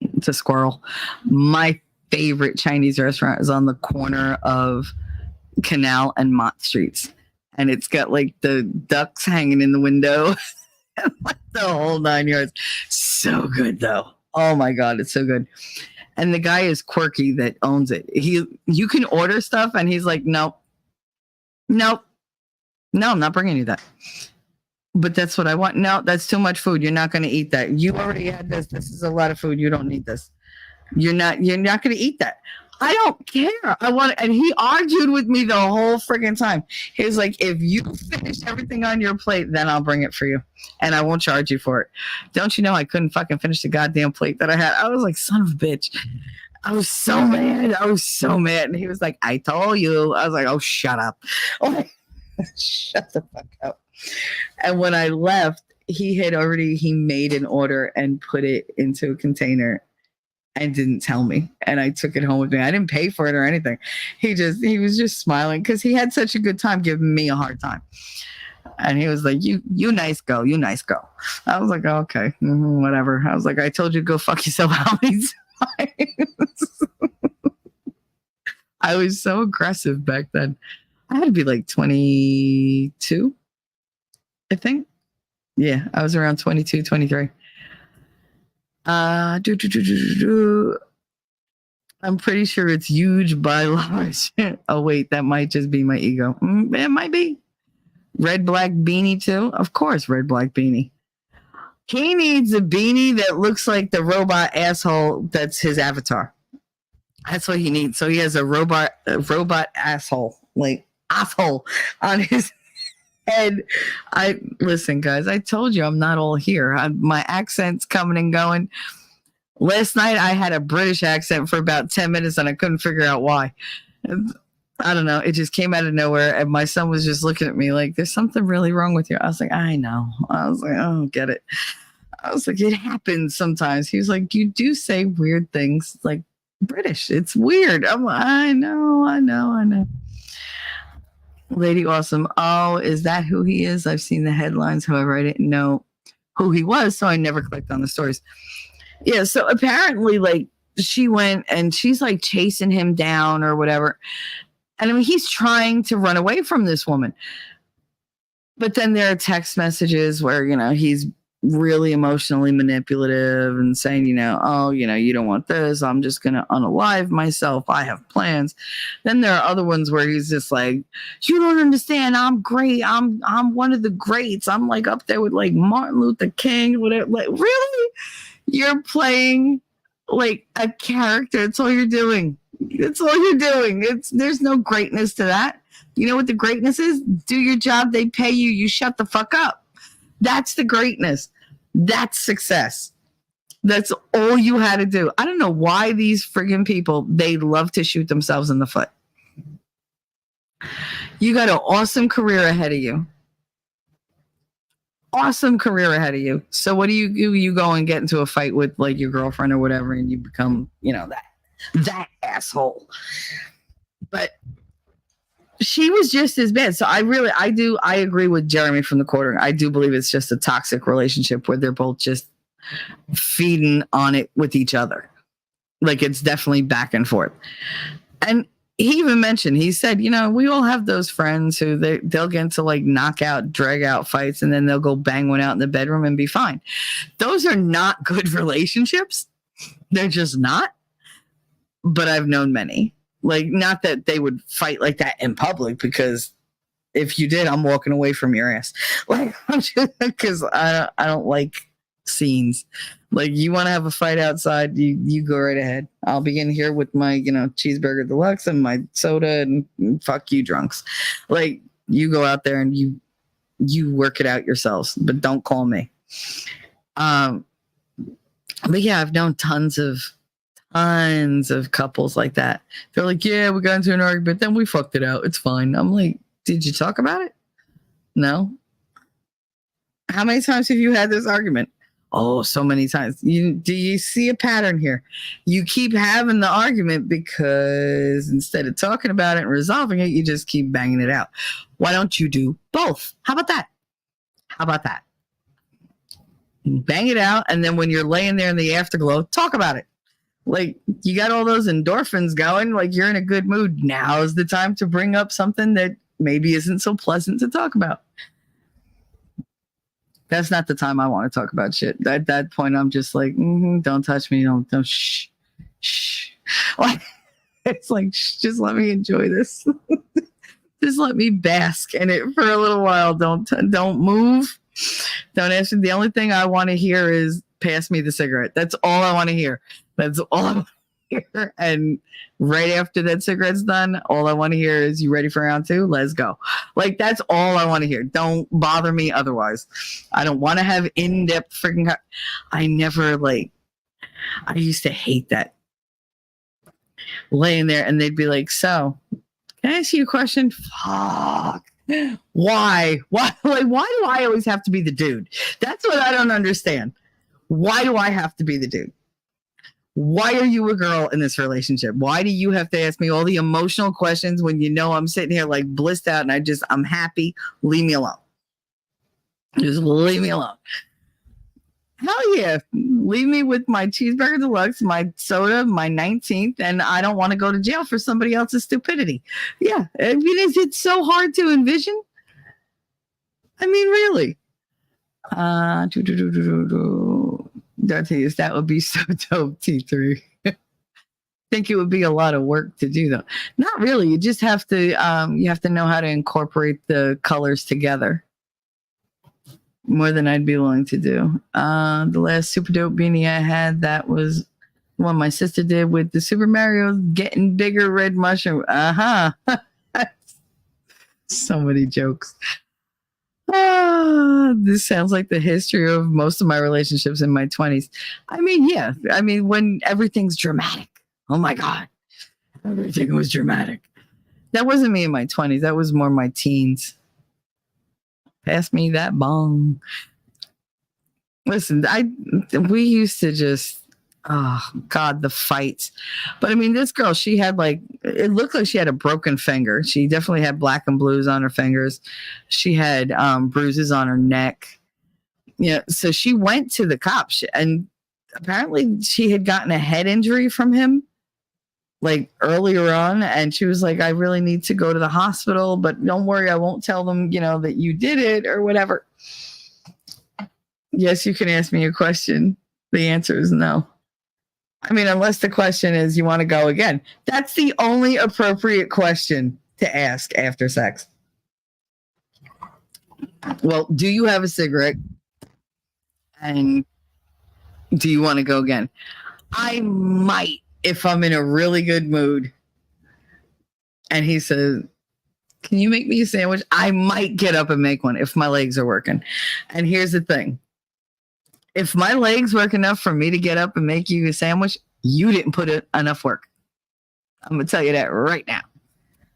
it's a squirrel. My favorite Chinese restaurant is on the corner of Canal and Mott Streets. And it's got like the ducks hanging in the window. Like the whole 9 yards. So good, though. Oh, my God, it's so good. And the guy is quirky that owns it. You can order stuff, and he's like, nope. No, I'm not bringing you that. But that's what I want. No, that's too much food. You're not going to eat that. You already had this. This is a lot of food. You don't need this. You're not going to eat that. I don't care. And he argued with me the whole freaking time. He was like, if you finish everything on your plate, then I'll bring it for you. And I won't charge you for it. Don't you know I couldn't fucking finish the goddamn plate that I had? I was like, son of a bitch. I was so mad. And he was like, I told you. I was like, oh, shut up. Oh, shut the fuck up. And when I left, he made an order and put it into a container and didn't tell me. And I took it home with me. I didn't pay for it or anything. He was just smiling because he had such a good time giving me a hard time. And he was like, you nice girl. I was like, oh, okay, whatever. I was like, I told you to go fuck yourself how many times? I was so aggressive back then. I had to be like 22, I think. Yeah, I was around 22, 23. I'm pretty sure it's huge by large. Oh, wait, that might just be my ego. It might be. Red black beanie, too? Of course, red black beanie. He needs a beanie that looks like the robot asshole that's his avatar. That's what he needs. So he has a robot asshole, like asshole on his head. Listen, guys, I told you I'm not all here. My accent's coming and going. Last night I had a British accent for about 10 minutes and I couldn't figure out why. I don't know. It just came out of nowhere. And my son was just looking at me like, there's something really wrong with you. I was like, I know. I was like, I don't get it. I was like, it happens sometimes. He was like, you do say weird things like British. It's weird. I'm like, I know. Lady Awesome. Oh, is that who he is? I've seen the headlines. However, I didn't know who he was, so I never clicked on the stories. Yeah, so apparently, like, she went and she's like chasing him down or whatever. And I mean, he's trying to run away from this woman. But then there are text messages where, he's really emotionally manipulative and saying, oh, you don't want this. I'm just going to unalive myself. I have plans. Then there are other ones where he's just like, you don't understand. I'm great. I'm one of the greats. I'm like up there with like Martin Luther King, whatever. Like, really? You're playing like a character. That's all you're doing. That's all you're doing. There's no greatness to that. You know what the greatness is? Do your job. They pay you. You shut the fuck up. That's the greatness. That's success. That's all you had to do. I don't know why these friggin' people, they love to shoot themselves in the foot. You got an awesome career ahead of you. Awesome career ahead of you. So what do? You go and get into a fight with like your girlfriend or whatever, and you become, that asshole. But she was just as bad. So I agree with Jeremy from the quarter. I do believe it's just a toxic relationship where they're both just feeding on it with each other. Like it's definitely back and forth. And he even mentioned, he said, we all have those friends who they'll get into like knockout, drag out fights, and then they'll go bang one out in the bedroom and be fine. Those are not good relationships. They're just not. But I've known many. Like, not that they would fight like that in public, because if you did, I'm walking away from your ass. Like, because I don't like scenes. Like, you want to have a fight outside, you go right ahead. I'll be in here with my, cheeseburger deluxe and my soda, and fuck you drunks. Like, you go out there and you work it out yourselves, but don't call me. But yeah, I've known tons of couples like that. They're like, yeah, we got into an argument, then we fucked it out. It's fine. I'm like, did you talk about it? No. How many times have you had this argument? Oh, so many times. Do you see a pattern here? You keep having the argument because instead of talking about it and resolving it, you just keep banging it out. Why don't you do both? How about that? Bang it out, and then when you're laying there in the afterglow, talk about it. Like, you got all those endorphins going, like you're in a good mood. Now's the time to bring up something that maybe isn't so pleasant to talk about. That's not the time I want to talk about shit. At that point, I'm just like, don't touch me. Don't shh. Like, it's like, just let me enjoy this. Just let me bask in it for a little while. Don't move. Don't ask me. The only thing I want to hear is, pass me the cigarette. That's all I want to hear. That's all I want to hear. And right after that cigarette's done, all I want to hear is, you ready for round 2? Let's go. Like, that's all I want to hear. Don't bother me otherwise. I don't want to have in-depth freaking... I used to hate that. Laying there and they'd be like, so, can I ask you a question? Fuck. Why? Like, why do I always have to be the dude? That's what I don't understand. Why do I have to be the dude? Why are you a girl in this relationship? Why do you have to ask me all the emotional questions when I'm sitting here like blissed out and I'm happy? Leave me alone. Just leave me alone. Hell yeah. Leave me with my cheeseburger deluxe, my soda, my 19th, and I don't want to go to jail for somebody else's stupidity. Yeah. I mean, is it so hard to envision? I mean, really. That would be so dope, T3. Think it would be a lot of work to do, though. Not really. You just have to know how to incorporate the colors together. More than I'd be willing to do. The last super dope beanie I had, that was one my sister did with the Super Mario getting bigger red mushroom. So many jokes. This sounds like the history of most of my relationships in my 20s. I mean, yeah. I mean, when everything's dramatic. Oh my God. Everything was dramatic. That wasn't me in my 20s. That was more my teens. Pass me that bong. Listen, we used to just, oh God, the fights. But I mean, this girl, she had it looked like she had a broken finger. She definitely had black and blues on her fingers. She had bruises on her neck. Yeah. So she went to the cops, and apparently she had gotten a head injury from him. like earlier on, and she was like, I really need to go to the hospital, but don't worry, I won't tell them, that you did it or whatever. Yes, you can ask me a question. The answer is no. I mean, unless the question is, you want to go again. That's the only appropriate question to ask after sex. Well, do you have a cigarette? And do you want to go again? I might, if I'm in a really good mood. And he says, can you make me a sandwich? I might get up and make one if my legs are working. And here's the thing. If my legs work enough for me to get up and make you a sandwich, you didn't put enough work. I'm going to tell you that right now.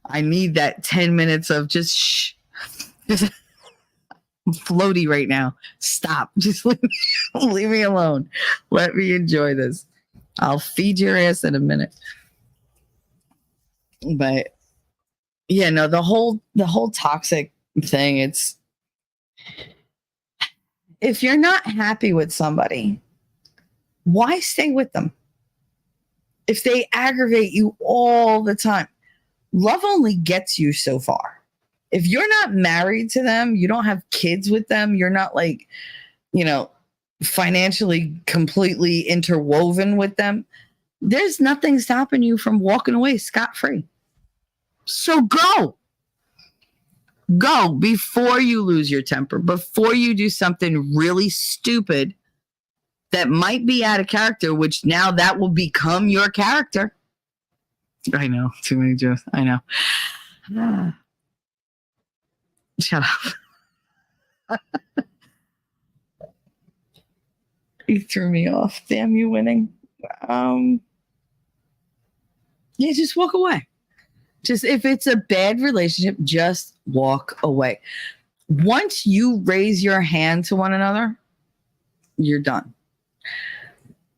I need that 10 minutes of just I'm floaty right now. Stop. Just leave me alone. Let me enjoy this. I'll feed your ass in a minute. But yeah, no, the whole toxic thing, it's, if you're not happy with somebody, why stay with them? If they aggravate you all the time, love only gets you so far. If you're not married to them, you don't have kids with them, you're not like, financially completely interwoven with them, there's nothing stopping you from walking away scot-free. So go before you lose your temper, before you do something really stupid that might be out of character, which now that will become your character. I know, too many jokes. I know. Shut up. You threw me off. Damn you winning. Yeah, just walk away. Just if it's a bad relationship, just walk away. Once you raise your hand to one another, you're done.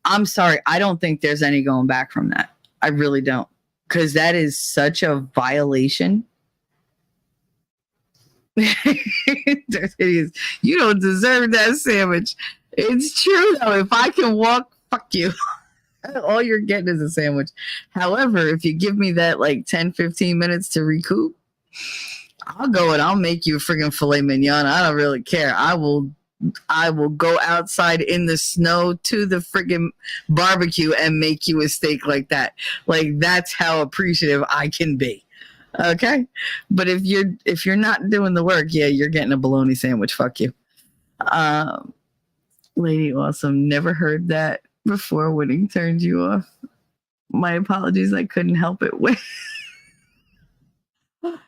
I'm sorry. I don't think there's any going back from that. I really don't. Because that is such a violation. You don't deserve that sandwich. It's true, though. If I can walk, fuck you. All you're getting is a sandwich. However, if you give me that like 10, 15 minutes to recoup, I'll go and I'll make you a friggin' filet mignon. I don't really care. I will go outside in the snow to the friggin' barbecue and make you a steak like that. Like, that's how appreciative I can be. Okay? But if you're not doing the work, yeah, you're getting a bologna sandwich. Fuck you. Lady Awesome, never heard that before winning turned you off. My apologies, I couldn't help it.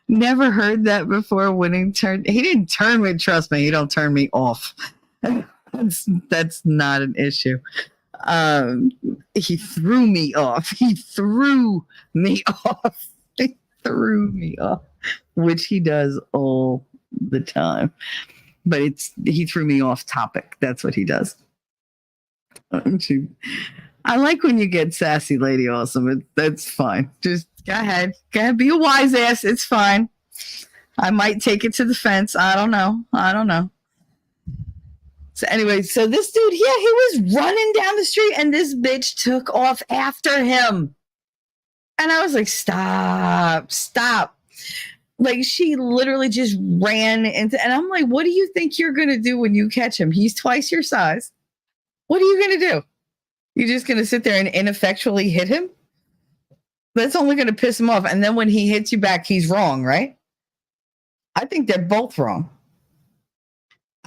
Never heard that before winning turned. He didn't turn me, trust me, he don't turn me off. That's not an issue. He threw me off. He threw me off, which he does all the time. But he threw me off topic. That's what he does. I like when you get sassy, Lady Awesome. That's fine. Just go ahead. Be a wise ass. It's fine. I might take it to the fence. I don't know. So anyway, so this dude, yeah, he was running down the street and this bitch took off after him. And I was like, stop. Like, she literally just ran into, and I'm like, what do you think you're going to do when you catch him? He's twice your size. What are you going to do? You're just going to sit there and ineffectually hit him? That's only going to piss him off. And then when he hits you back, he's wrong, right? I think they're both wrong.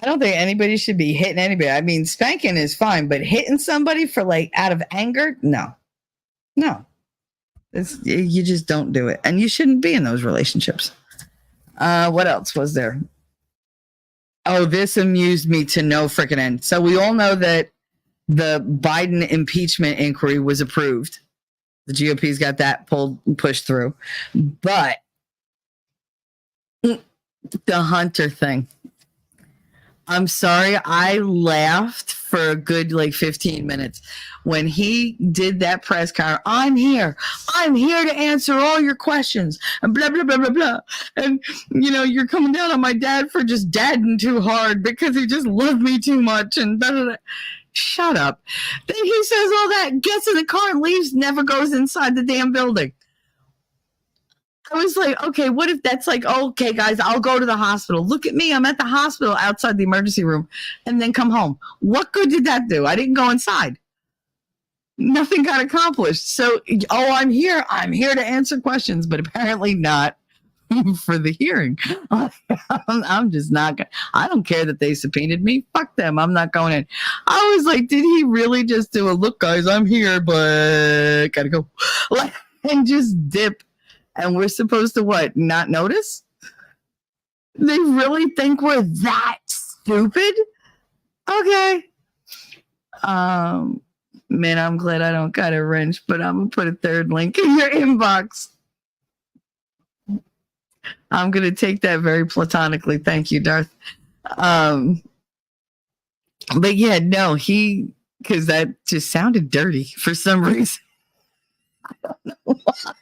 I don't think anybody should be hitting anybody. I mean, spanking is fine, but hitting somebody for like out of anger? No. You just don't do it. And you shouldn't be in those relationships. What else was there? Oh, this amused me to no freaking end. So we all know that the Biden impeachment inquiry was approved. The GOP's got that pushed through. But the Hunter thing. I'm sorry, I laughed for a good 15 minutes when he did that press conference. I'm here to answer all your questions and blah, blah, blah, blah, blah. And, you're coming down on my dad for just dadding too hard because he just loved me too much and blah, blah, blah. Shut up. Then he says all that, gets in the car and leaves, never goes inside the damn building. I was like, okay, what if that's like, okay, guys, I'll go to the hospital. Look at me. I'm at the hospital outside the emergency room and then come home. What good did that do? I didn't go inside. Nothing got accomplished. So, I'm here. I'm here to answer questions, but apparently not for the hearing. I'm just not going. I don't care that they subpoenaed me. Fuck them. I'm not going in. I was like, did he really just do a look, guys? I'm here, but gotta go, like, and just dip. And we're supposed to what? Not notice? They really think we're that stupid? Okay. Man, I'm glad I don't got a wrench, but I'm gonna put a third link in your inbox. I'm gonna take that very platonically. Thank you, Darth. But yeah, no, because that just sounded dirty for some reason. I don't know why.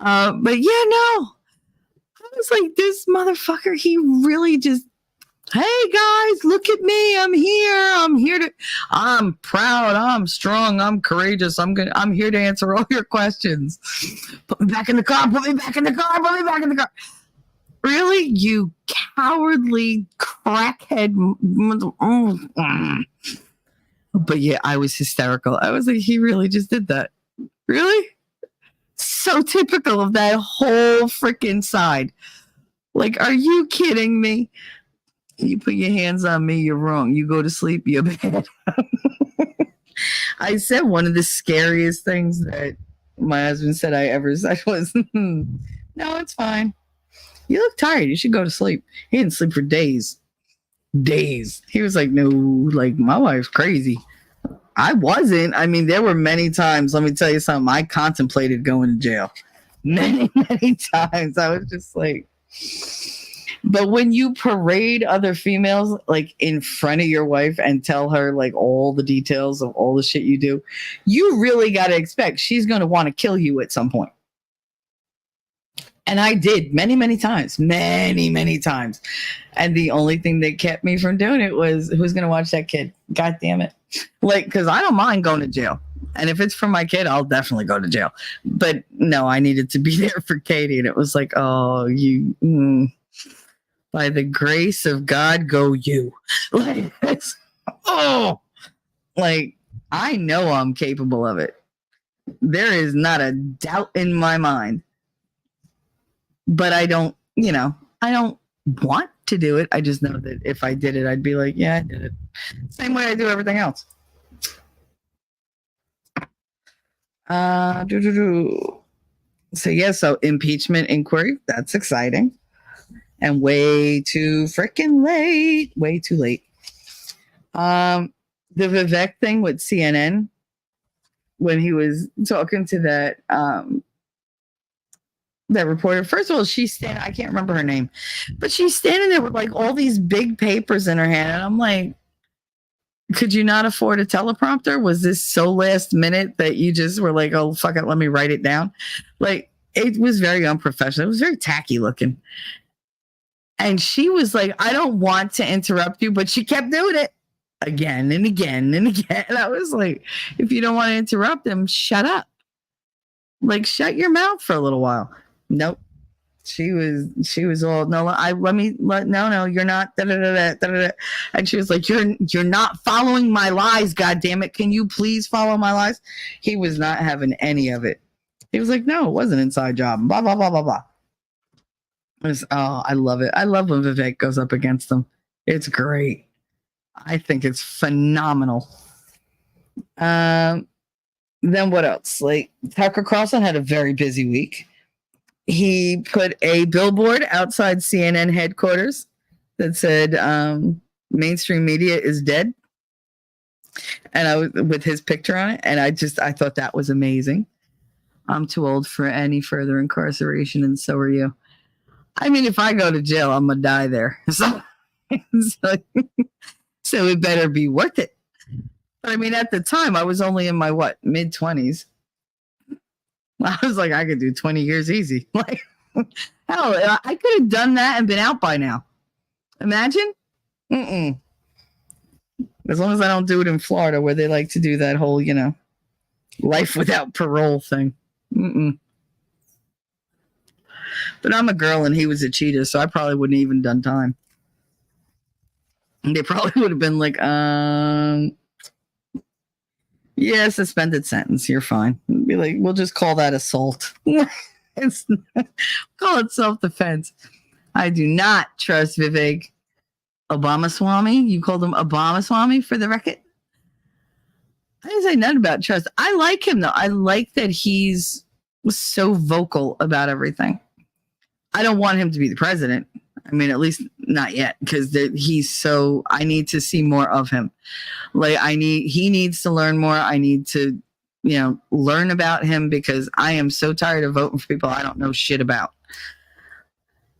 But yeah, no. I was like, this motherfucker, he really just, hey guys, look at me. I'm here. I'm proud. I'm strong. I'm courageous. I'm here to answer all your questions. Put me back in the car. Really? You cowardly crackhead. But yeah, I was hysterical. I was like, he really just did that. Really? So typical of that whole freaking side. Like, are you kidding me? You put your hands on me, you're wrong. You go to sleep, you're bad. I said one of the scariest things that my husband said I ever said was, no, it's fine. You look tired. You should go to sleep. He didn't sleep for days. He was like, no, like, my wife's crazy. I wasn't. I mean, there were many times, let me tell you something, I contemplated going to jail. Many times. I was just like, but when you parade other females like in front of your wife and tell her like all the details of all the shit you do, you really got to expect she's going to want to kill you at some point. And I did many times. And the only thing that kept me from doing it was, who's going to watch that kid? God damn it. Like, because I don't mind going to jail. And if it's for my kid, I'll definitely go to jail. But no, I needed to be there for Katie. And it was like, oh, by the grace of God, go you. Like, like, I know I'm capable of it. There is not a doubt in my mind. But I don't want to do it. I just know that if I did it, I'd be like, yeah, I did it. Same way I do everything else. So impeachment inquiry, that's exciting. And way too freaking late. Way too late. The Vivek thing with CNN, when he was talking to that reporter. First of all, she's standing, I can't remember her name, but she's standing there with like all these big papers in her hand. And I'm like, could you not afford a teleprompter? Was this so last minute that you just were like, oh, fuck it, let me write it down? Like, it was very unprofessional. It was very tacky looking. And she was like, I don't want to interrupt you, but she kept doing it again and again and again. And I was like, if you don't want to interrupt him, shut up. Like, shut your mouth for a little while. Nope. She was all, no, you're not, da, da, da, da, da, da. And she was like, you're not following my lies, God damn it. Can you please follow my lies? He was not having any of it. He was like, no, it was an inside job. Blah, blah, blah, blah, blah. I love it. I love when Vivek goes up against them. It's great. I think it's phenomenal. Then what else? Like, Tucker Carlson had a very busy week. He put a billboard outside CNN headquarters that said, mainstream media is dead. And I was with his picture on it. And I thought that was amazing. I'm too old for any further incarceration, and so are you. I mean, if I go to jail, I'm gonna die there. So it better be worth it. But I mean, at the time, I was only in my mid-20s. I was like, I could do 20 years easy. Like, hell, I could have done that and been out by now. Imagine. As long as I don't do it in Florida where they like to do that whole, life without parole thing. Mm-mm. But I'm a girl and he was a cheetah, so I probably wouldn't even done time. They probably would have been like, yeah, suspended sentence. You're fine. Be like, we'll just call that assault. Call it self-defense. I do not trust Vivek Swami. You called him Obama Swami for the record? I didn't say nothing about trust. I like him though. I like that he's so vocal about everything. I don't want him to be the president. I mean, at least not yet, because I need to see more of him. Like he needs to learn more. I need to, learn about him because I am so tired of voting for people I don't know shit about.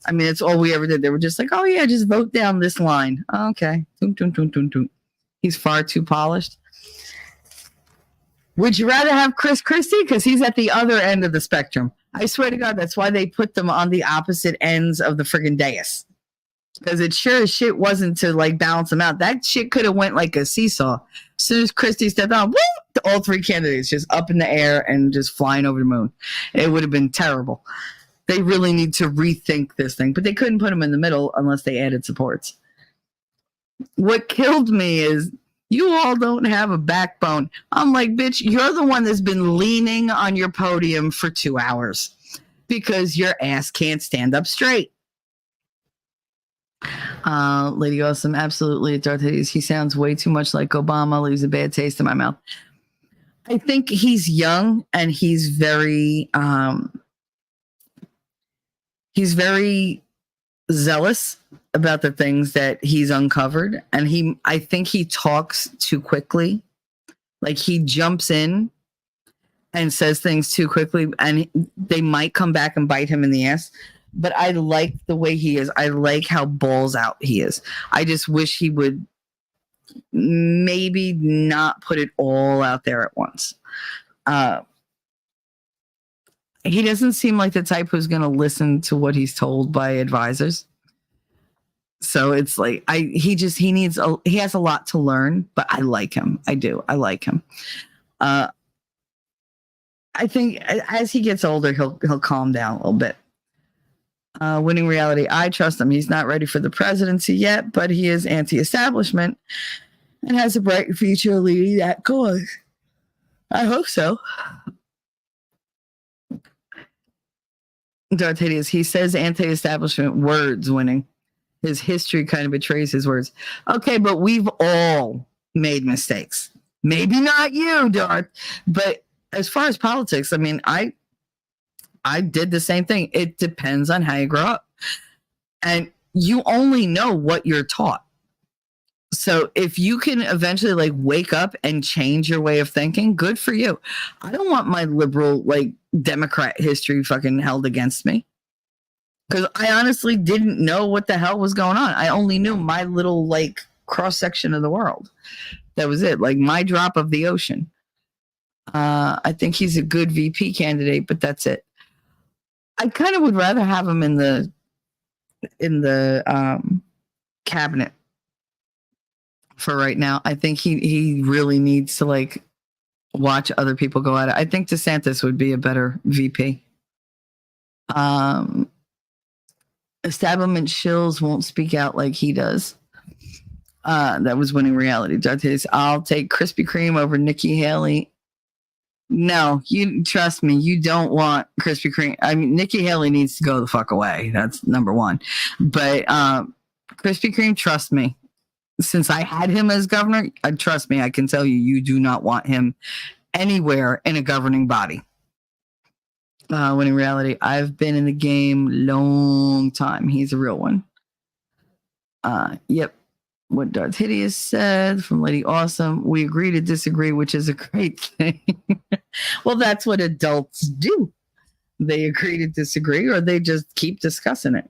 I mean, it's all we ever did. They were just like, oh yeah, just vote down this line. Okay. He's far too polished. Would you rather have Chris Christie? Because he's at the other end of the spectrum. I swear to God, that's why they put them on the opposite ends of the friggin' dais. Because it sure as shit wasn't to like balance them out. That shit could have went like a seesaw. As soon as Christie stepped on, woo, all three candidates just up in the air and just flying over the moon. It would have been terrible. They really need to rethink this thing. But they couldn't put them in the middle unless they added supports. What killed me is you all don't have a backbone. I'm like, bitch, you're the one that's been leaning on your podium for 2 hours because your ass can't stand up straight. Lady Awesome, absolutely. Darth Hades, he sounds way too much like Obama, leaves a bad taste in my mouth. I think he's young and he's very zealous about the things that he's uncovered, and I think he talks too quickly. Like he jumps in and says things too quickly, and they might come back and bite him in the ass. But I like the way he is. I like how balls out he is. I just wish he would maybe not put it all out there at once. He doesn't seem like the type who's going to listen to what he's told by advisors. So it's like he has a lot to learn, but I like him. I do. I like him. I think as he gets older, he'll calm down a little bit. Winning Reality, I trust him. He's not ready for the presidency yet, but he is anti-establishment and has a bright future leading that cause. I hope so. Darth Hideous, he says anti-establishment words winning. His history kind of betrays his words. Okay, but we've all made mistakes. Maybe not you, Darth, but as far as politics, I mean, I did the same thing. It depends on how you grow up. And you only know what you're taught. So if you can eventually like wake up and change your way of thinking, good for you. I don't want my liberal, like Democrat history fucking held against me. Because I honestly didn't know what the hell was going on. I only knew my little like cross section of the world. That was it. Like my drop of the ocean. I think he's a good VP candidate, but that's it. I kind of would rather have him in the cabinet for right now. I think he really needs to like watch other people go at it. I think DeSantis would be a better VP. Establishment shills won't speak out like he does. That was Winning Reality. I'll take Krispy Kreme over Nikki Haley. No, you trust me. You don't want Krispy Kreme. I mean, Nikki Haley needs to go the fuck away. That's number one. But Krispy Kreme, trust me. Since I had him as governor, trust me, I can tell you, you do not want him anywhere in a governing body. Winning Reality, I've been in the game long time. He's a real one. Yep. What Darth Hideous said from Lady Awesome. We agree to disagree, which is a great thing. Well, that's what adults do. They agree to disagree, or they just keep discussing it.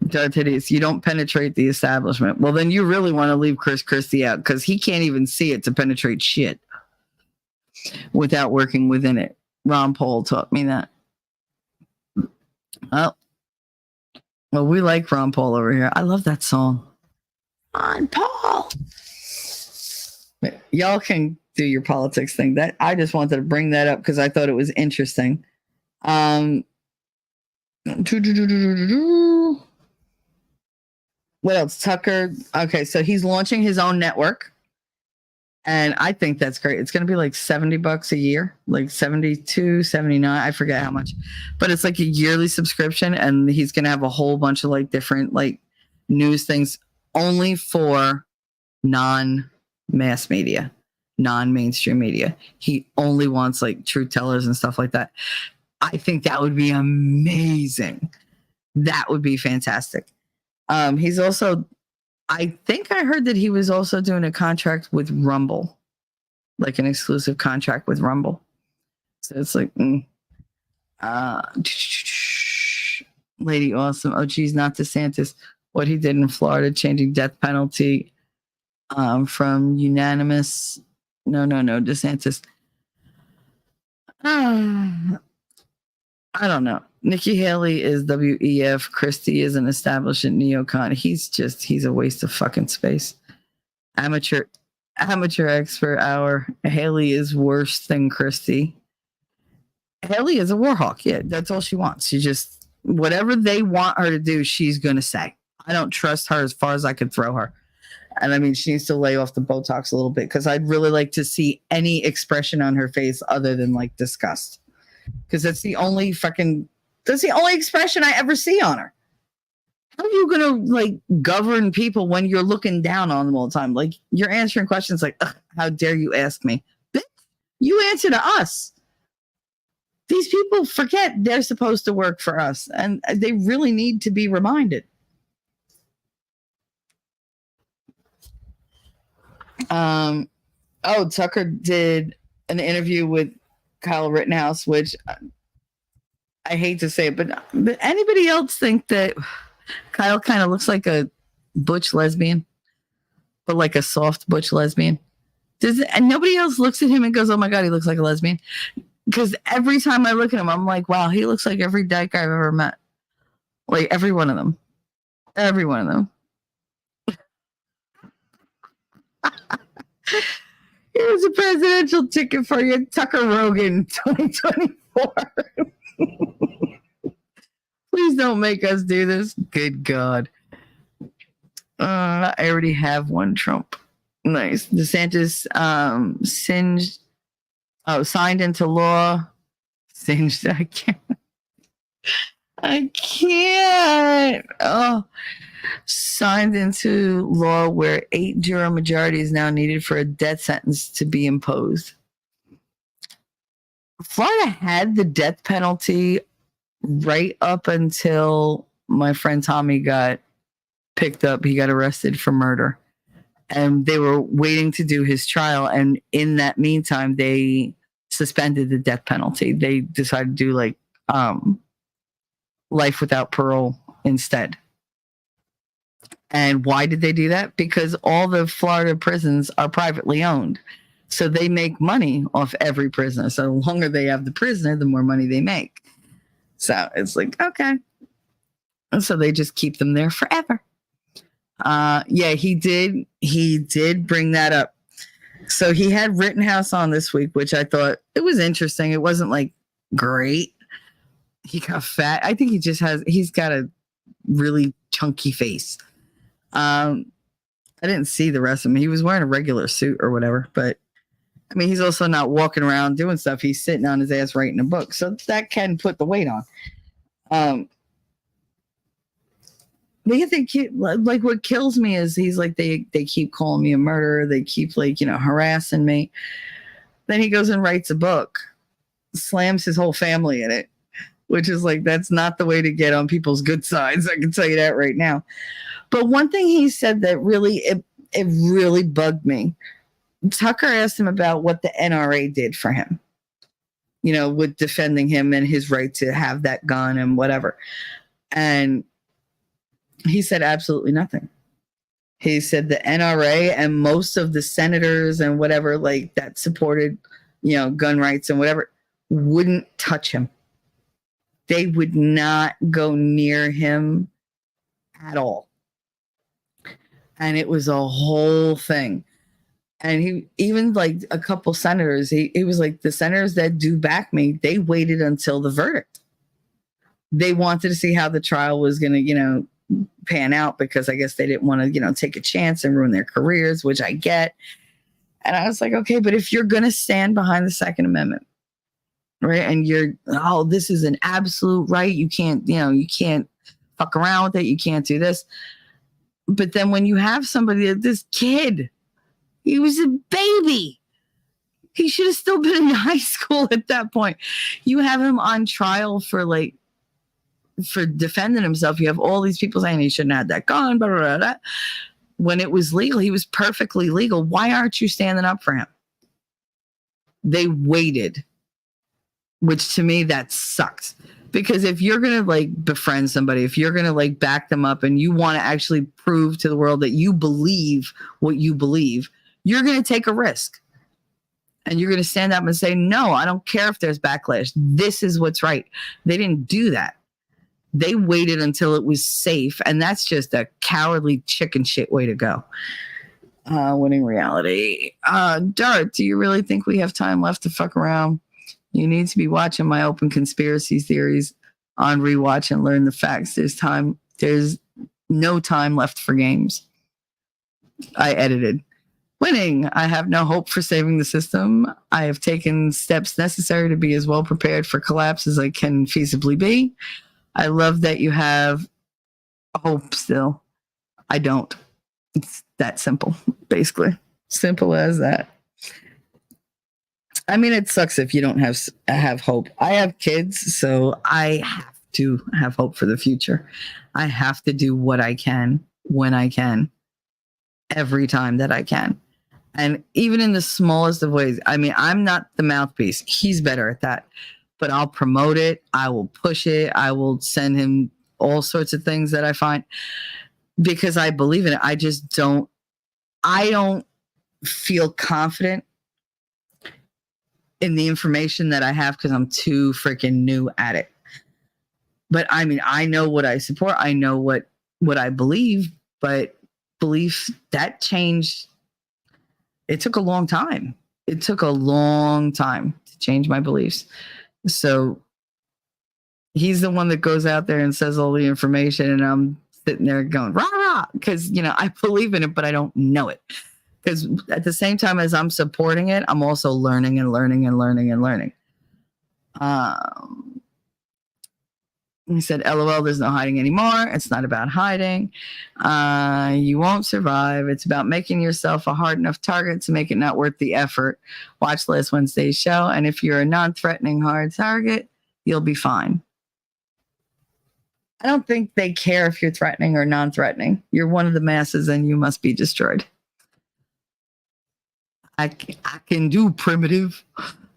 Darth Hideous, you don't penetrate the establishment. Well, then you really want to leave Chris Christie out because he can't even see it to penetrate shit without working within it. Ron Paul taught me that. Oh. Well, we like Ron Paul over here. I love that song. on, Paul. But y'all can do your politics thing. That I just wanted to bring that up because I thought it was interesting. What else? Tucker. Okay, so he's launching his own network. And I think that's great. It's going to be like $70 a year, like 72, 79. I forget how much, but it's like a yearly subscription. And he's going to have a whole bunch of like different like news things only for non-mass media, non-mainstream media. He only wants like truth tellers and stuff like that. I think that would be amazing. That would be fantastic. He's also, I think I heard that he was also doing a contract with Rumble, like an exclusive contract with Rumble. So it's like, Lady Awesome. Oh, geez, not DeSantis. What he did in Florida, changing death penalty from unanimous. No, DeSantis. I don't know. Nikki Haley is WEF. Christie is an establishment neocon. He's a waste of fucking space. Amateur expert hour. Haley is worse than Christie. Haley is a war hawk. Yeah, that's all she wants. She just, whatever they want her to do, she's going to say. I don't trust her as far as I could throw her. And I mean, she needs to lay off the Botox a little bit because I'd really like to see any expression on her face other than like disgust. Because that's the only expression I ever see on her. How are you gonna like govern people when you're looking down on them all the time? Like you're answering questions like, how dare you ask me? Bitch, you answer to us. These people forget they're supposed to work for us, and they really need to be reminded. Tucker did an interview with Kyle Rittenhouse, which I hate to say it, but anybody else think that Kyle kind of looks like a butch lesbian, but like a soft butch lesbian? And nobody else looks at him and goes, "Oh my God, he looks like a lesbian." Because every time I look at him, I'm like, "Wow, he looks like every dyke I've ever met." Like every one of them. Every one of them. Here's a presidential ticket for you, Tucker Rogan, 2024. Please don't make us do this. Good God. I already have one Trump. Nice. DeSantis signed into law. Singed. I can't. Oh. Signed into law where 8 juror majority is now needed for a death sentence to be imposed. Florida had the death penalty right up until my friend Tommy got picked up. He got arrested for murder. And they were waiting to do his trial. And in that meantime, they suspended the death penalty. They decided to do like life without parole instead. And why did they do that? Because all the Florida prisons are privately owned. So they make money off every prisoner. So the longer they have the prisoner, the more money they make. So it's like, okay. And so they just keep them there forever. Yeah, he did bring that up. So he had Rittenhouse on this week, which I thought it was interesting. It wasn't like great. He got fat. I think he's got a really chunky face. I didn't see the rest of him. He was wearing a regular suit or whatever, but I mean, he's also not walking around doing stuff. He's sitting on his ass writing a book. So that can put the weight on. But yeah, they keep, like, what kills me is he's like, they keep calling me a murderer. They keep harassing me. Then he goes and writes a book, slams his whole family in it, which is like, that's not the way to get on people's good sides. I can tell you that right now. But one thing he said that really, it really bugged me. Tucker asked him about what the NRA did for him, with defending him and his right to have that gun and whatever. And he said absolutely nothing. He said the NRA and most of the senators and whatever, like, that supported, gun rights and whatever, wouldn't touch him. They would not go near him at all. And it was a whole thing. And he, even like a couple senators, he was like, the senators that do back me, they waited until the verdict. They wanted to see how the trial was going to, pan out, because I guess they didn't want to, take a chance and ruin their careers, which I get. And I was like, okay, but if you're going to stand behind the Second Amendment, right, and this is an absolute right, you can't fuck around with it, you can't do this. But then when you have somebody, this kid, he was a baby. He should have still been in high school at that point. You have him on trial for defending himself. You have all these people saying he shouldn't have that gun, blah, blah, blah, blah. When it was legal, he was perfectly legal. Why aren't you standing up for him? They waited, which to me, that sucks. Because if you're going to befriend somebody, if you're going to back them up and you want to actually prove to the world that you believe what you believe, you're going to take a risk. And you're going to stand up and say, no, I don't care if there's backlash. This is what's right. They didn't do that. They waited until it was safe. And that's just a cowardly chicken shit way to go. Winning reality. Dart, do you really think we have time left to fuck around? You need to be watching my open conspiracy theories on rewatch and learn the facts. There's no time left for games. I edited. Winning. I have no hope for saving the system. I have taken steps necessary to be as well prepared for collapse as I can feasibly be. I love that you have hope still. I don't. It's that simple, basically. Simple as that. I mean, it sucks if you don't have hope. I have kids, so I have to have hope for the future. I have to do what I can when I can, every time that I can. And even in the smallest of ways. I mean, I'm not the mouthpiece. He's better at that. But I'll promote it. I will push it. I will send him all sorts of things that I find, because I believe in it. I don't feel confident in the information that I have because I'm too freaking new at it. But I mean, I know what I support. I know what I believe, but belief that changed. It took a long time. It took a long time to change my beliefs. So he's the one that goes out there and says all the information, and I'm sitting there going, rah, rah, because, I believe in it, but I don't know it. Because at the same time as I'm supporting it, I'm also learning and learning and learning and learning. He said, LOL, there's no hiding anymore. It's not about hiding. You won't survive. It's about making yourself a hard enough target to make it not worth the effort. Watch last Wednesday's show. And if you're a non-threatening hard target, you'll be fine. I don't think they care if you're threatening or non-threatening. You're one of the masses and you must be destroyed. I can do primitive.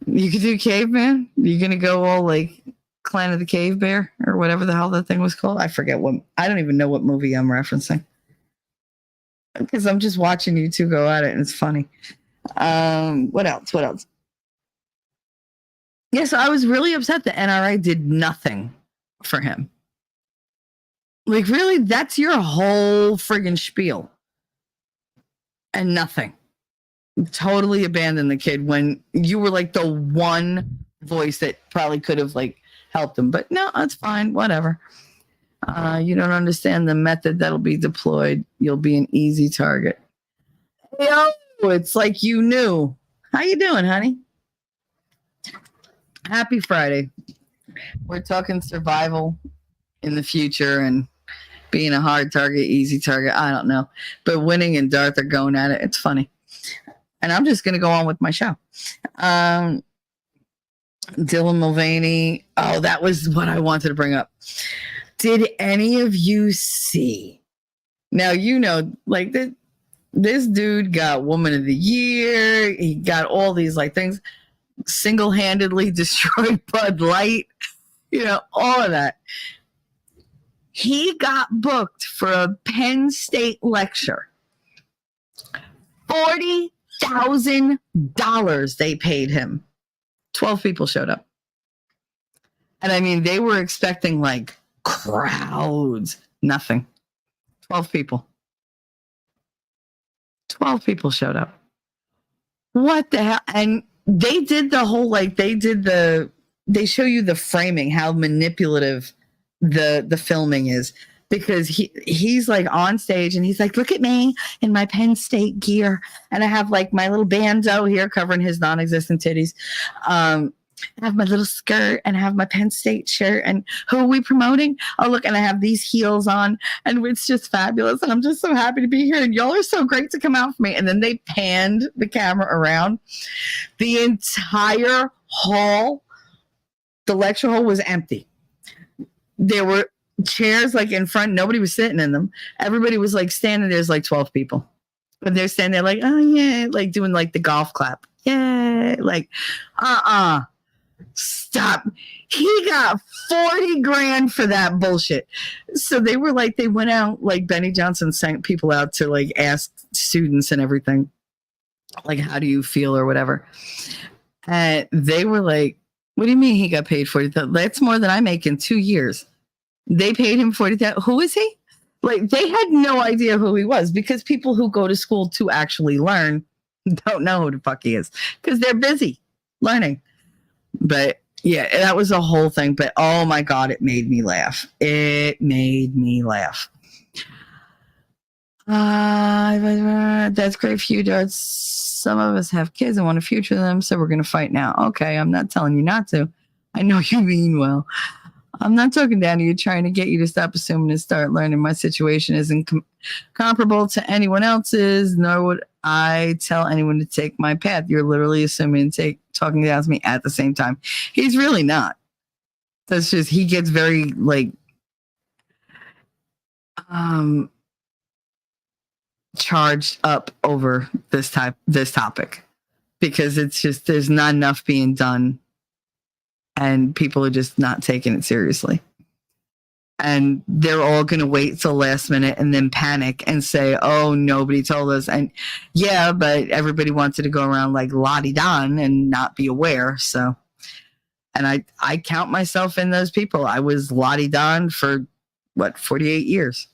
You can do caveman. You're going to go all Clan of the Cave Bear or whatever the hell that thing was called. I forget I don't even know what movie I'm referencing, because I'm just watching you two go at it and it's funny. What else? Yes, I was really upset the NRA did nothing for him. Really, that's your whole friggin' spiel. And nothing. Totally abandoned the kid when you were the one voice that probably could have helped him. But no, that's fine. Whatever. You don't understand the method that'll be deployed. You'll be an easy target. Yo, it's like you knew. How you doing, honey? Happy Friday. We're talking survival in the future and being a hard target, easy target. I don't know. But Winning and Darth are going at it. It's funny. And I'm just going to go on with my show. Dylan Mulvaney. Oh, that was what I wanted to bring up. Did any of you see? Now, this dude got Woman of the Year. He got all these things. Single-handedly destroyed Bud Light. All of that. He got booked for a Penn State lecture. $40,000 they paid him. 12 people showed up. And I mean, they were expecting like, crowds. Nothing. 12 people. 12 people showed up. What the hell? And they did the whole, like, they show you the framing, how manipulative the filming is, because he's like on stage and he's like, look at me in my Penn State gear, and I have like my little bandeau here covering his non-existent titties. I have my little skirt and I have my Penn State shirt. And who are we promoting? Oh, look, and I have these heels on, and it's just fabulous. And I'm just so happy to be here. And y'all are so great to come out for me. And then they panned the camera around. The entire hall, the lecture hall, was empty. There were chairs like in front. Nobody was sitting in them. Everybody was like standing there's like 12 people. But they're standing there like, oh yeah, like doing like the golf clap. Yeah, like, stop. He got 40 grand for that bullshit. So they were like, they went out, like Benny Johnson sent people out to like ask students and everything, like, how do you feel or whatever. And they were like, what do you mean he got paid 40,000? That's more than I make in 2 years. They paid him 40,000. Who is he? Like, they had no idea who he was, because people who go to school to actually learn don't know who the fuck he is, because they're busy learning. But yeah, that was a whole thing. But oh my God, it made me laugh. It made me laugh. That's great for you, Darts. Some of us have kids and want to future them, so we're going to fight now. Okay, I'm not telling you not to. I know you mean well. I'm not talking down to you, trying to get you to stop assuming and start learning. My situation isn't comparable to anyone else's, nor would I tell anyone to take my path. You're literally assuming and talking down to me at the same time. He's really not. That's just, he gets very like charged up over this topic, because it's just, there's not enough being done, and people are just not taking it seriously. And they're all going to wait till last minute and then panic and say, oh, nobody told us. And yeah, but everybody wanted to go around like la-di-don and not be aware. So, and I count myself in those people. I was la-di-don for 48 years.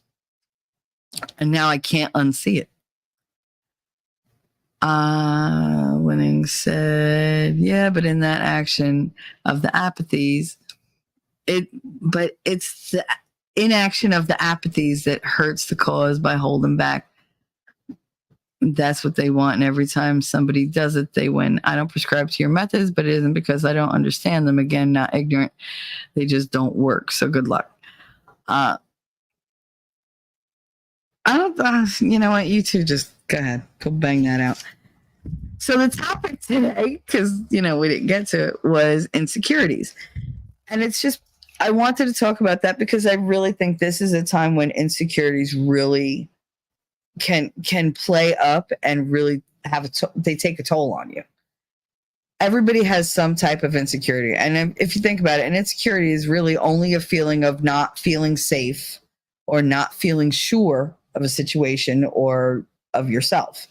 And now I can't unsee it. Winning said, yeah, but in that action of the apathies, it's the inaction of the apathies that hurts the cause by holding back. That's what they want. And every time somebody does it, they win. I don't prescribe to your methods, but it isn't because I don't understand them. Again, not ignorant. They just don't work. So good luck. I don't, you know what? You two just go ahead. Go bang that out. So the topic today, because, we didn't get to it, was insecurities. And it's just, I wanted to talk about that because I really think this is a time when insecurities really can play up and really they take a toll on you. Everybody has some type of insecurity. And if you think about it, an insecurity is really only a feeling of not feeling safe or not feeling sure of a situation or of yourself.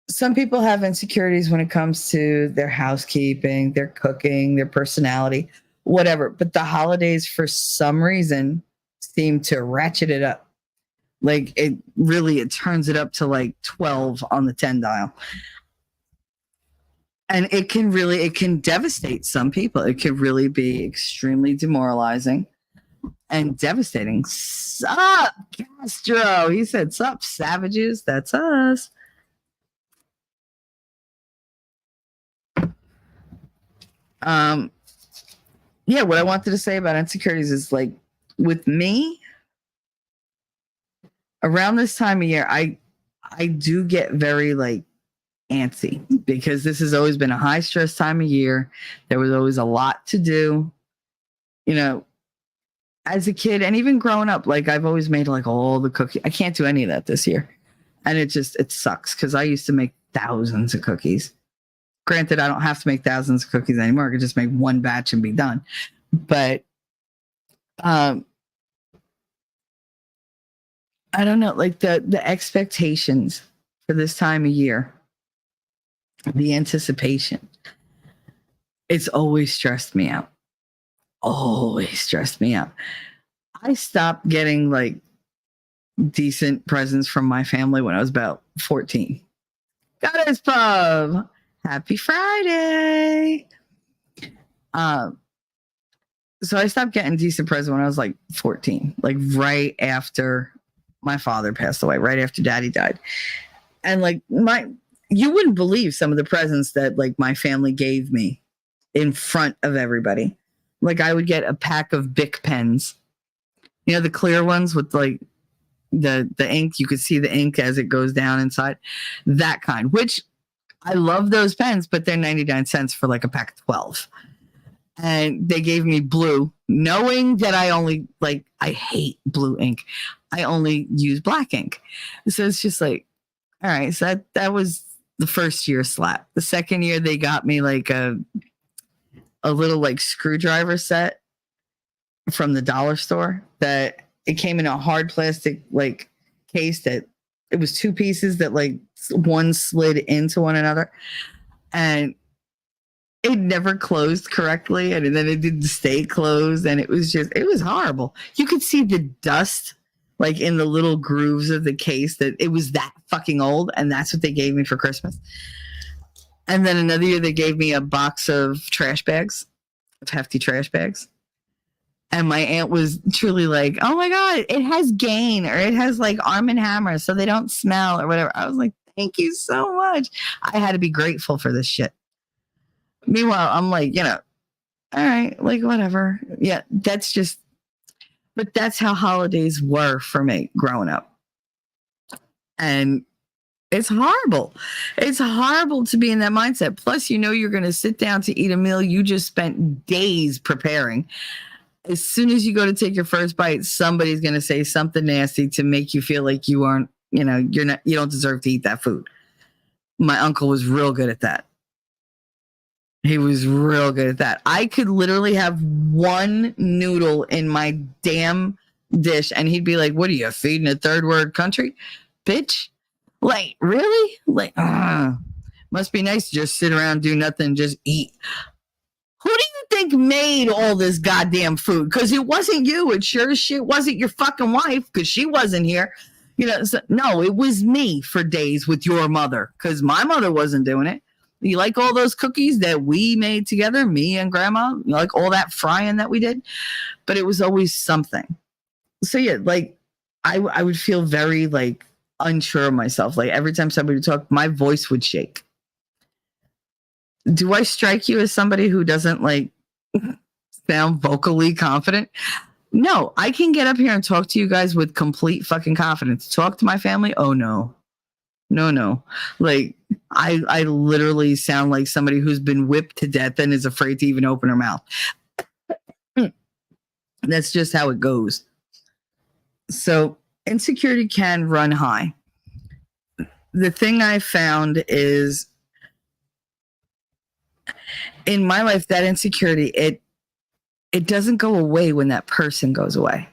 Some people have insecurities when it comes to their housekeeping, their cooking, their personality, whatever. But the holidays, for some reason, seem to ratchet it up. Like it turns it up to like 12 on the 10 dial. And it can devastate some people. It can really be extremely demoralizing and devastating. Sup, Castro? He said, sup, savages? That's us. Yeah, what I wanted to say about insecurities is, like, with me, around this time of year, I do get very like antsy, because this has always been a high stress time of year. There was always a lot to do, as a kid, and even growing up. Like, I've always made like all the cookies. I can't do any of that this year, and it sucks, because I used to make thousands of cookies. Granted, I don't have to make thousands of cookies anymore. I could just make one batch and be done. But I don't know, like the expectations for this time of year, the anticipation, it's always stressed me out. Always stressed me out. I stopped getting like decent presents from my family when I was about 14. Got his pub. Happy Friday. So I stopped getting decent presents when I was like 14, like right after my father passed away, right after daddy died. And like you wouldn't believe some of the presents that like my family gave me in front of everybody. Like I would get a pack of Bic pens, you know, the clear ones with like the ink. You could see the ink as it goes down inside, that kind, which I love those pens, but they're 99 cents for like a pack of 12. And they gave me blue, knowing that I hate blue ink. I only use black ink. So it's just like, all right. So that was the first year slap. The second year they got me like a little like screwdriver set from the dollar store that it came in a hard plastic like case that it was two pieces that like one slid into one another. And it never closed correctly, and then it didn't stay closed, and it was horrible. You could see the dust like in the little grooves of the case, that it was that fucking old, and that's what they gave me for Christmas. And then another year they gave me a box of trash bags, of hefty trash bags. And my aunt was truly like, oh my God, it has Gain, or it has like Arm & Hammer so they don't smell or whatever. I was like, thank you so much. I had to be grateful for this shit. Meanwhile, I'm like, you know, all right, like whatever. Yeah, but that's how holidays were for me growing up. And it's horrible. It's horrible to be in that mindset. Plus, you know, you're going to sit down to eat a meal you just spent days preparing. As soon as you go to take your first bite, somebody's going to say something nasty to make you feel like you aren't, you know, you don't deserve to eat that food. My uncle was real good at that. He was real good at that. I could literally have one noodle in my damn dish and he'd be like, what are you, feeding a third world country? Bitch. Like, really? Like, must be nice to just sit around, do nothing, just eat. Who do you think made all this goddamn food? Because it wasn't you. It sure as shit wasn't your fucking wife, because she wasn't here. You know, so, no, it was me for days with your mother, because my mother wasn't doing it. You like all those cookies that we made together, me and grandma? You like all that frying that we did? But it was always something. So yeah, like I would feel very like unsure of myself. Like every time somebody would talk, my voice would shake. Do I strike you as somebody who doesn't like sound vocally confident? No, I can get up here and talk to you guys with complete fucking confidence. Talk to my family? Oh no. No. Like I literally sound like somebody who's been whipped to death and is afraid to even open her mouth. That's just how it goes. So insecurity can run high. The thing I found is in my life, that insecurity, it doesn't go away when that person goes away.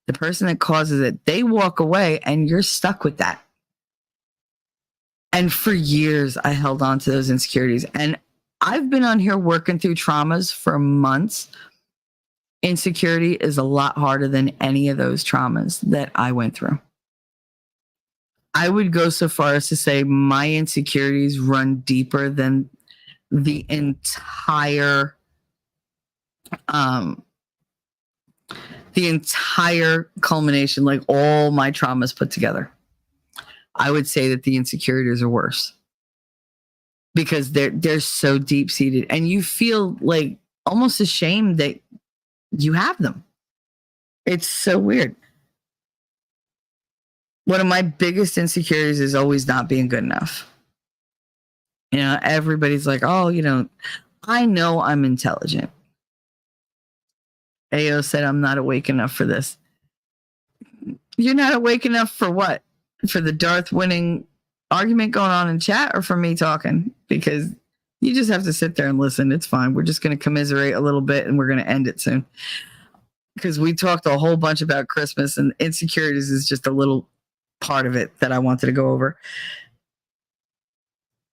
The person that causes it, they walk away and you're stuck with that. And for years, I held on to those insecurities. And I've been on here working through traumas for months. Insecurity is a lot harder than any of those traumas that I went through. I would go so far as to say my insecurities run deeper than the entire culmination, like all my traumas put together. I would say that the insecurities are worse because they're so deep seated, and you feel like almost ashamed that you have them. It's so weird. One of my biggest insecurities is always not being good enough. You know, everybody's like, oh, you know I'm intelligent. AO said I'm not awake enough for this. You're not awake enough for what? For the Darth winning argument going on in chat, or for me talking? Because you just have to sit there and listen. It's fine. We're just going to commiserate a little bit and we're going to end it soon. Because we talked a whole bunch about Christmas, and insecurities is just a little part of it that I wanted to go over.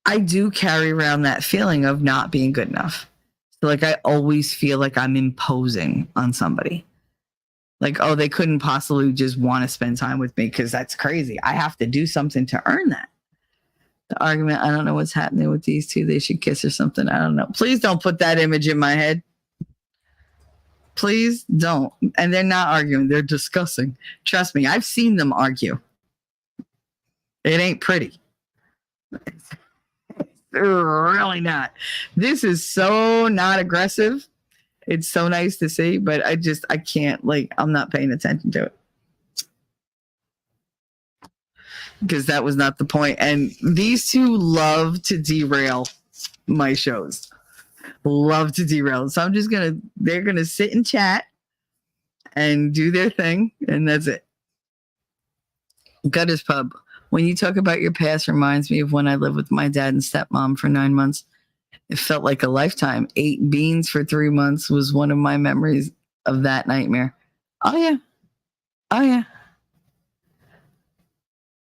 I do carry around that feeling of not being good enough. So like I always feel like I'm imposing on somebody. Like, oh, they couldn't possibly just want to spend time with me because that's crazy. I have to do something to earn that. The argument, I don't know what's happening with these two. They should kiss or something. I don't know. Please don't put that image in my head. Please don't. And they're not arguing. They're discussing. Trust me, I've seen them argue. It ain't pretty. Really not. This is so not aggressive. It's so nice to see, but I can't, like, I'm not paying attention to it. Because that was not the point. And these two love to derail my shows. Love to derail. So they're going to sit and chat and do their thing. And that's it. Gutters Pub. When you talk about your past, reminds me of when I lived with my dad and stepmom for 9 months. It felt like a lifetime. 8 beans for 3 months was one of my memories of that nightmare. Oh, yeah. Oh, yeah.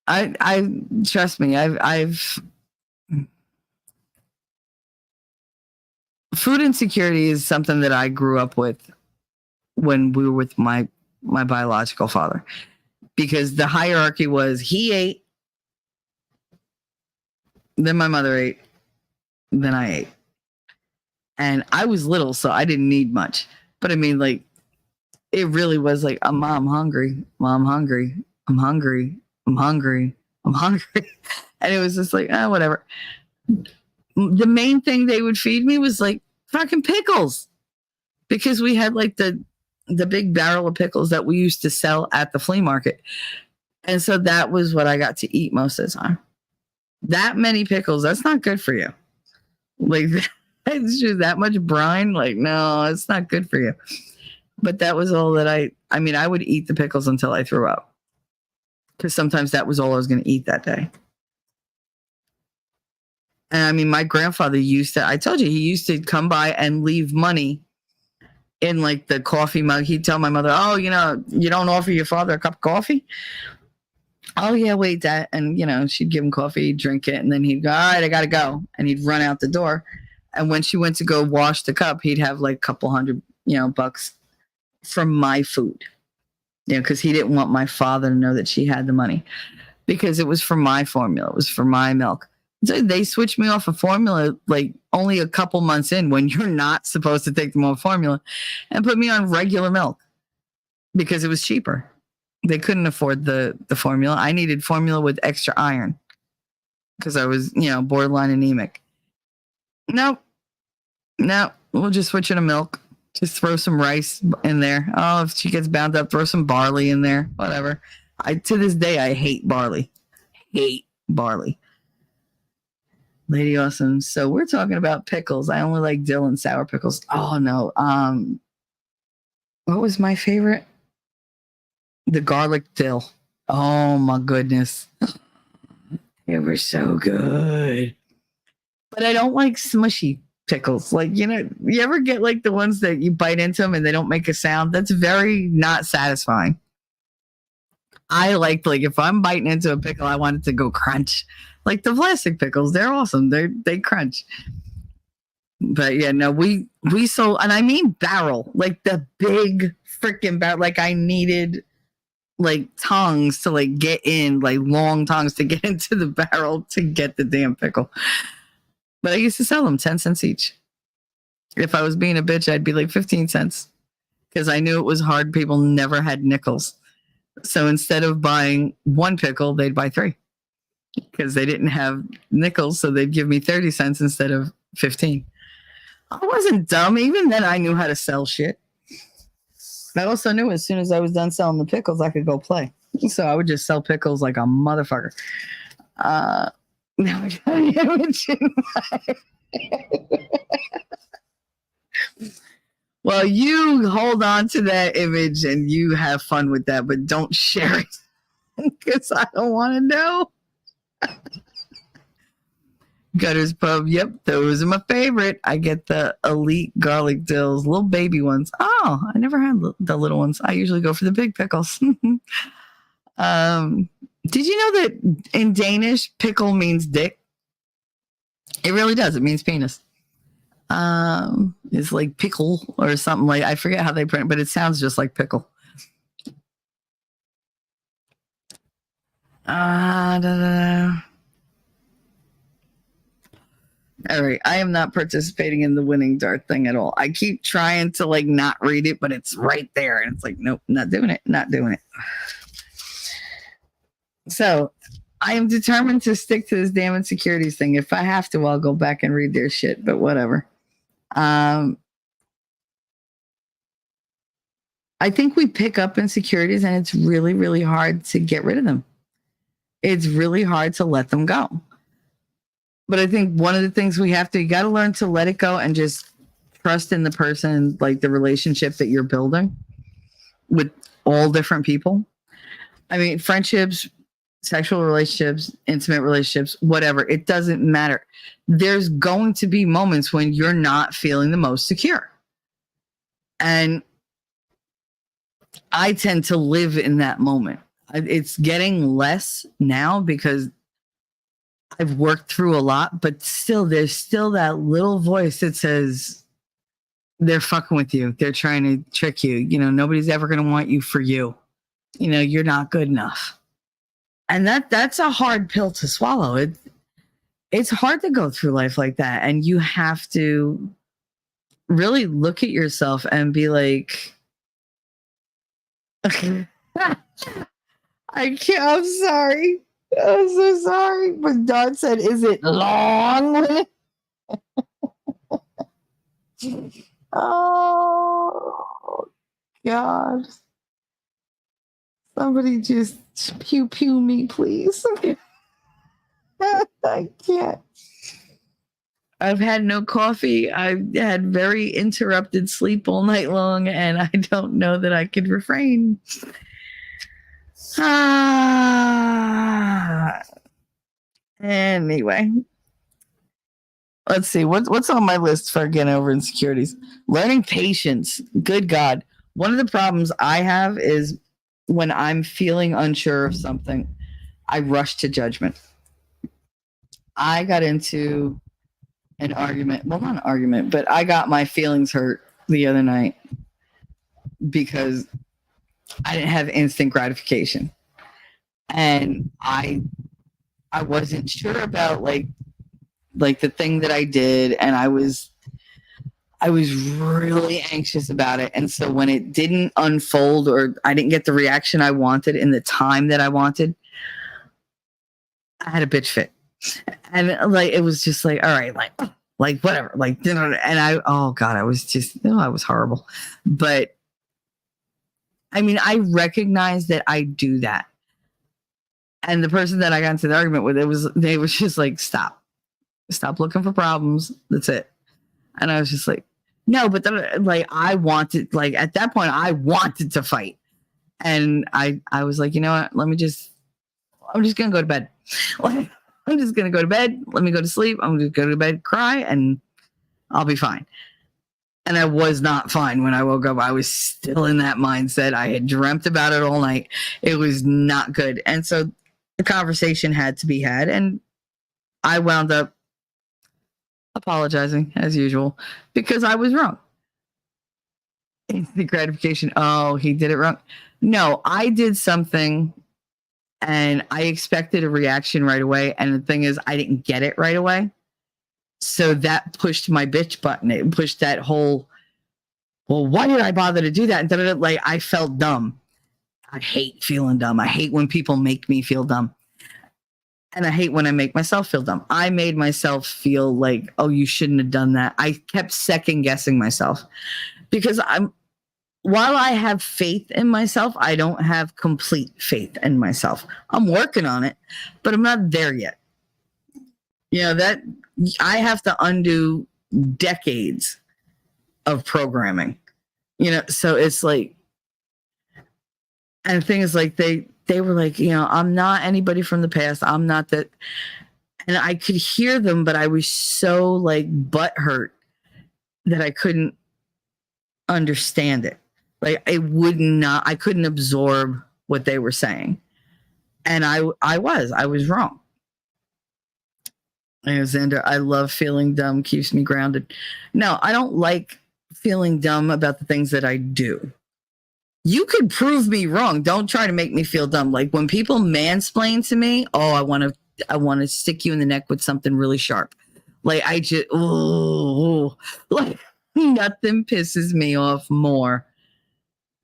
I trust me, I've food insecurity is something that I grew up with when we were with my biological father, because the hierarchy was he ate, then my mother ate, then I ate. And I was little, so I didn't need much. But I mean, like, it really was like, Mom, hungry. Mom, hungry. I'm hungry. I'm hungry. I'm hungry. And it was just like, whatever. The main thing they would feed me was like fucking pickles, because we had like the big barrel of pickles that we used to sell at the flea market. And so that was what I got to eat most of the time. That many pickles, that's not good for you. Like, it's just that much brine. Like, no, it's not good for you. But that was all that I mean, I would eat the pickles until I threw up, because sometimes that was all I was going to eat that day. And I mean, my grandfather I told you, he used to come by and leave money in like the coffee mug. He'd tell my mother, oh, you don't offer your father a cup of coffee? Oh, yeah, wait, that. And, she'd give him coffee, he'd drink it. And then he'd go, all right, I got to go. And he'd run out the door. And when she went to go wash the cup, he'd have like a couple $100, bucks from my food. Because he didn't want my father to know that she had the money, because it was for my formula. It was for my milk. So they switched me off of formula like only a couple months in, when you're not supposed to take them off formula, and put me on regular milk because it was cheaper. They couldn't afford the formula. I needed formula with extra iron because I was, borderline anemic. No, we'll just switch it to milk. Just throw some rice in there. Oh, if she gets bound up, throw some barley in there. Whatever. To this day, I hate barley. Hate barley. Lady Awesome. So we're talking about pickles. I only like dill and sour pickles. Oh, no. What was my favorite? The garlic dill. Oh, my goodness. They were so good. But I don't like smushy pickles. Like, you ever get like the ones that you bite into them and they don't make a sound? That's very not satisfying. I like if I'm biting into a pickle, I want it to go crunch. Like the plastic pickles, they're awesome. They crunch. But yeah, no, we sold, and I mean barrel, like the big freaking barrel. Like I needed like tongs to like get in, like long tongs to get into the barrel to get the damn pickle. But I used to sell them 10 cents each. If I was being a bitch, I'd be like 15 cents, because I knew it was hard. People never had nickels. So instead of buying 1 pickle, they'd buy 3, because they didn't have nickels. So they'd give me 30 cents instead of 15. I wasn't dumb. Even then, I knew how to sell shit. I also knew as soon as I was done selling the pickles, I could go play. So I would just sell pickles like a motherfucker. Now I got an image in my... Well, you hold on to that image and you have fun with that, but don't share it, because I don't want to know. Gutters Pub. Yep, those are my favorite. I get the elite garlic dills, little baby ones. Oh, I never had the little ones. I usually go for the big pickles. Did you know that in Danish, pickle means dick? It really does. It means penis. It's like pickle or something like, I forget how they print it, but it sounds just like pickle. Da, da, da. All right, I am not participating in the winning dart thing at all. I keep trying to like not read it, but it's right there, and it's like, nope, not doing it, not doing it. So I am determined to stick to this damn insecurities thing. If I have to, I'll go back and read their shit, but whatever. I think we pick up insecurities and it's really, really hard to get rid of them. It's really hard to let them go. But I think one of the things you got to learn to let it go and just trust in the person, like the relationship that you're building with all different people. I mean, friendships, sexual relationships, intimate relationships, whatever, it doesn't matter. There's going to be moments when you're not feeling the most secure. And I tend to live in that moment. It's getting less now because I've worked through a lot, but still, there's still that little voice that says, they're fucking with you. They're trying to trick you. You know, nobody's ever going to want you for you. You know, you're not good enough. And that's a hard pill to swallow. It's hard to go through life like that. And you have to really look at yourself and be like, I can't, I'm sorry. I'm so sorry. But Don said, is it long? Oh, God. Somebody just pew pew me, please. I can't. I've had no coffee. I've had very interrupted sleep all night long, and I don't know that I could refrain. Anyway, let's see. What's on my list for getting over insecurities? Learning patience. Good God. One of the problems I have is when I'm feeling unsure of something, I rush to judgment. I got into an argument. Well, not an argument, but I got my feelings hurt the other night because I didn't have instant gratification. And I wasn't sure about like the thing that I did, and I was really anxious about it. And so when it didn't unfold or I didn't get the reaction I wanted in the time that I wanted, I had a bitch fit. And like it was just like, all right, like whatever, like, and oh God, I was horrible. But I mean, I recognize that I do that. And the person that I got into the argument with, they was just like, stop looking for problems. That's it. And I was just like, no, but then, like, I wanted, like, at that point, I wanted to fight. And I was like, you know what? I'm just going to go to bed. Like, I'm just going to go to bed. Let me go to sleep. I'm going to go to bed, cry, and I'll be fine. And I was not fine when I woke up. I was still in that mindset. I had dreamt about it all night. It was not good. And so the conversation had to be had. And I wound up apologizing as usual because I was wrong. Instant gratification. Oh, he did it wrong. No, I did something and I expected a reaction right away. And the thing is, I didn't get it right away. So that pushed my bitch button. It pushed that whole, well, why did I bother to do that? And like, I felt dumb. I hate feeling dumb. I hate when people make me feel dumb. And I hate when I make myself feel dumb. I made myself feel like, oh, you shouldn't have done that. I kept second guessing myself because while I have faith in myself, I don't have complete faith in myself. I'm working on it, but I'm not there yet. You know, that I have to undo decades of programming, you know, so it's like, and the thing is like, they were like, you know, I'm not anybody from the past. I'm not that. And I could hear them, but I was so like butthurt that I couldn't understand it. Like I couldn't absorb what they were saying. And I was wrong. Alexander, I love feeling dumb, keeps me grounded. No, I don't like feeling dumb about the things that I do. You could prove me wrong. Don't try to make me feel dumb. Like when people mansplain to me, oh, I want to stick you in the neck with something really sharp. Like I just, oh, like nothing pisses me off more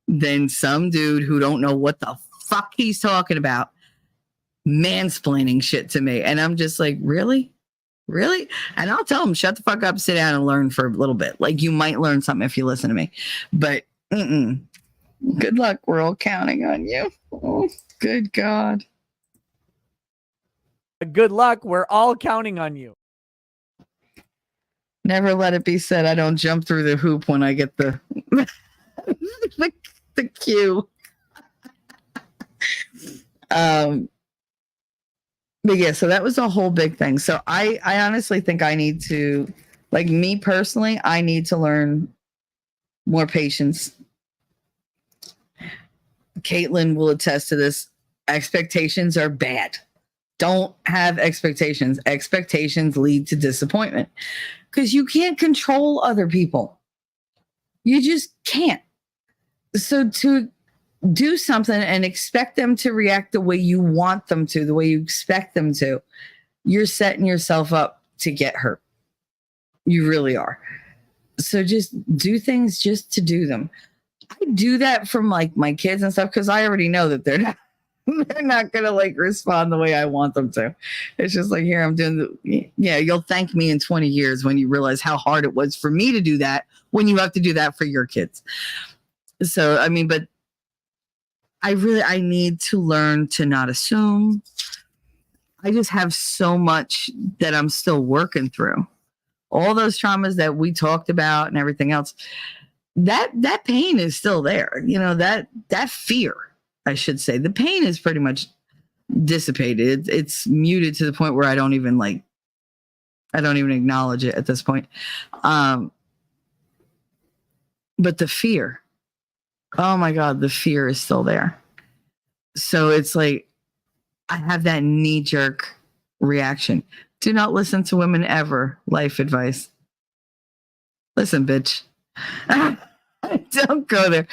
than some dude who don't know what the fuck he's talking about mansplaining shit to me. And I'm just like, really? Really? And I'll tell him, shut the fuck up, sit down and learn for a little bit. Like you might learn something if you listen to me. But good luck. We're all counting on you. Oh, good God. Good luck. We're all counting on you. Never let it be said I don't jump through the hoop when I get the the cue. But yeah, so that was a whole big thing. So I honestly think I need to, like me personally, I need to learn more patience. Caitlin will attest to this. Expectations are bad. Don't have expectations. Expectations lead to disappointment because you can't control other people. You just can't. So to do something and expect them to react the way you want them to, the way you expect them to, you're setting yourself up to get hurt. You really are. So just do things just to do them. I do that from like my kids and stuff because I already know that they're not gonna like respond the way I want them to. It's just like, here, I'm doing you'll thank me in 20 years when you realize how hard it was for me to do that when you have to do that for your kids. So I mean, but I need to learn to not assume. I just have so much that I'm still working through. All those traumas that we talked about and everything else, that pain is still there. You know, that fear, I should say. The pain is pretty much dissipated. It's muted to the point where I don't even acknowledge it at this point. But the fear, oh my God, the fear is still there. So it's like, I have that knee-jerk reaction. Do not listen to women ever. Life advice. Listen, bitch. Don't go there.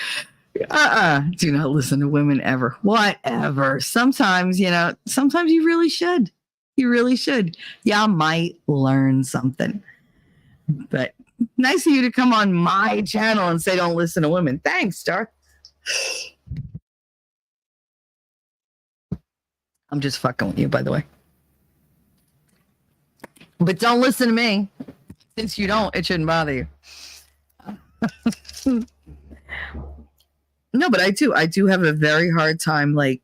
Do not listen to women ever. Whatever. Sometimes, sometimes you really should. You really should. Y'all might learn something. But nice of you to come on my channel and say don't listen to women. Thanks, Star. I'm just fucking with you, by the way. But don't listen to me. Since you don't, it shouldn't bother you. No, but I do have a very hard time, like,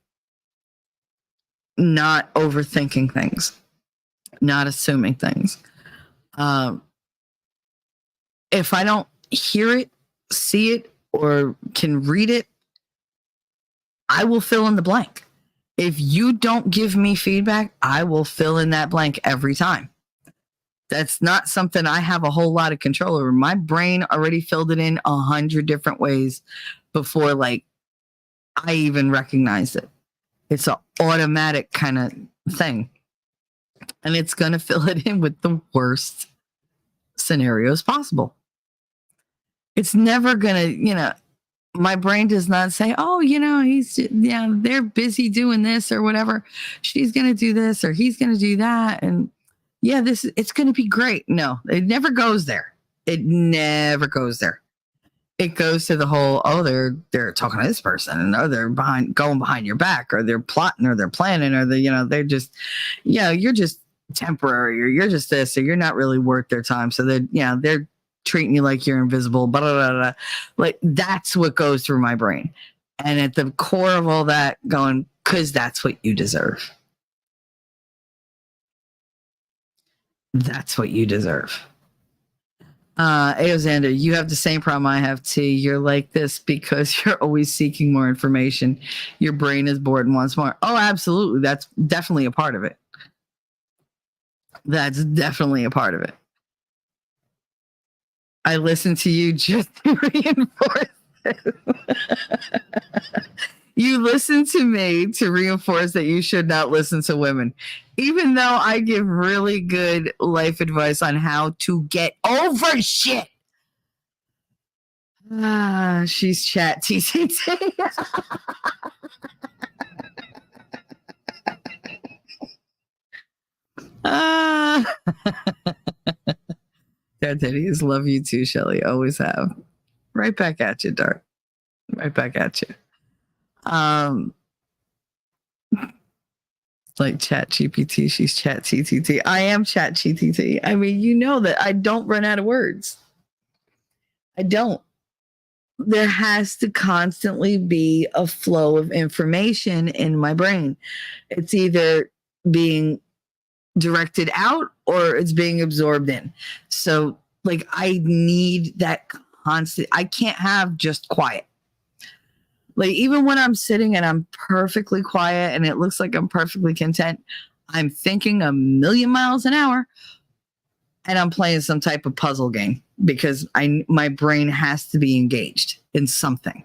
not overthinking things, not assuming things. If I don't hear it, see it, or can read it, I will fill in the blank. If you don't give me feedback, I will fill in that blank every time. That's not something I have a whole lot of control over. My brain already filled it in 100 different ways before, like, I even recognized it. It's an automatic kind of thing. And it's going to fill it in with the worst scenarios possible. It's never going to, my brain does not say, oh, they're busy doing this or whatever. She's going to do this or he's going to do that. And it's going to be great. No, it never goes there. It never goes there. It goes to the whole, oh, they're talking to this person and oh, they're going behind your back or they're plotting or they're planning or they're just, you're just temporary or you're just this or you're not really worth their time. So they're treating you like you're invisible, blah, blah, blah, blah. Like that's what goes through my brain. And at the core of all that going, because that's what you deserve. That's what you deserve. Aoxander, you have the same problem I have, T. You're like this because you're always seeking more information. Your brain is bored and wants more. Oh, absolutely. That's definitely a part of it. That's definitely a part of it. I listen to you just to reinforce it. You listen to me to reinforce that you should not listen to women, even though I give really good life advice on how to get over shit. She's chat TTT. Dad Teddy's love you too, Shelly. Always have. Right back at you, Dart. Right back at you. Like chat GPT, she's chat TTT. I am chat GTT. I mean, you know that I don't run out of words. I don't. There has to constantly be a flow of information in my brain. It's either being directed out or it's being absorbed in. So, like, I need that constant. I can't have just quiet. Like, even when I'm sitting and I'm perfectly quiet and it looks like I'm perfectly content, I'm thinking a million miles an hour and I'm playing some type of puzzle game because my brain has to be engaged in something.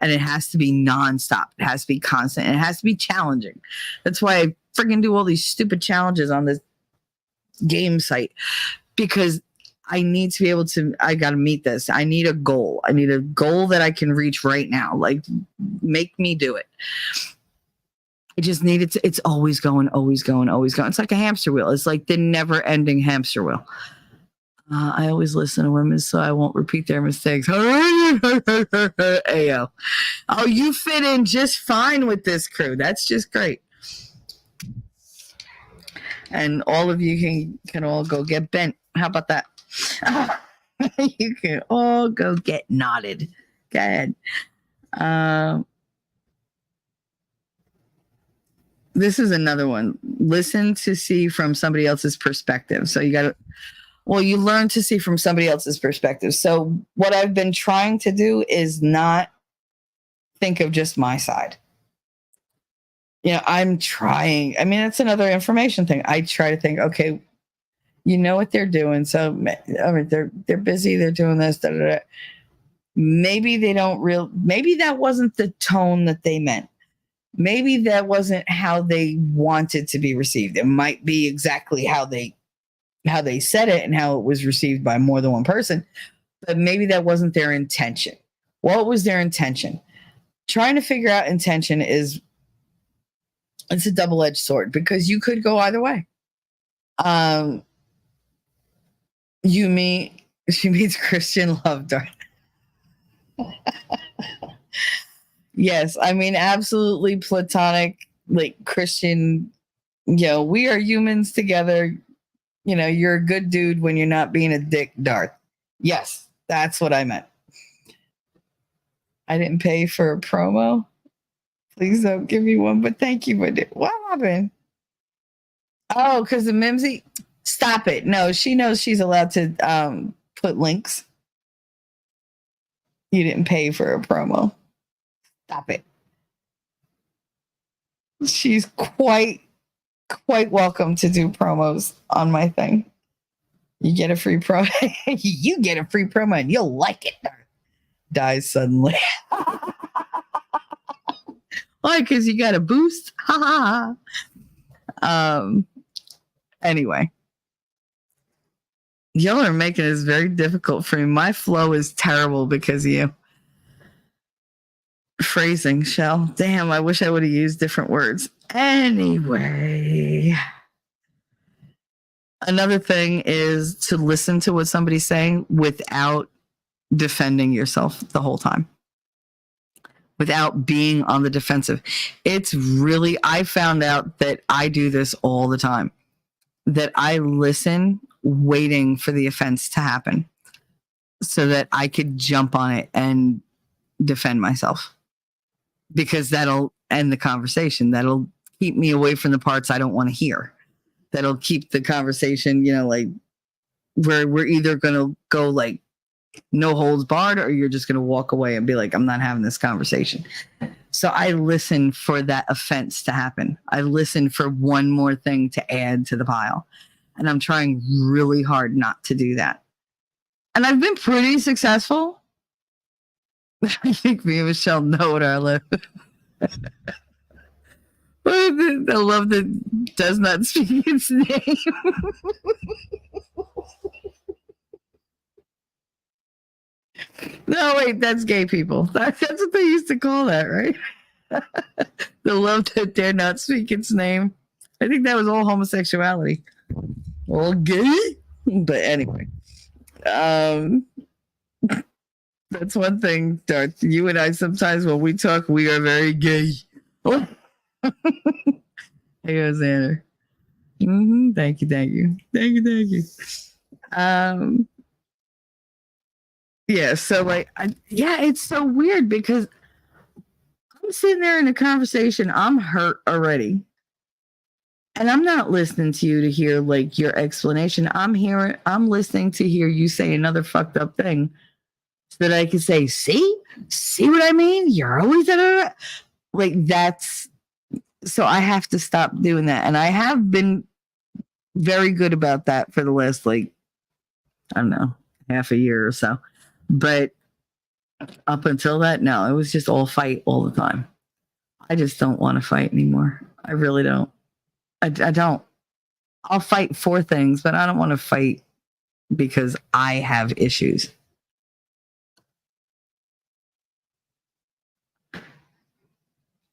And it has to be nonstop. It has to be constant. And it has to be challenging. That's why I freaking do all these stupid challenges on this game site, because I need to be able to, I got to meet this. I need a goal. I need a goal that I can reach right now. Like, make me do it. I just need it to, it's always going, always going, always going. It's like a hamster wheel. It's like the never ending hamster wheel. I always listen to women so I won't repeat their mistakes. Ayo. Oh, you fit in just fine with this crew. That's just great. And all of you can all go get bent. How about that? You can all go get knotted. Go ahead. This is another one. Listen to see from somebody else's perspective. So you got to, well, you learn to see from somebody else's perspective. So what I've been trying to do is not think of just my side. You know, I'm trying. I mean, it's another information thing. I try to think, okay, you know what they're doing. So I mean, they're busy. They're doing this. Da, da, da. Maybe they don't maybe that wasn't the tone that they meant. Maybe that wasn't how they wanted to be received. It might be exactly how they said it and how it was received by more than one person, but maybe that wasn't their intention. What was their intention? Trying to figure out intention it's a double-edged sword because you could go either way. She means Christian love, Darth. Yes, I mean, absolutely platonic, like Christian, you know, we are humans together. You know, you're a good dude when you're not being a dick, Darth. Yes, that's what I meant. I didn't pay for a promo. Please don't give me one, but thank you. But what happened? Oh, because the Mimsy. Stop it. No, she knows she's allowed to put links. You didn't pay for a promo. Stop it. She's quite welcome to do promos on my thing. You get a free promo. You get a free promo and you'll like it. Dies suddenly. Why? Because you got a boost. Anyway. Y'all are making this very difficult for me. My flow is terrible because of you. Phrasing, Shell. Damn, I wish I would have used different words. Anyway. Another thing is to listen to what somebody's saying without defending yourself the whole time. Without being on the defensive. It's really, I found out that I do this all the time. That I listen waiting for the offense to happen so that I could jump on it and defend myself. Because that'll end the conversation. That'll keep me away from the parts I don't want to hear. That'll keep the conversation, you know, like where we're either going to go like no holds barred or you're just going to walk away and be like, I'm not having this conversation. So I listen for that offense to happen. I listen for one more thing to add to the pile. And I'm trying really hard not to do that. And I've been pretty successful. I think me and Michelle know what I live. The love that does not speak its name. No, wait, that's gay people. That's what they used to call that, right? The love that dare not speak its name. I think that was all homosexuality. All gay? But anyway. That's one thing, Darth. You and I sometimes when we talk, we are very gay. Oh. Hey, Xander. Thank you, thank you. Thank you, thank you. Yeah, so like it's so weird because I'm sitting there in a conversation, I'm hurt already. And I'm not listening to you to hear like your explanation. I'm listening to hear you say another fucked up thing so that I can say, see what I mean? You're always like that's so I have to stop doing that. And I have been very good about that for the last like, I don't know, half a year or so. But up until that, no, it was just all fight all the time. I just don't want to fight anymore. I really don't. I don't. I'll fight for things, but I don't want to fight because I have issues.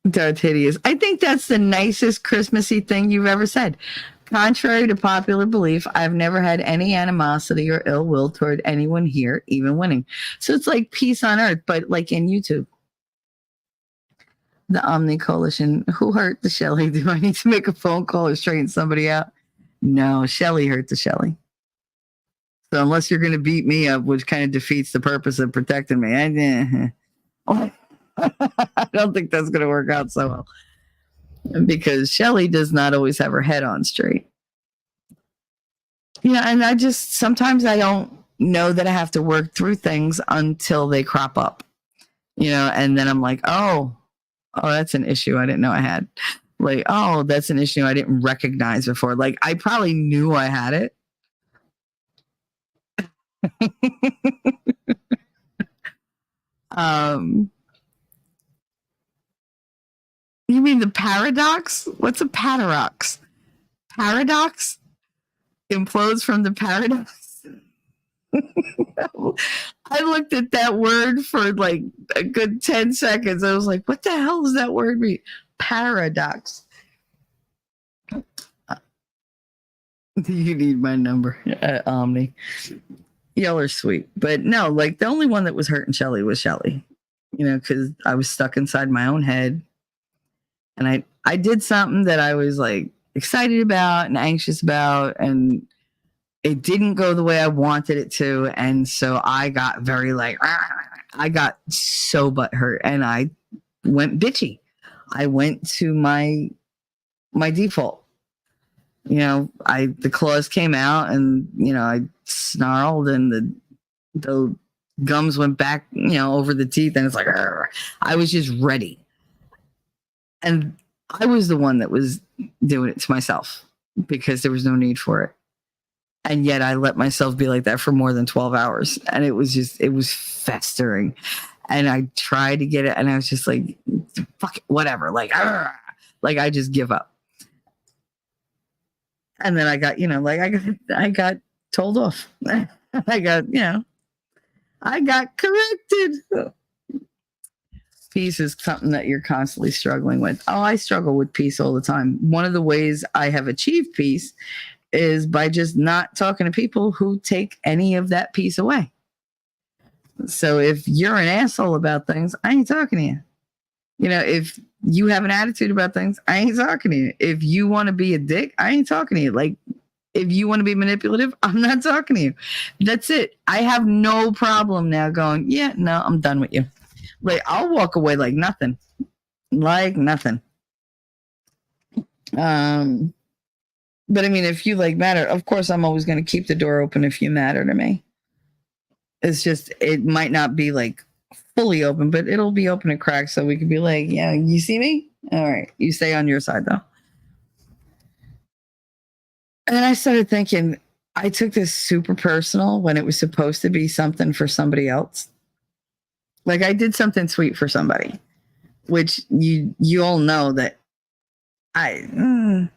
Darth Hideous. I think that's the nicest Christmassy thing you've ever said. Contrary to popular belief, I've never had any animosity or ill will toward anyone here, even winning. So it's like peace on earth, but like in YouTube. The Omni Coalition. Who hurt the Shelly? Do I need to make a phone call or straighten somebody out? No, Shelly hurt the Shelly. So unless you're going to beat me up, which kind of defeats the purpose of protecting me, I don't think that's going to work out so well. Because Shelly does not always have her head on straight. Yeah, and sometimes I don't know that I have to work through things until they crop up. And then I'm like, oh, that's an issue I didn't know I had. Like, oh, that's an issue I didn't recognize before. Like, I probably knew I had it. You mean the paradox? What's a paradox? Paradox implodes from the paradox. I looked at that word for like a good 10 seconds. I was like, what the hell does that word mean? Paradox. You need my number, Omni. Y'all are sweet. But no, like the only one that was hurting Shelly was Shelly. Because I was stuck inside my own head. And I did something that I was like excited about and anxious about, and it didn't go the way I wanted it to. And so I got very like, I got so butthurt and I went bitchy. I went to my default. The claws came out and, I snarled and the gums went back, over the teeth. And it's like, I was just ready. And I was the one that was doing it to myself because there was no need for it. And yet I let myself be like that for more than 12 hours. And it was festering. And I tried to get it. And I was just like, fuck it, whatever. Like I just give up. And then I got, I got told off. I got corrected. Peace is something that you're constantly struggling with. Oh, I struggle with peace all the time. One of the ways I have achieved peace is by just not talking to people who take any of that peace away. So if you're an asshole about things, I ain't talking to you. If you have an attitude about things, I ain't talking to you. If you want to be a dick, I ain't talking to you. Like, if you want to be manipulative, I'm not talking to you. That's it. I have no problem now going, yeah, no, I'm done with you. Like, I'll walk away like nothing. Like nothing. But I mean, if you like matter, of course, I'm always going to keep the door open if you matter to me. It's just, it might not be like fully open, but it'll be open and cracked so we could be like, yeah, you see me? All right. You stay on your side though. And then I started thinking, I took this super personal when it was supposed to be something for somebody else. Like I did something sweet for somebody, which you all know that I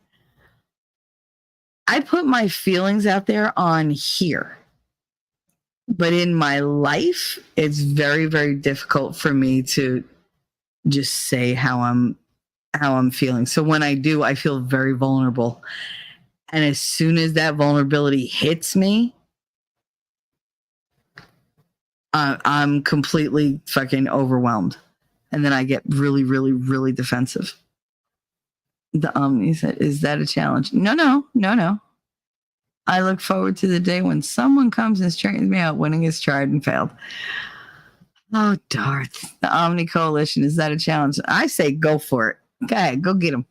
put my feelings out there on here. But in my life, it's very, very difficult for me to just say how I'm feeling. So when I do, I feel very vulnerable. And as soon as that vulnerability hits me, I'm completely fucking overwhelmed. And then I get really, really, really defensive. The Omni said, is that a challenge? No. I look forward to the day when someone comes and straightens me out, winning is tried and failed. Oh, Darth. The Omni Coalition, is that a challenge? I say go for it. Okay, go get them.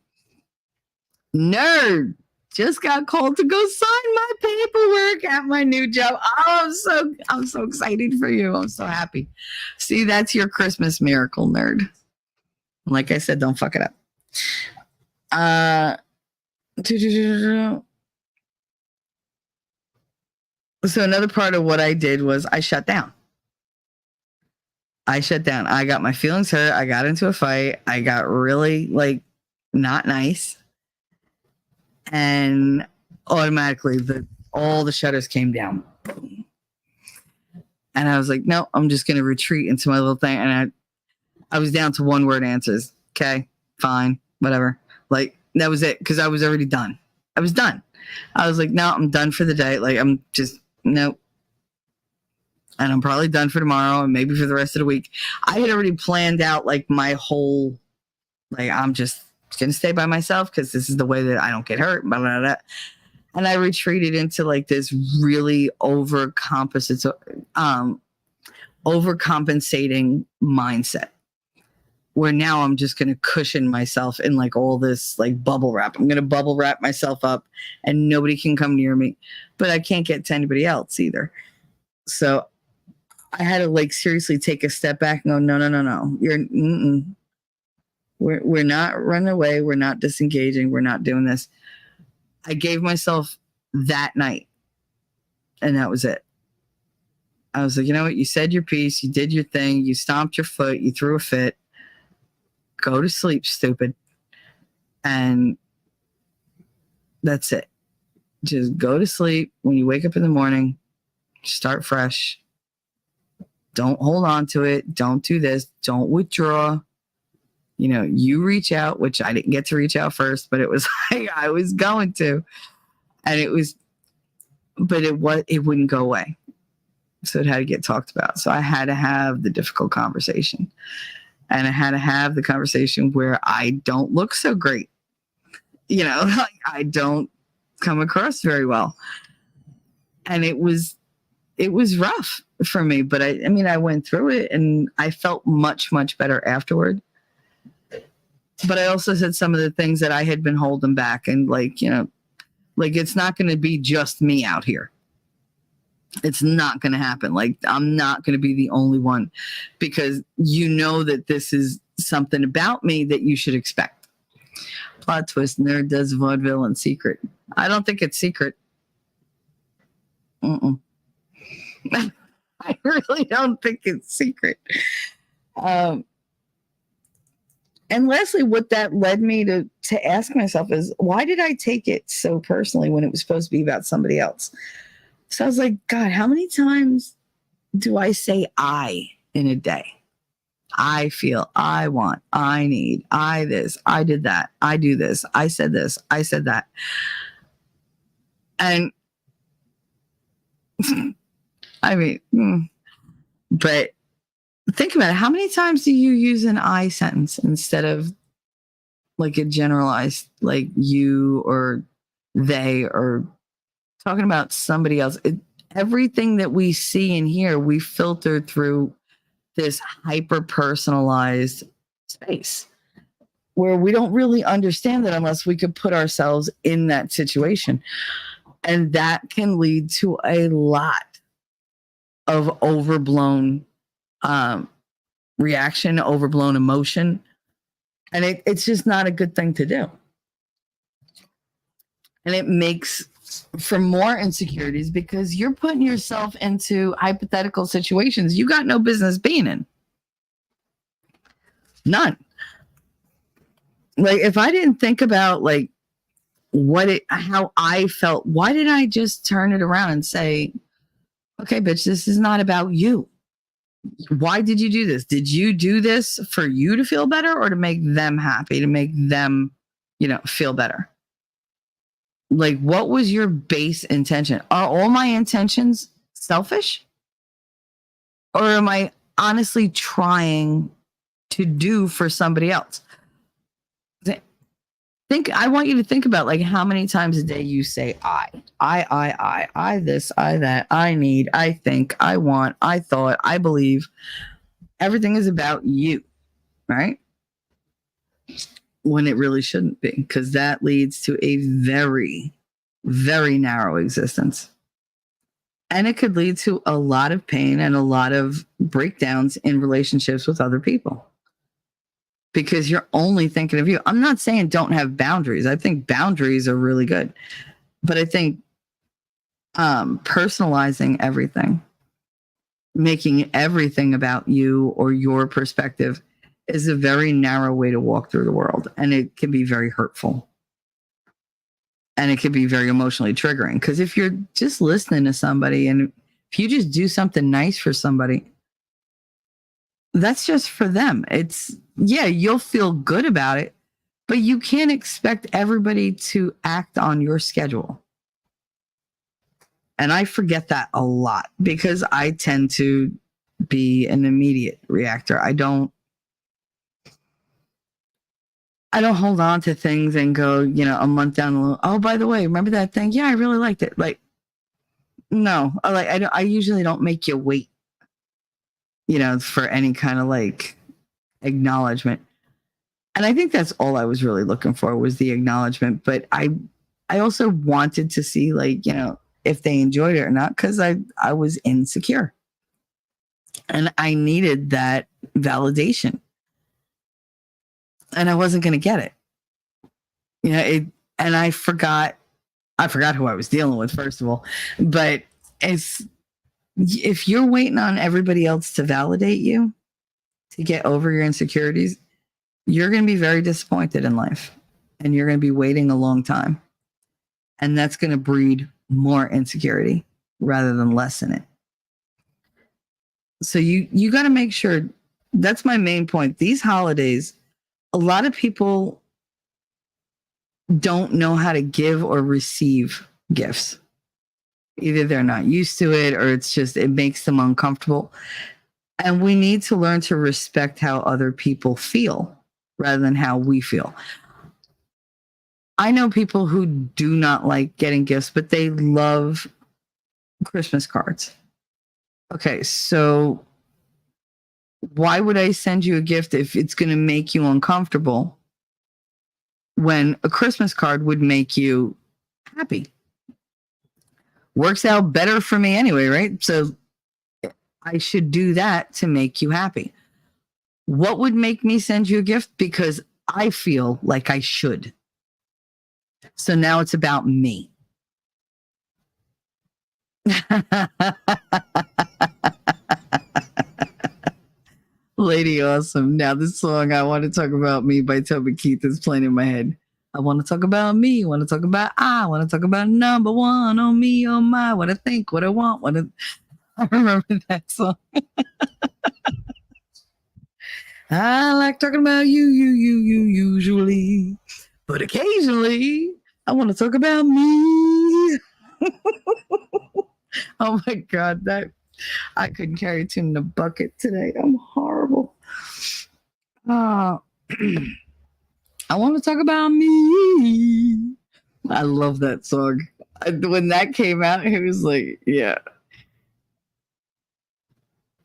Nerd just got called to go sign my paperwork at my new job. Oh, I'm so excited for you. I'm so happy. See, that's your Christmas miracle, nerd. Like I said, don't fuck it up. So another part of what I did was I shut down. I got my feelings hurt. I got into a fight. I got really not nice. And automatically all the shutters came down. And I was like, no, I'm just going to retreat into my little thing. And I was down to one word answers. Okay, fine, whatever. That was it. Cause I was already done. I was done. I was like, no, I'm done for the day. I'm just, nope. And I'm probably done for tomorrow and maybe for the rest of the week. I had already planned out my whole, I'm just going to stay by myself because this is the way that I don't get hurt. Blah, blah, blah. And I retreated into this really overcompensating mindset where now I'm just going to cushion myself in all this bubble wrap. I'm going to bubble wrap myself up and nobody can come near me, but I can't get to anybody else either. So I had to seriously take a step back and go, no. We're not running away. We're not disengaging. We're not doing this. I gave myself that night and that was it. I was like, you know what? You said your piece. You did your thing. You stomped your foot. You threw a fit. Go to sleep, stupid. And that's it. Just go to sleep. When you wake up in the morning, start fresh. Don't hold on to it. Don't do this. Don't withdraw. You reach out, which I didn't get to reach out first, but it was I was going to. And it wouldn't go away. So it had to get talked about. So I had to have the difficult conversation. And I had to have the conversation where I don't look so great. I don't come across very well. And it was rough for me, but I went through it and I felt much, much better afterward. But I also said some of the things that I had been holding back and it's not going to be just me out here. It's not going to happen. I'm not going to be the only one because that this is something about me that you should expect. Plot twist, nerd does vaudeville in secret. I don't think it's secret. I really don't think it's secret. And lastly, what that led me to ask myself is, why did I take it so personally when it was supposed to be about somebody else? So I was like, God, how many times do I say I in a day? I feel, I want, I need, I this, I did that, I do this, I said that. And but think about it. How many times do you use an I sentence instead of a generalized, you or they or talking about somebody else? Everything that we see and hear, we filter through this hyper personalized space where we don't really understand it unless we could put ourselves in that situation. And that can lead to a lot of overblown reaction, overblown emotion. And it's just not a good thing to do. And it makes for more insecurities because you're putting yourself into hypothetical situations you got no business being in. None. If I didn't think about how I felt, why didn't I just turn it around and say, okay, bitch, this is not about you. Why did you do this? Did you do this for you to feel better or to make them happy, to make them, feel better? Like, what was your base intention? Are all my intentions selfish? Or am I honestly trying to do for somebody else? I want you to think about like how many times a day you say I this, I that, I need, I think, I want, I thought, I believe. Everything is about you, right? When it really shouldn't be, because that leads to a very, very narrow existence. And it could lead to a lot of pain and a lot of breakdowns in relationships with other people. Because you're only thinking of you. I'm not saying don't have boundaries. I think boundaries are really good. But I think personalizing everything, making everything about you or your perspective is a very narrow way to walk through the world. And it can be very hurtful. And it can be very emotionally triggering. Because if you're just listening to somebody and if you just do something nice for somebody, that's just for them. You'll feel good about it, but you can't expect everybody to act on your schedule. And I forget that a lot because I tend to be an immediate reactor. I don't hold on to things and go, a month down the road. Oh, by the way, remember that thing? Yeah, I really liked it. Like, no, I usually don't make you wait, for any kind of like acknowledgement. And I think that's all I was really looking for was the acknowledgement. But I also wanted to see like, if they enjoyed it or not, because I was insecure. And I needed that validation. And I wasn't going to get it. And I forgot who I was dealing with, first of all. But if you're waiting on everybody else to validate you, to get over your insecurities, you're going to be very disappointed in life. And you're going to be waiting a long time. And that's going to breed more insecurity rather than lessen it. So you got to make sure. That's my main point. These holidays, a lot of people don't know how to give or receive gifts. Either they're not used to it or it makes them uncomfortable. And we need to learn to respect how other people feel rather than how we feel. I know people who do not like getting gifts, but they love Christmas cards. Okay, so why would I send you a gift if it's going to make you uncomfortable when a Christmas card would make you happy? Works out better for me anyway, right? So I should do that to make you happy. What would make me send you a gift? Because I feel like I should. So now it's about me. Lady Awesome. Now this song, I Want to Talk About Me by Toby Keith is playing in my head. I want to talk about me. I want to talk about I want to talk about number one on me, on my, what I think, what I want, I remember that song. I like talking about you usually, but occasionally I want to talk about me. Oh my God, I couldn't carry a tune in a bucket today. I'm horrible. I want to talk about me. I love that song. When that came out, he was like, yeah.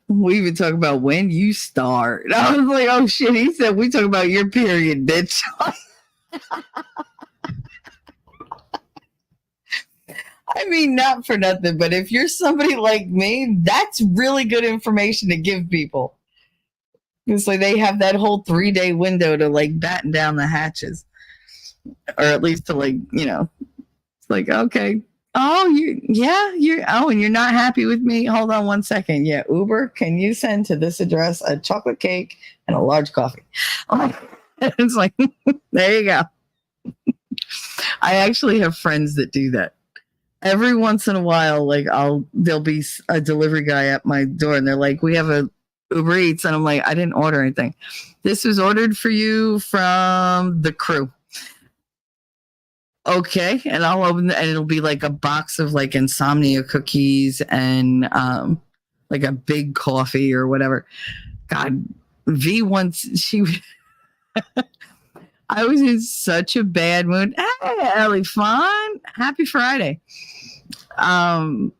We even talk about when you start. I was like, oh shit. He said, we talk about your period, bitch. I mean, not for nothing, but if you're somebody like me, that's really good information to give people. It's like they have that whole 3-day window to like batten down the hatches, or at least to like, it's like, okay. Oh, and you're not happy with me? Hold on 1 second. Yeah, Uber, can you send to this address a chocolate cake and a large coffee? It's like, there you go. I actually have friends that do that. every once in a while, like there'll be a delivery guy at my door, and they're like, "We have a Uber Eats," and I'm like, "I didn't order anything. This was ordered for you from the crew." Okay, and I'll open it, and it'll be like a box of like insomnia cookies and like a big coffee or whatever. God, V once I was in such a bad mood. Hey, Ellie, fun. Happy Friday. Oh,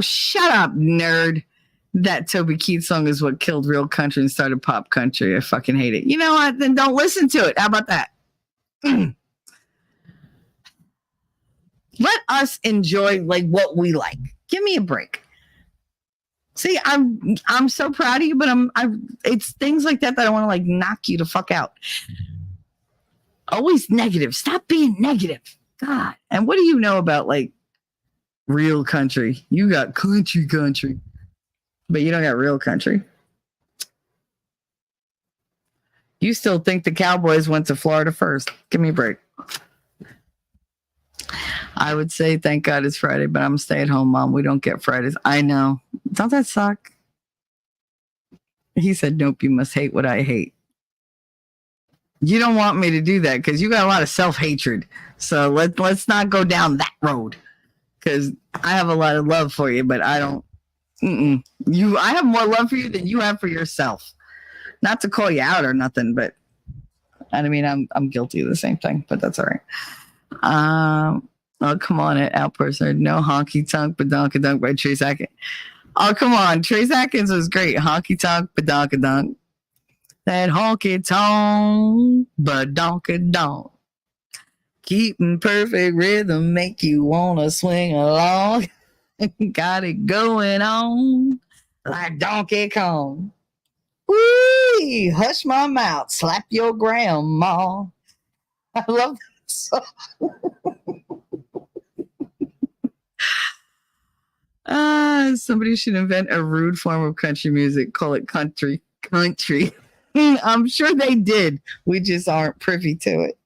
shut up, nerd. That Toby Keith song is what killed real country and started pop country. I fucking hate it. You know what? Then don't listen to it. How about that? Let us enjoy like what we like. Give me a break. See, I'm so proud of you, but it's things like that I want to like knock you the fuck out. Always negative. Stop being negative. God. And what do you know about like real country? You got country, but you don't got real country. You still think the Cowboys went to Florida first. Give me a break. I would say thank God it's Friday, but I'm a stay-at-home mom. We don't get Fridays. I know. Don't that suck? He said, nope, you must hate what I hate. You don't want me to do that because you got a lot of self-hatred. So let's not go down that road because I have a lot of love for you, but I don't. I have more love for you than you have for yourself. Not to call you out or nothing, but I mean, I'm guilty of the same thing, but that's all right. Oh, come on, Outburst. No honky tonk, badonkadunk by Trace Atkins. Oh, come on. Trace Atkins was great. Honky tonk, badonkadunk. That honky tonk, badonkadunk. Keeping perfect rhythm make you want to swing along. Got it going on like Donkey Kong. Wee! Hush my mouth. Slap your grandma. I love that song. Somebody should invent a rude form of country music. Call it country. I'm sure they did. We just aren't privy to it.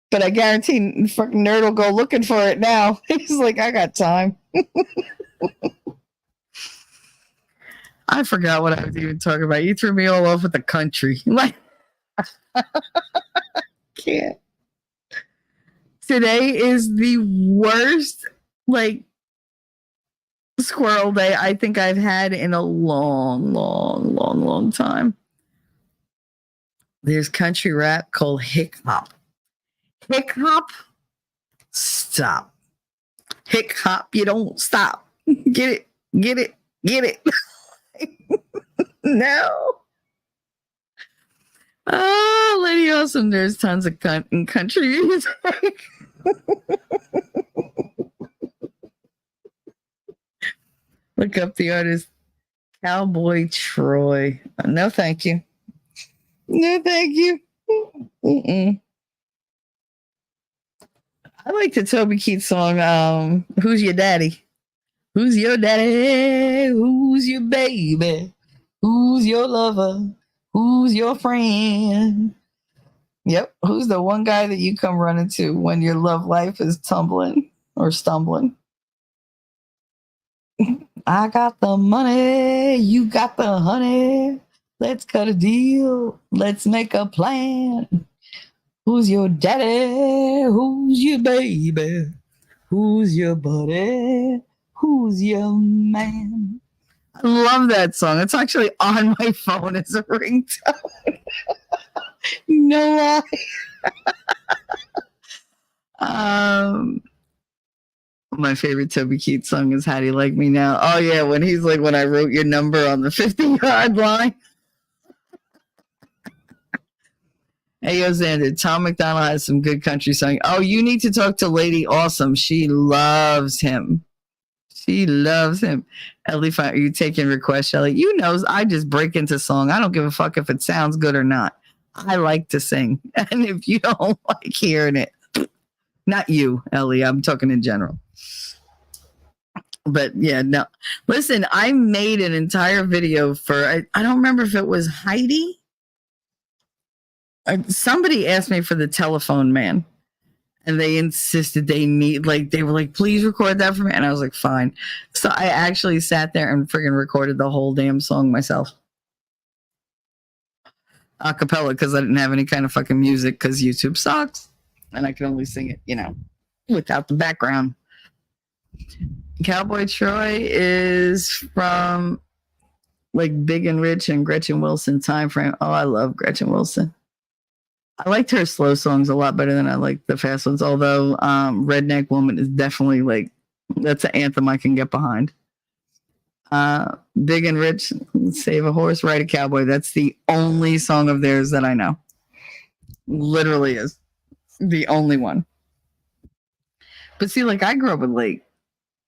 But I guarantee fucking nerd will go looking for it now. He's like, I got time. I forgot what I was even talking about. You threw me all off with the country. Like, can't. Today is the worst, like, squirrel day I think I've had in a long time. There's country rap called hip hop. Hip hop, stop. Hip hop, you don't stop. Get it. No. Oh, Lady Awesome, there's tons of country music. Look up the artist Cowboy Troy. No, thank you. No, thank you. I like the Toby Keith song, Who's Your Daddy? Who's your daddy? Who's your baby? Who's your lover? Who's your friend? Yep. Who's the one guy that you come running to when your love life is tumbling or stumbling? I got the money. You got the honey. Let's cut a deal. Let's make a plan. Who's your daddy? Who's your baby? Who's your buddy? Who's your man? I love that song. It's actually on my phone as a ringtone. No lie. My favorite Toby Keith song is How Do You Like Me Now? Oh, yeah, when he's like, when I wrote your number on the 50-yard line. Hey, yo, Xander, Tom McDonald has some good country song. Oh, you need to talk to Lady Awesome. She loves him. Ellie, are you taking requests, Shelly? You knows I just break into song. I don't give a fuck if it sounds good or not. I like to sing. And if you don't like hearing it, not you, Ellie, I'm talking in general. But yeah, no. Listen, I made an entire video for, I don't remember if it was Heidi. Somebody asked me for the Telephone Man. And they insisted they were like, please record that for me. And I was like, fine. So I actually sat there and friggin' recorded the whole damn song myself. A cappella, because I didn't have any kind of fucking music because YouTube sucks. And I could only sing it, without the background. Cowboy Troy is from like Big and Rich and Gretchen Wilson time frame. Oh, I love Gretchen Wilson. I liked her slow songs a lot better than I liked the fast ones. Although Redneck Woman is definitely that's an anthem I can get behind. Big and Rich, Save a Horse, Ride a Cowboy. That's the only song of theirs that I know. Literally is the only one. But see, I grew up with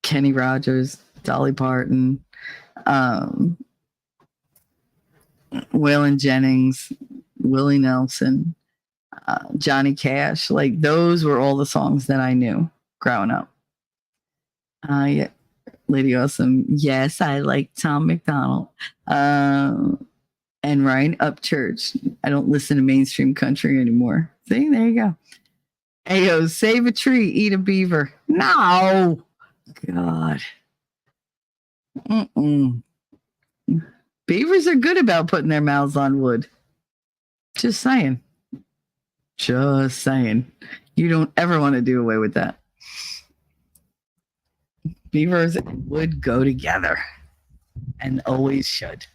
Kenny Rogers, Dolly Parton, Waylon Jennings, Willie Nelson, Johnny Cash. Those were all the songs that I knew growing up. Yeah, Lady Awesome. Yes, I like Tom McDonald. And Ryan Upchurch. I don't listen to mainstream country anymore. See, there you go. Ayo, save a tree, eat a beaver. No. God. Beavers are good about putting their mouths on wood. Just saying. Just saying. You don't ever want to do away with that. Beavers and wood go together. And always should.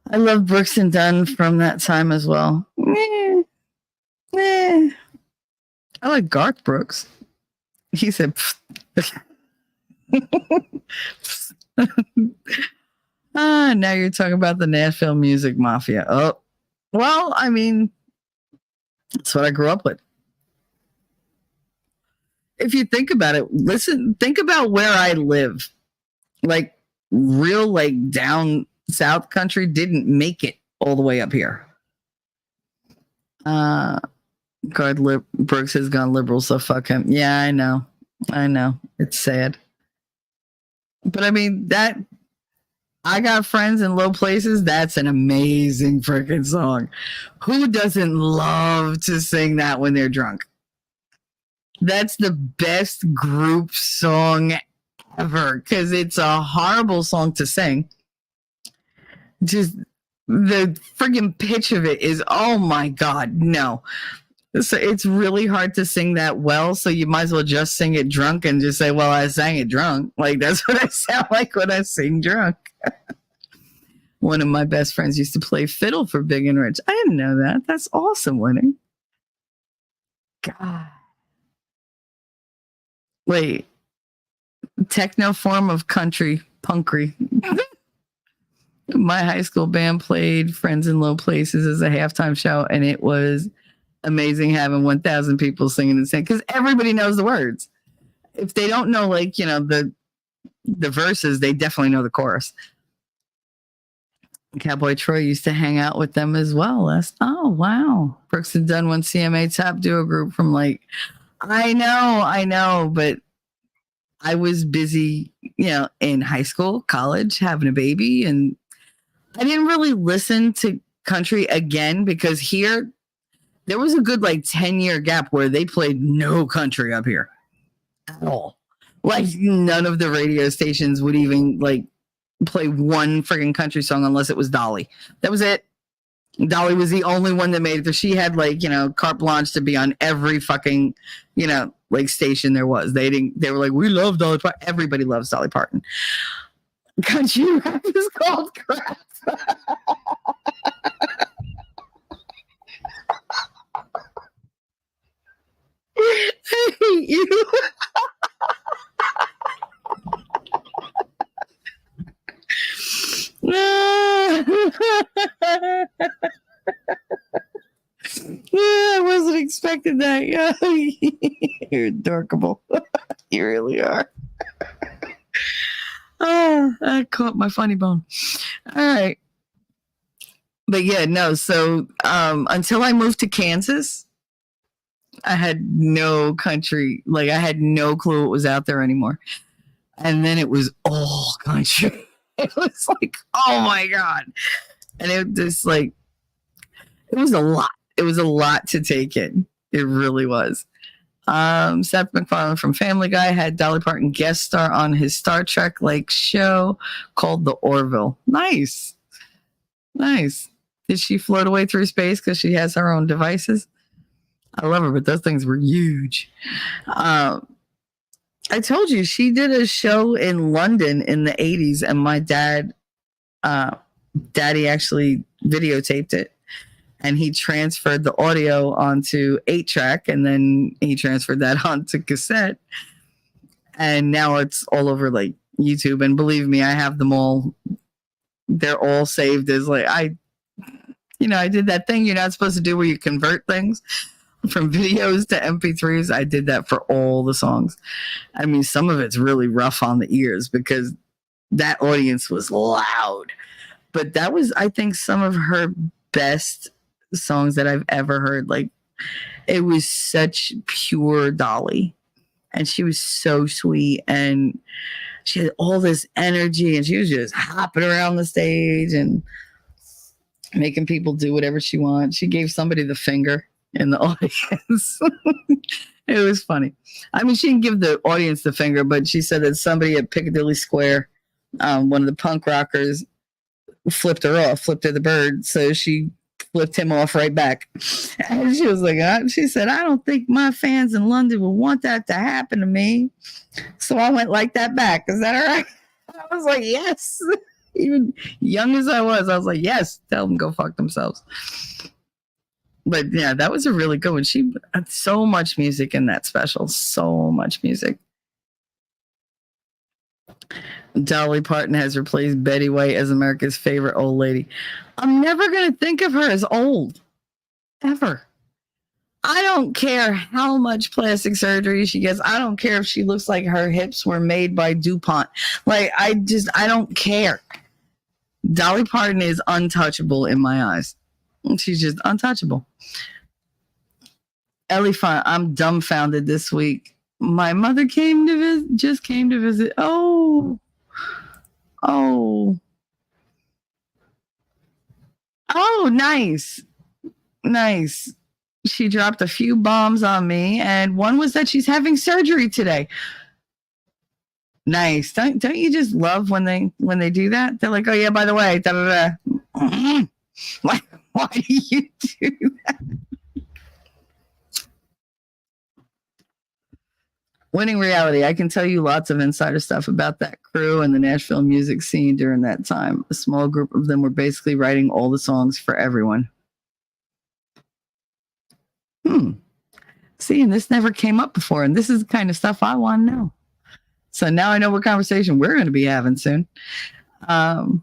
I love Brooks and Dunn from that time as well. I like Garth Brooks. He said, now you're talking about the Nashville music mafia. Oh, well, I mean, that's what I grew up with. If you think about it, think about where I live. Real, down South country didn't make it all the way up here. Garth Brooks has gone liberal, so fuck him. Yeah, I know. It's sad. But I mean, I got friends in low places. That's an amazing freaking song. Who doesn't love to sing that when they're drunk? That's the best group song ever because it's a horrible song to sing. Just the friggin' pitch of it is, oh my God, no. So it's really hard to sing that well. So you might as well just sing it drunk and just say, well, I sang it drunk. That's what I sound like when I sing drunk. One of my best friends used to play fiddle for Big and Rich. I didn't know that. That's awesome, Winnie. God. Wait. Techno form of country, punkry. My high school band played Friends in Low Places as a halftime show, and it was amazing having 1,000 people singing and singing because everybody knows the words. If they don't know, the verses, they definitely know the chorus. Cowboy Troy used to hang out with them as well. Oh, wow. Brooks and Dunn won CMA top duo group from I know, but I was busy, in high school, college, having a baby, and I didn't really listen to country again because here there was a good 10-year gap where they played no country up here at all. None of the radio stations would even play one friggin' country song unless it was Dolly. That was it. Dolly was the only one that made it. She had carte blanche to be on every fucking, station there was. They were like, we love Dolly Parton. Everybody loves Dolly Parton. Country rap is called crap. I hate you. I wasn't expecting that. You're adorable. You really are. Oh, I caught my funny bone. All right. But yeah, no. So until I moved to Kansas, I had no country. I had no clue what was out there anymore. And then it was all country. It was oh my God. And it just it was a lot. It was a lot to take in. It really was. Seth MacFarlane from Family Guy had Dolly Parton guest star on his Star Trek like show called The Orville. Nice. Nice. Did she float away through space because she has her own devices? I love her, but those things were huge. I told you she did a show in London in the 80s, and my daddy actually videotaped it. And he transferred the audio onto 8-track, and then he transferred that onto cassette. And now it's all over like YouTube. And believe me, I have them all. They're all saved as like I did that thing you're not supposed to do where you convert things from videos to MP3s. I did that for all the songs. I mean, some of it's really rough on the ears because that audience was loud. But that was, I think, some of her best songs that I've ever heard. Like, it was such pure Dolly, and she was so sweet, and she had all this energy, and she was just hopping around the stage and making people do whatever she wants. She gave somebody the finger in the audience. It was funny. I mean, she didn't give the audience the finger, but she said that somebody at Piccadilly Square, one of the punk rockers, flipped her the bird, so she flipped him off right back. And she was like, she said, I don't think my fans in London would want that to happen to me. So I went like that back. Is that all right? I was like, yes. Even young as I was like, yes, tell them go fuck themselves. But yeah, that was a really good one. She had so much music in that special. So much music. Dolly Parton has replaced Betty White as America's favorite old lady. I'm never going to think of her as old. Ever. I don't care how much plastic surgery she gets. I don't care if she looks like her hips were made by DuPont. Like, I don't care. Dolly Parton is untouchable in my eyes. She's just untouchable. Ellie Font, I'm dumbfounded this week. My mother came to visit. Oh, nice. She dropped a few bombs on me, and one was that she's having surgery today. Nice. Don't you just love when they do that? They're like, oh yeah, by the way, da da da. Why do you do that? Winning Reality. I can tell you lots of insider stuff about that crew and the Nashville music scene during that time. A small group of them were basically writing all the songs for everyone. See, and this never came up before, and this is the kind of stuff I want to know. So now I know what conversation we're going to be having soon. And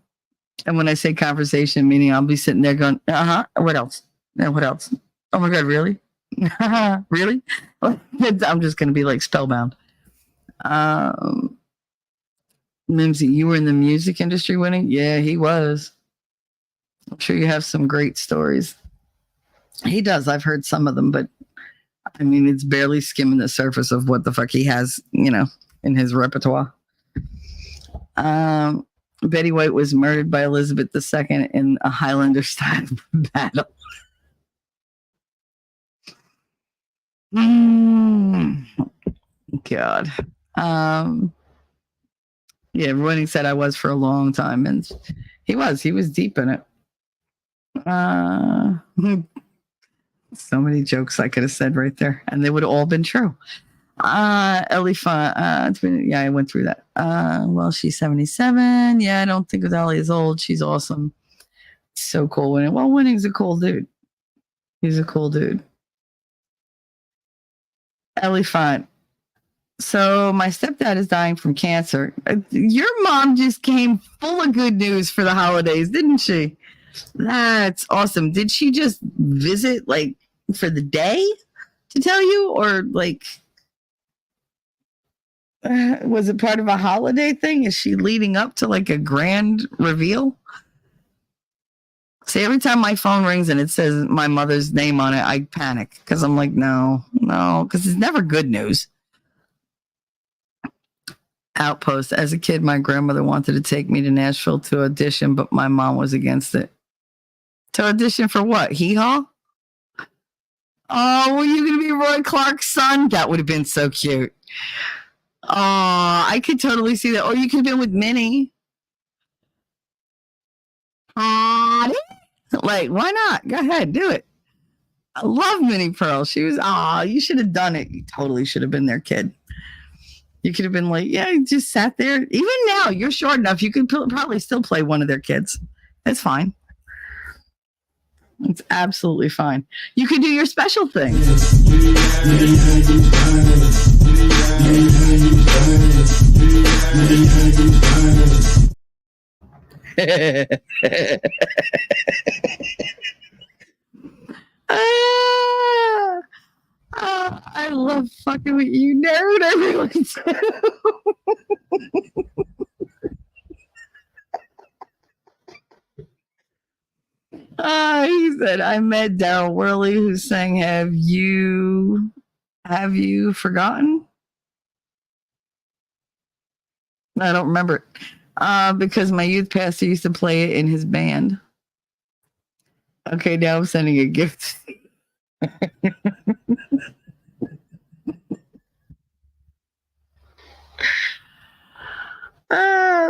when I say conversation, meaning I'll be sitting there going, what else? What else? Oh my God, really? Really? I'm just going to be like spellbound. Mimsy, you were in the music industry winning? Yeah, he was. I'm sure you have some great stories. He does. I've heard some of them, but I mean, it's barely skimming the surface of what the fuck he has, in his repertoire. Betty White was murdered by Elizabeth II in a Highlander style battle. God. Yeah, Winning said I was for a long time, and he was deep in it. So many jokes I could have said right there, and they would have all been true. Ellie yeah, I went through that. Well, she's 77. Yeah, I don't think Dolly is old. She's awesome. So cool. Winning's a cool dude. He's a cool dude. Ellie Font. So my stepdad is dying from cancer. Your mom just came full of good news for the holidays, didn't she? That's awesome. Did she just visit like for the day to tell you, or like was it part of a holiday thing? Is she leading up to like a grand reveal? See, every time my phone rings and it says my mother's name on it, I panic because I'm like, no, because it's never good news. Outpost. As a kid, my grandmother wanted to take me to Nashville to audition, but my mom was against it. To audition for what? Hee Haw? Oh, were you going to be Roy Clark's son? That would have been so cute. Oh, I could totally see that. Or you could have been with Minnie. Like, why not? Go ahead, do it. I love Minnie Pearl. She was, you should have done it. You totally should have been their kid. You could have been like, yeah, you just sat there. Even now, you're short enough. You could probably still play one of their kids. It's fine. It's absolutely fine. You could do your special thing. I love fucking with you. Narrowed everyone too. He said, I met Daryl Worley who sang Have You Forgotten? I don't remember it. Because my youth pastor used to play it in his band. Okay, now I'm sending a gift.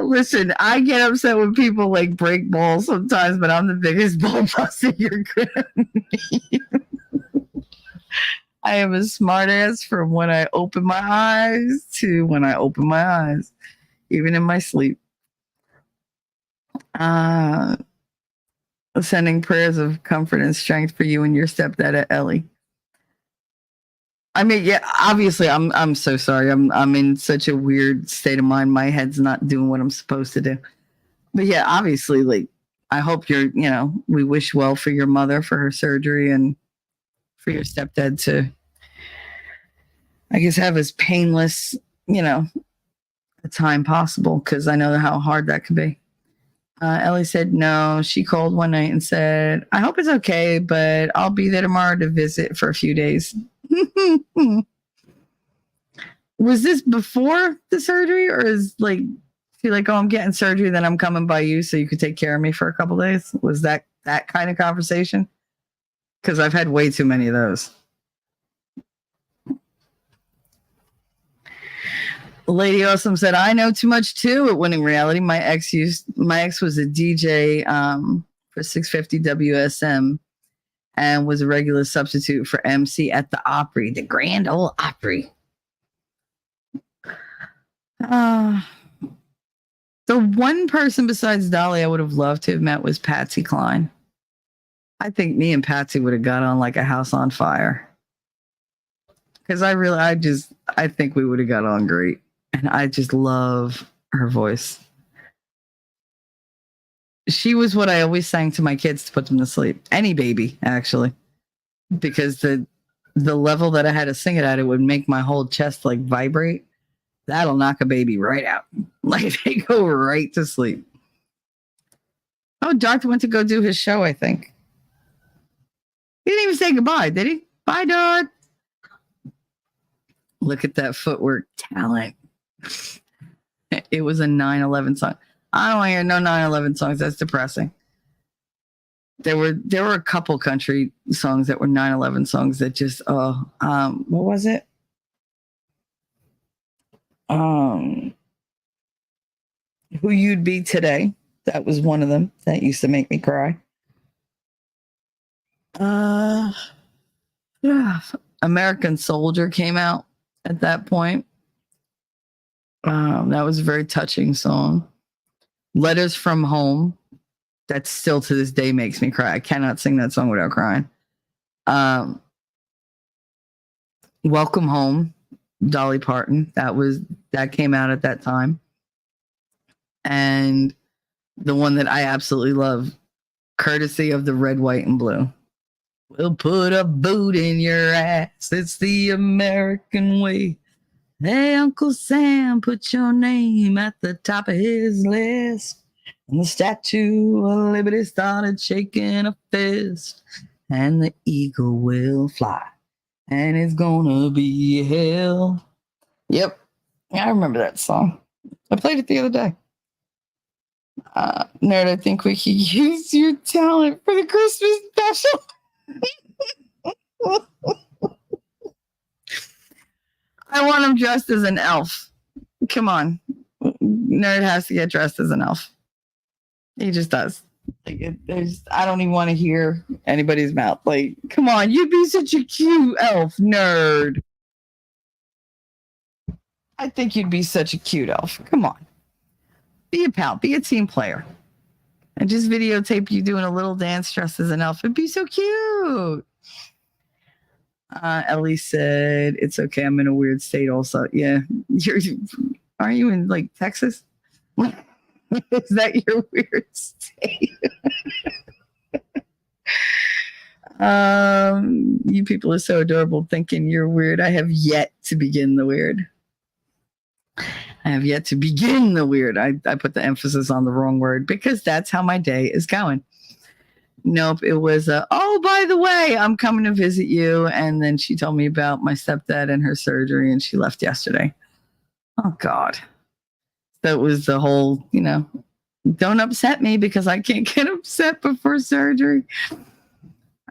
Listen, I get upset when people like break balls sometimes, but I'm the biggest ball buster you're gonna meet. I am a smart ass from when I open my eyes to when I open my eyes, even in my sleep. Sending prayers of comfort and strength for you and your stepdad, Ellie. I mean, yeah, obviously, I'm so sorry. I'm in such a weird state of mind. My head's not doing what I'm supposed to do. But yeah, obviously, like, I hope we wish well for your mother for her surgery and for your stepdad to, I guess, have as painless, a time possible, because I know how hard that could be. Ellie said no. She called one night and said, I hope it's okay, but I'll be there tomorrow to visit for a few days. Was this before the surgery, or is she like, oh, I'm getting surgery, then I'm coming by you so you could take care of me for a couple days? Was that kind of conversation? Because I've had way too many of those. Lady Awesome said, I know too much too at Winning Reality. My ex was a DJ for 650 WSM and was a regular substitute for MC at the Opry, the Grand Ole Opry. The one person besides Dolly I would have loved to have met was Patsy Cline. I think me and Patsy would have got on like a house on fire. Because I think we would have got on great. And I just love her voice. She was what I always sang to my kids to put them to sleep. Any baby, actually. Because the level that I had to sing it at, it would make my whole chest like vibrate. That'll knock a baby right out. Like they go right to sleep. Oh, Doctor went to go do his show, I think. He didn't even say goodbye, did he? Bye, Doc. Look at that footwork talent. It was a 9/11 song. I don't want to hear no 9/11 songs. That's depressing. There were a couple country songs that were 9/11 songs that just what was it? Who You'd Be Today. That was one of them that used to make me cry. Yeah. American Soldier came out at that point. That was a very touching song. Letters from Home. That still to this day makes me cry. I cannot sing that song without crying. Welcome Home, Dolly Parton. That came out at that time. And the one that I absolutely love, Courtesy of the Red, White, and Blue. We'll put a boot in your ass. It's the American way. Hey, Uncle Sam, put your name at the top of his list. And the Statue of Liberty started shaking a fist. And the eagle will fly. And it's gonna be hell. Yep. I remember that song. I played it the other day. Nerd, I think we could use your talent for the Christmas special. I want him dressed as an elf. Come on. Nerd has to get dressed as an elf. He just does. Like I don't even want to hear anybody's mouth. Like, come on, you'd be such a cute elf, nerd. I think you'd be such a cute elf. Come on. Be a pal. Be a team player. And just videotape you doing a little dance dressed as an elf. It'd be so cute. Ellie said, it's okay. I'm in a weird state also. Yeah. Are you in like Texas? Is that your weird state? You people are so adorable thinking you're weird. I have yet to begin the weird. I put the emphasis on the wrong word because that's how my day is going. Nope, it was oh, by the way, I'm coming to visit you. And then she told me about my stepdad and her surgery, and she left yesterday. Oh, God. That was the whole, don't upset me because I can't get upset before surgery.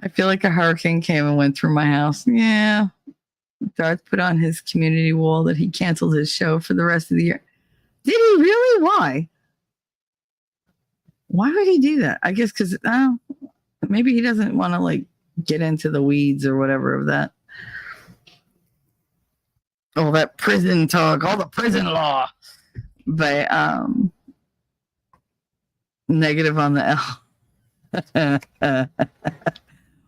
I feel like a hurricane came and went through my house. Yeah. Darth put on his community wall that he canceled his show for the rest of the year. Did he really? Why? Why would he do that? I guess because maybe he doesn't want to like get into the weeds or whatever of that. All that prison talk, all the prison law. But negative on the L.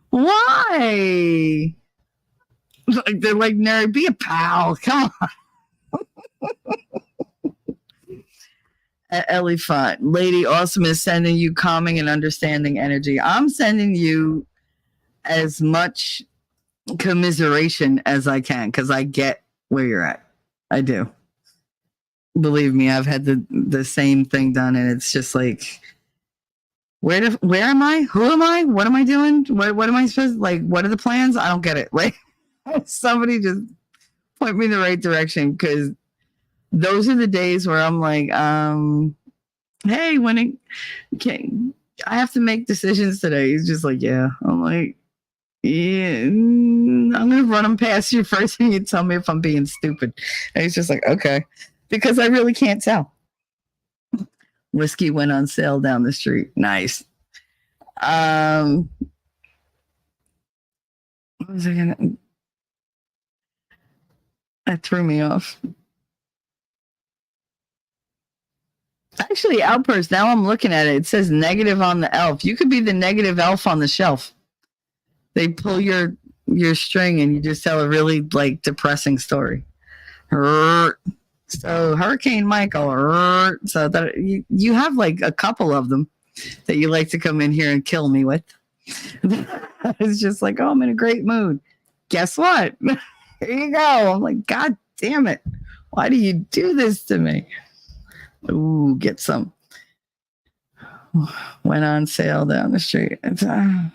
Why? Like they're like, nerd, be a pal. Come on. Ellie Font. Lady Awesome is sending you calming and understanding energy. I'm sending you as much commiseration as I can because I get where you're at. I do. Believe me, I've had the same thing done, and it's just like, where am I? Who am I? What am I doing? What am I supposed to, like, what are the plans? I don't get it. Like, somebody just point me in the right direction, because those are the days where I'm like, hey, I have to make decisions today. He's just like, yeah. I'm like, yeah, I'm gonna run them past you first, and you tell me if I'm being stupid. And he's just like, okay, because I really can't tell. Whiskey went on sale down the street. Nice. What was I gonna? That threw me off. Actually, Outburst, now I'm looking at it. It says negative on the elf. You could be the negative elf on the shelf. They pull your string and you just tell a really like depressing story. So Hurricane Michael. So that you have like a couple of them that you like to come in here and kill me with. It's just like, oh, I'm in a great mood. Guess what? Here you go. I'm like, God damn it. Why do you do this to me? Ooh, get some. Went on sale down the street. I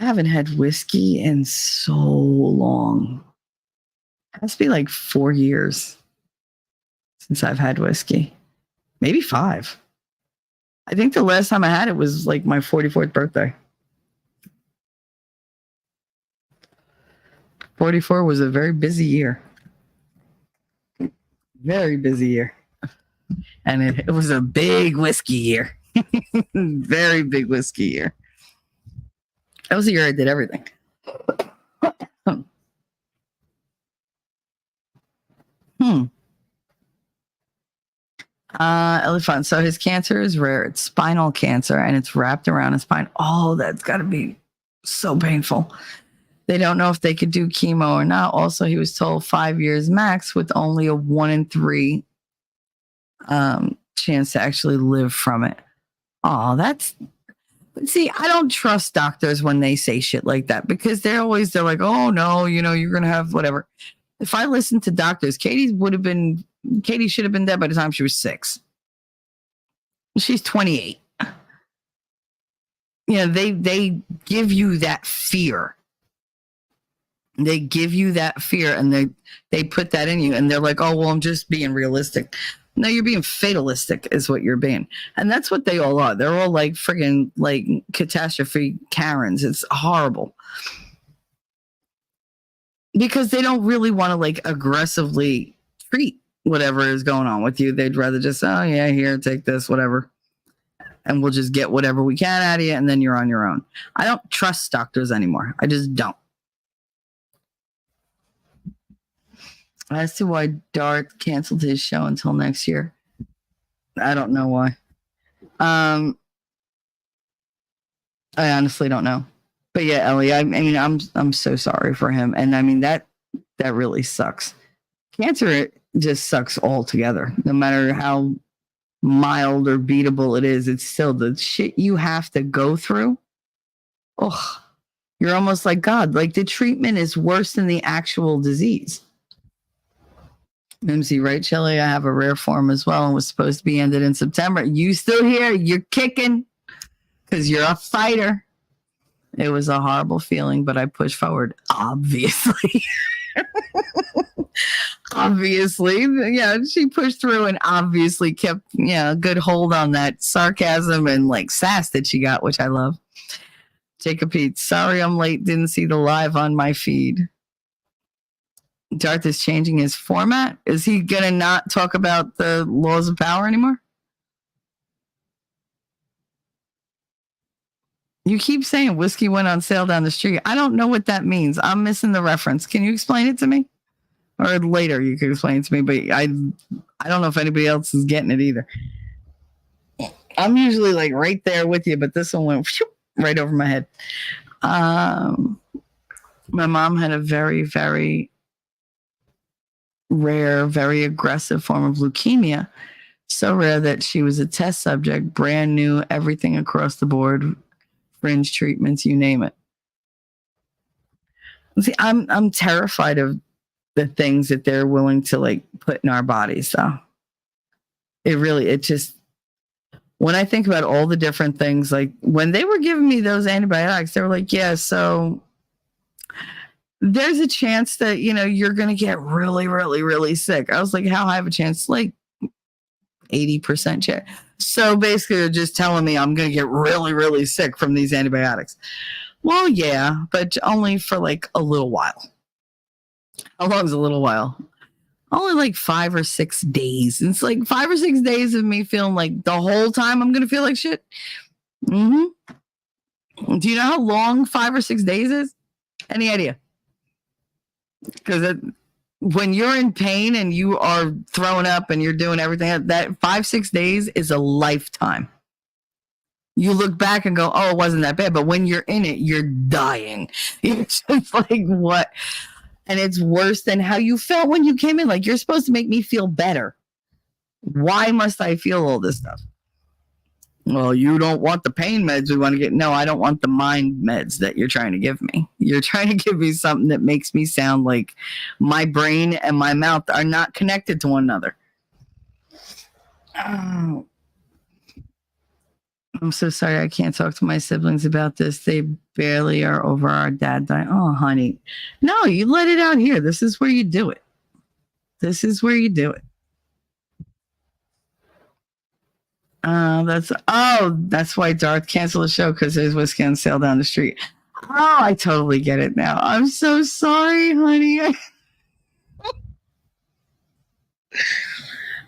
haven't had whiskey in so long. It has to be like 4 years since I've had whiskey. Maybe 5. I think the last time I had it was like my 44th birthday. 44 was a very busy year. Very busy year. And it was a big whiskey year. Very big whiskey year. That was the year I did everything. Elephant. So his cancer is rare. It's spinal cancer, and it's wrapped around his spine. Oh, that's got to be so painful. They don't know if they could do chemo or not. Also, he was told 5 years max with only a 1 in 3 chance to actually live from it. Oh, see, I don't trust doctors when they say shit like that, because they're like, oh no, you're going to have whatever. If I listened to doctors, Katie should have been dead by the time she was 6. She's 28. They give you that fear. They give you that fear, and they put that in you, and they're like, oh, well, I'm just being realistic. No, you're being fatalistic is what you're being. And that's what they all are. They're all like friggin' like catastrophe Karens. It's horrible. Because they don't really want to like aggressively treat whatever is going on with you. They'd rather just, oh yeah, here, take this, whatever. And we'll just get whatever we can out of you, and then you're on your own. I don't trust doctors anymore. I just don't. As to why Darth canceled his show until next year, I don't know why. I honestly don't know. But yeah, Ellie, I mean, I'm so sorry for him, and I mean that really sucks. Cancer it just sucks altogether. No matter how mild or beatable it is, it's still the shit you have to go through. Oh, you're almost like God. Like the treatment is worse than the actual disease. MC, right, Shelly? I have a rare form as well and was supposed to be ended in September. You still here? You're kicking because you're a fighter. It was a horrible feeling, but I pushed forward, obviously. Obviously. Yeah, she pushed through and obviously kept a good hold on that sarcasm and like sass that she got, which I love. Jacob Pete, sorry I'm late. Didn't see the live on my feed. Darth is changing his format. Is he going to not talk about the laws of power anymore? You keep saying whiskey went on sale down the street. I don't know what that means. I'm missing the reference. Can you explain it to me? Or later you can explain it to me, but I don't know if anybody else is getting it either. I'm usually like right there with you, but this one went right over my head. My mom had a very, very rare, very aggressive form of leukemia. So rare that she was a test subject, brand new, everything across the board, fringe treatments, you name it. See, I'm terrified of the things that they're willing to like put in our bodies. So it just, when I think about all the different things, like when they were giving me those antibiotics, they were like, yeah, so there's a chance that, you're going to get really, really, really sick. I was like, how high of a chance? Like 80% chance. So basically they're just telling me I'm going to get really, really sick from these antibiotics. Well, yeah, but only for like a little while. How long is a little while? Only like 5 or 6 days. It's like 5 or 6 days of me feeling like the whole time I'm going to feel like shit. Mm-hmm. Do you know how long 5 or 6 days is? Any idea? Because when you're in pain and you are throwing up and you're doing everything, that 5-6 days is a lifetime. You look back and go, oh, it wasn't that bad. But when you're in it, you're dying. It's just like, what? And it's worse than how you felt when you came in. Like, you're supposed to make me feel better. Why must I feel all this stuff? Well, you don't want the pain meds we want to get. No, I don't want the mind meds that you're trying to give me. You're trying to give me something that makes me sound like my brain and my mouth are not connected to one another. Oh. I'm so sorry I can't talk to my siblings about this. They barely are over our dad dying. Oh, honey. No, you let it out here. This is where you do it. This is where you do it. That's why Darth canceled the show, because there's whiskey on sale down the street. Oh, I totally get it now. I'm so sorry, honey.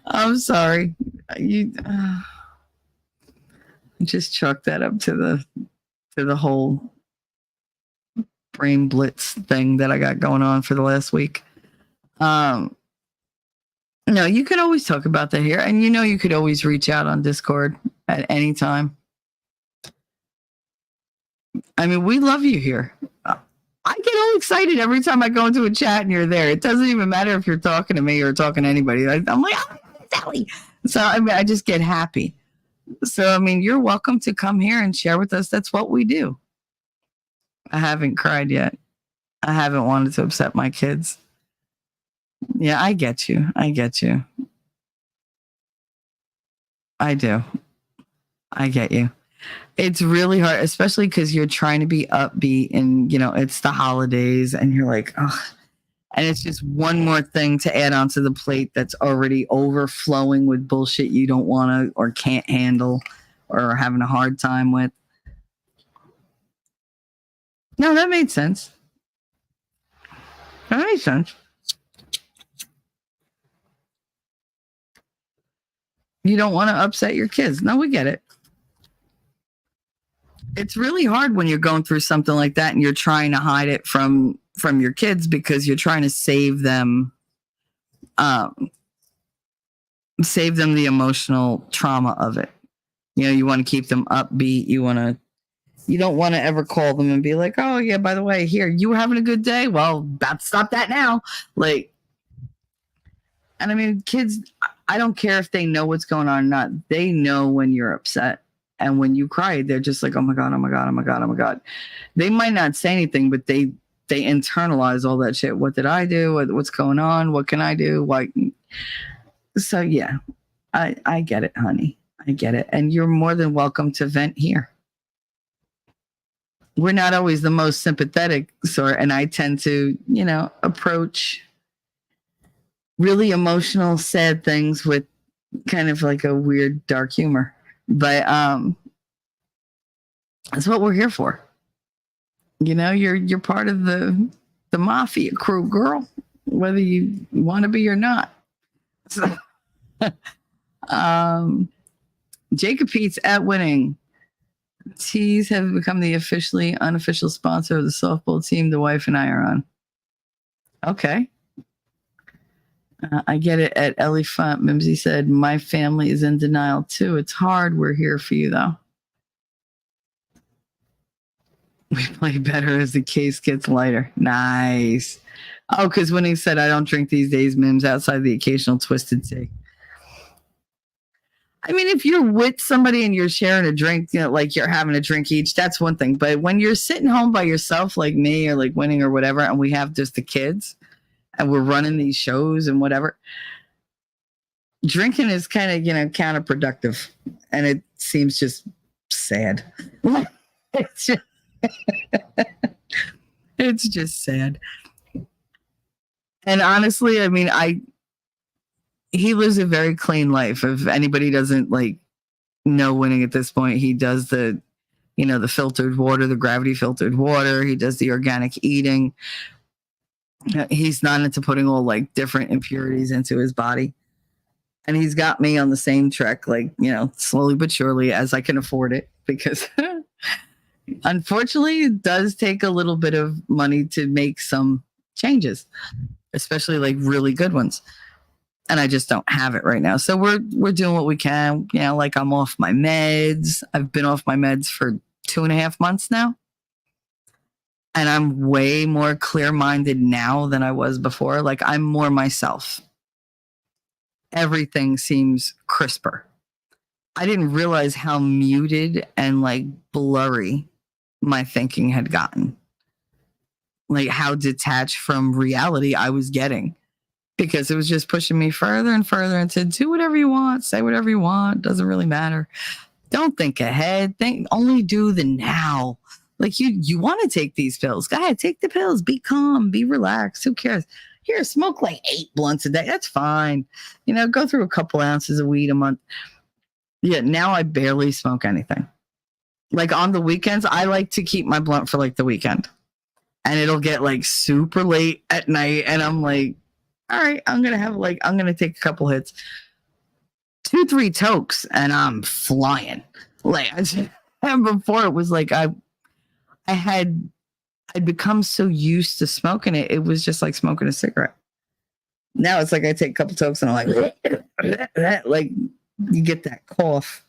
I'm sorry. You just chalk that up to the whole brain blitz thing that I got going on for the last week. No, you could always talk about that here. And you could always reach out on Discord at any time. I mean, we love you here. I get all excited every time I go into a chat and you're there. It doesn't even matter if you're talking to me or talking to anybody. I'm like, oh, Sally. So, I mean, I just get happy. So, I mean, you're welcome to come here and share with us. That's what we do. I haven't cried yet. I haven't wanted to upset my kids. Yeah, I get you. I get you. I do. I get you. It's really hard, especially because you're trying to be upbeat and, it's the holidays and you're like, oh, And it's just one more thing to add onto the plate that's already overflowing with bullshit you don't want to or can't handle or having a hard time with. No, that made sense. That made sense. You don't want to upset your kids. No, we get it. It's really hard when you're going through something like that and you're trying to hide it from your kids because you're trying to save them the emotional trauma of it. You know, you want to keep them upbeat. You don't want to ever call them and be like, oh yeah, by the way, here, you were having a good day? Well, about to stop that now. Like, and I mean, kids, I don't care if they know what's going on or not. They know when you're upset. And when you cry, they're just like, oh my God, oh my God, oh my God, oh my God. They might not say anything, but they internalize all that shit. What did I do? What's going on? What can I do? Why? So yeah, I get it, honey. I get it. And you're more than welcome to vent here. We're not always the most sympathetic sort, and I tend to, approach really emotional, sad things with kind of like a weird, dark humor. But that's what we're here for. You're part of the mafia crew, girl, whether you want to be or not. So, Jacob Pete's at Winning. Tees have become the officially unofficial sponsor of the softball team the wife and I are on. Okay. I get it at Elephant. Mimsy said, my family is in denial too. It's hard. We're here for you though. We play better as the case gets lighter. Nice. Oh, because when he said, I don't drink these days, Mims, outside the occasional twisted tea. I mean, if you're with somebody and you're sharing a drink, like you're having a drink each, that's one thing. But when you're sitting home by yourself, like me or like Winning or whatever, and we have just the kids, and we're running these shows and whatever, drinking is kind of, counterproductive. And it seems just sad. It's just, it's just sad. And honestly, I mean, he lives a very clean life. If anybody doesn't know Winning at this point, he does the filtered water, the gravity filtered water. He does the organic eating. He's not into putting all different impurities into his body. And he's got me on the same trek, slowly but surely as I can afford it, because unfortunately it does take a little bit of money to make some changes, especially really good ones. And I just don't have it right now. So we're doing what we can. I'm off my meds. I've been off my meds for 2.5 months now. And I'm way more clear-minded now than I was before. I'm more myself. Everything seems crisper. I didn't realize how muted and blurry my thinking had gotten. How detached from reality I was getting. Because it was just pushing me further and further into do whatever you want, say whatever you want, doesn't really matter. Don't think ahead. Only do the now. You want to take these pills. Go ahead, take the pills. Be calm, be relaxed. Who cares? Here, smoke 8 blunts a day. That's fine. Go through a couple ounces of weed a month. Yeah, now I barely smoke anything. On the weekends, I like to keep my blunt for the weekend. And it'll get super late at night. And I'm like, all right, I'm going to take a couple hits. 2-3 tokes and I'm flying. And before it was I'd become so used to smoking it. It was just like smoking a cigarette. Now it's I take a couple tokes and I'm you get that cough.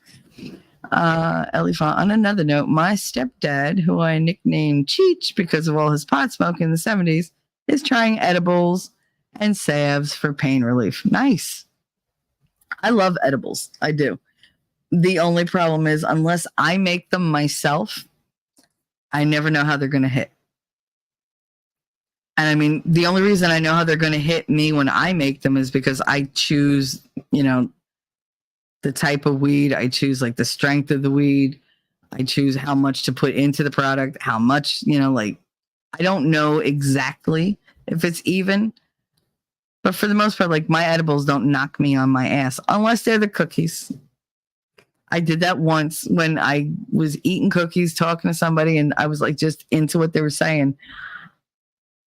Elephant. On another note, my stepdad, who I nicknamed Cheech because of all his pot smoking in the 70s, is trying edibles and salves for pain relief. Nice. I love edibles. I do. The only problem is unless I make them myself, I never know how they're going to hit. And I mean, the only reason I know how they're going to hit me when I make them is because I choose, the type of weed. I choose the strength of the weed. I choose how much to put into the product, how much, I don't know exactly if it's even. But for the most part, like my edibles don't knock me on my ass unless they're the cookies. I did that once when I was eating cookies, talking to somebody, and I was like just into what they were saying.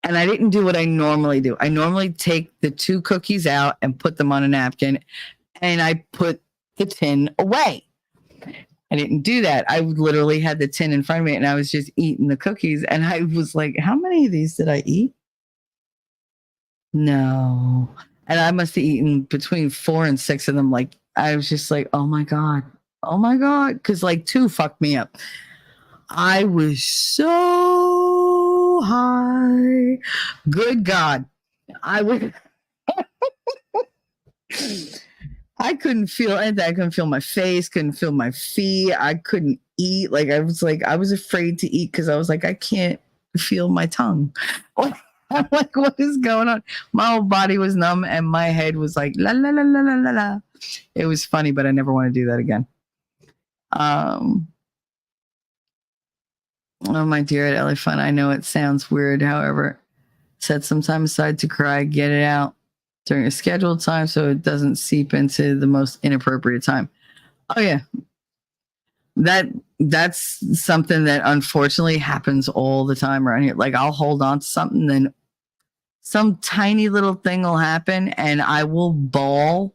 And I didn't do what I normally do. I normally take the 2 cookies out and put them on a napkin, and I put the tin away. I didn't do that. I literally had the tin in front of me, and I was just eating the cookies. And I was like, how many of these did I eat? No. And I must have eaten between 4 and 6 of them. Like, I was just like, oh my God. Oh my God. Because like 2 fucked me up. I was so high. Good God. I would. I couldn't feel anything. I couldn't feel my face, couldn't feel my feet. I couldn't eat. Like, I was afraid to eat because I was like, I can't feel my tongue. I'm like, what is going on? My whole body was numb and my head was like, la, la, la, la, la, la, la. It was funny, but I never want to do that again. Oh, my dear at LA Fun, I know it sounds weird. However, set some time aside to cry, get it out during a scheduled time so it doesn't seep into the most inappropriate time. Oh, yeah. That's something that unfortunately happens all the time around here. Like, I'll hold on to something, then some tiny little thing will happen and I will bawl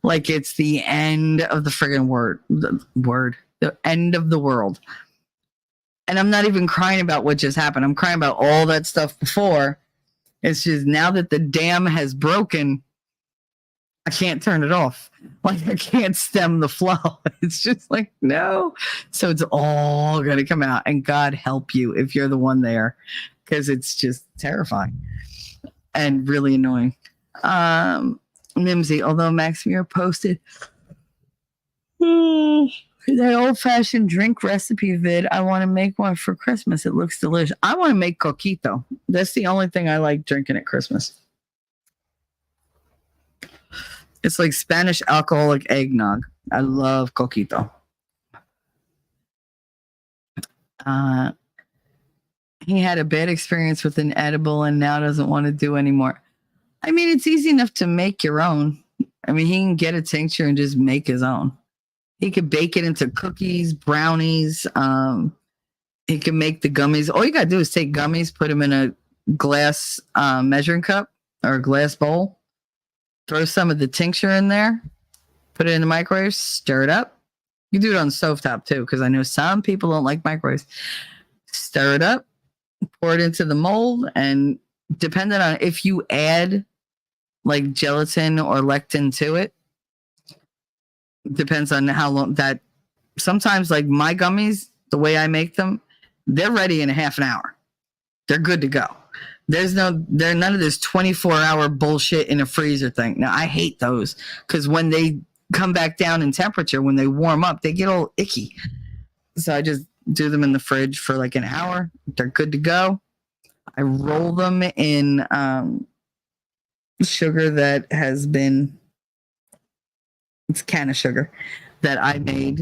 like it's the end of the friggin' the end of the world. And I'm not even crying about what just happened. I'm crying about all that stuff before. It's just now that the dam has broken, I can't turn it off. Like, I can't stem the flow. It's just like, no. So it's all going to come out. And God help you if you're the one there, because it's just terrifying and really annoying. Mimsy, although Max Muir posted that old-fashioned drink recipe vid, I want to make one for Christmas. It looks delicious. I want to make coquito. That's the only thing I like drinking at Christmas. It's like Spanish alcoholic eggnog. I love coquito. He had a bad experience with an edible and now doesn't want to do anymore. I mean, it's easy enough to make your own. I mean, he can get a tincture and just make his own. He could bake it into cookies, brownies. He can make the gummies. All you got to do is take gummies, put them in a glass measuring cup or a glass bowl, throw some of the tincture in there, put it in the microwave, stir it up. You can do it on the stovetop too, because I know some people don't like microwaves. Stir it up, pour it into the mold, and depending on if you add like gelatin or lectin to it, depends on how long that. Sometimes, like my gummies, the way I make them, they're ready in a half an hour. They're good to go. There's none of this 24-hour bullshit in a freezer thing. Now, I hate those because when they come back down in temperature, when they warm up, they get all icky. So I just do them in the fridge for like an hour. They're good to go. I roll them in sugar that has been, it's can of sugar that I made,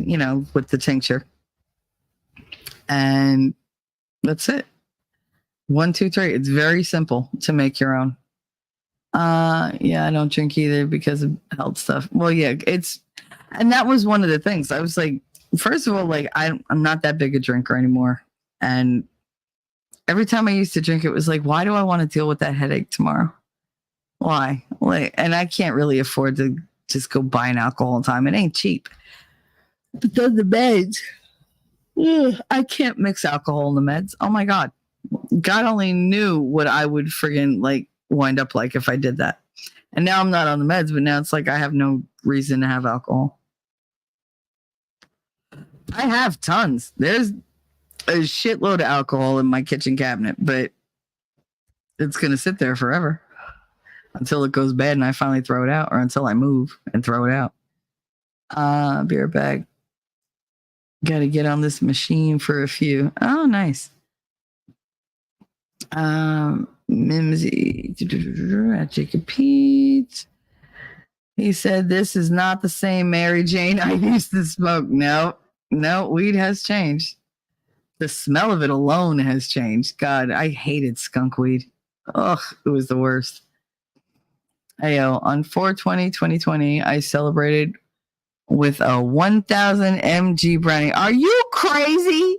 with the tincture. And that's it. 1, 2, 3. It's very simple to make your own. Yeah, I don't drink either because of health stuff. Well, yeah, and that was one of the things. I was like, first of all, like I'm not that big a drinker anymore. And every time I used to drink, it was like, why do I want to deal with that headache tomorrow? Why? Like, and I can't really afford to just go buy an alcohol all the time. It ain't cheap. But then the meds, I can't mix alcohol in the meds. Oh my God. God only knew what I would friggin' like wind up like if I did that. And now I'm not on the meds, but now it's like I have no reason to have alcohol. I have tons. There's a shitload of alcohol in my kitchen cabinet, but it's going to sit there forever until it goes bad and I finally throw it out, or until I move and throw it out. Beer bag. Got to get on this machine for a few. Oh, nice. Mimsy at Jacob Pete. He said, this is not the same Mary Jane I used to smoke. No, weed has changed. The smell of it alone has changed. God, I hated skunk weed. Ugh, it was the worst. Ayo, on 4/20/2020, I celebrated with a 1000 mg brownie. Are you crazy?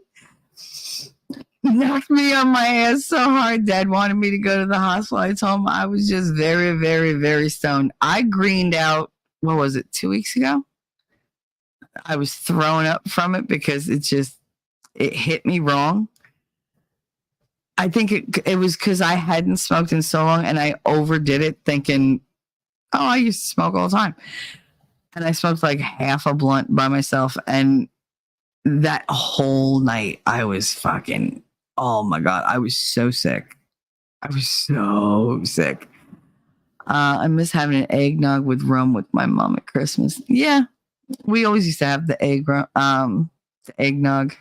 Knocked me on my ass so hard. Dad wanted me to go to the hospital. I told him I was just very, very, very stoned. I greened out, what was it, 2 weeks ago? I was throwing up from it because it hit me wrong. I think it was because I hadn't smoked in so long and I overdid it thinking, oh, I used to smoke all the time. And I smoked like half a blunt by myself. And that whole night I was fucking, oh my God, I was so sick. I was so sick. I miss having an eggnog with rum with my mom at Christmas. Yeah, we always used to have the eggnog,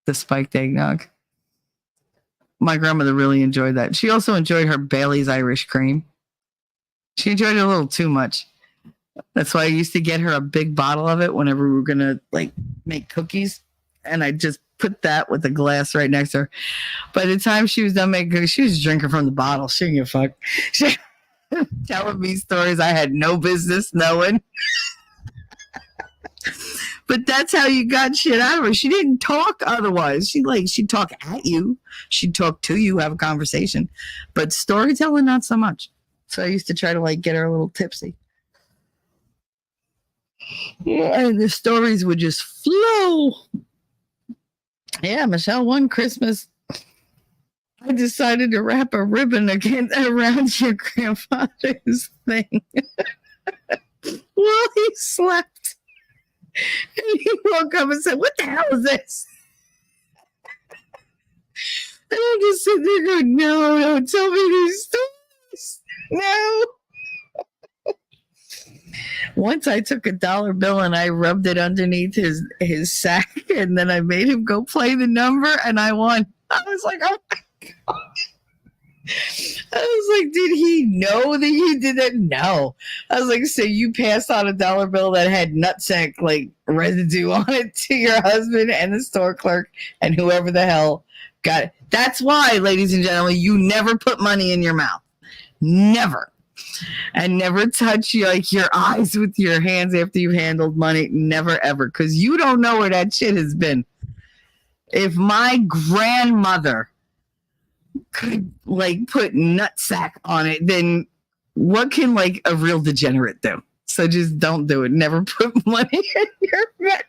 the spiked eggnog. My grandmother really enjoyed that. She also enjoyed her Bailey's Irish cream. She enjoyed it a little too much. That's why I used to get her a big bottle of it whenever we were going to like make cookies. And I just put that with a glass right next to her. By the time she was done making cookies, she was drinking from the bottle. She didn't give a fuck. She telling me stories I had no business knowing. But that's how you got shit out of her. She didn't talk otherwise. She'd talk at you. She'd talk to you, have a conversation. But storytelling, not so much. So I used to try to like get her a little tipsy. Yeah, and the stories would just flow. Yeah, Michelle, one Christmas, I decided to wrap a ribbon again around your grandfather's thing while he slept. And he woke up and said, what the hell is this? And I'm just sitting there going, no, don't tell me these stories. No. Once I took $1 bill and I rubbed it underneath his sack, and then I made him go play the number, and I won. I was like, oh my God. I was like, did he know that you did that? No. I was like, so you passed on $1 bill that had nutsack like residue on it to your husband and the store clerk and whoever the hell got it. That's why, ladies and gentlemen, you never put money in your mouth. Never. And never touch like your eyes with your hands after you've handled money. Never ever. Because you don't know where that shit has been. If my grandmother could like put nutsack on it, then what can like a real degenerate do? So just don't do it. Never put money in your mouth.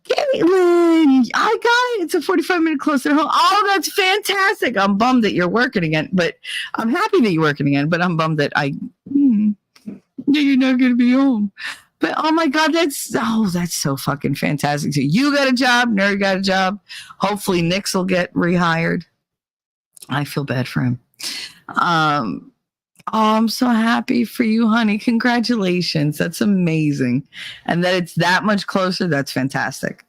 Caitlin, I got it. It's a 45-minute closer to home. Oh, that's fantastic. I'm bummed that you're working again, but I'm happy that you're working again, but I'm bummed that you're not going to be home. But oh my God, that's so fucking fantastic. So you got a job, Nerd got a job. Hopefully Nix will get rehired. I feel bad for him. Oh, I'm so happy for you, honey. Congratulations. That's amazing. And that it's that much closer, that's fantastic.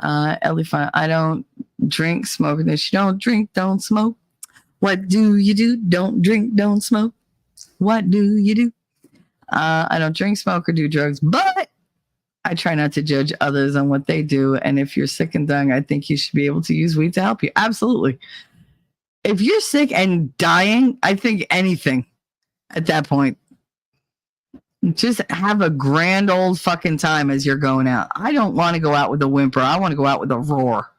Ellie, I don't drink, smoke. And if you don't drink, don't smoke. What do you do? Don't drink, don't smoke. What do you do? I don't drink, smoke, or do drugs, but I try not to judge others on what they do. And if you're sick and dying, I think you should be able to use weed to help you. Absolutely. If you're sick and dying, I think anything at that point. Just have a grand old fucking time as you're going out. I don't want to go out with a whimper. I want to go out with a roar.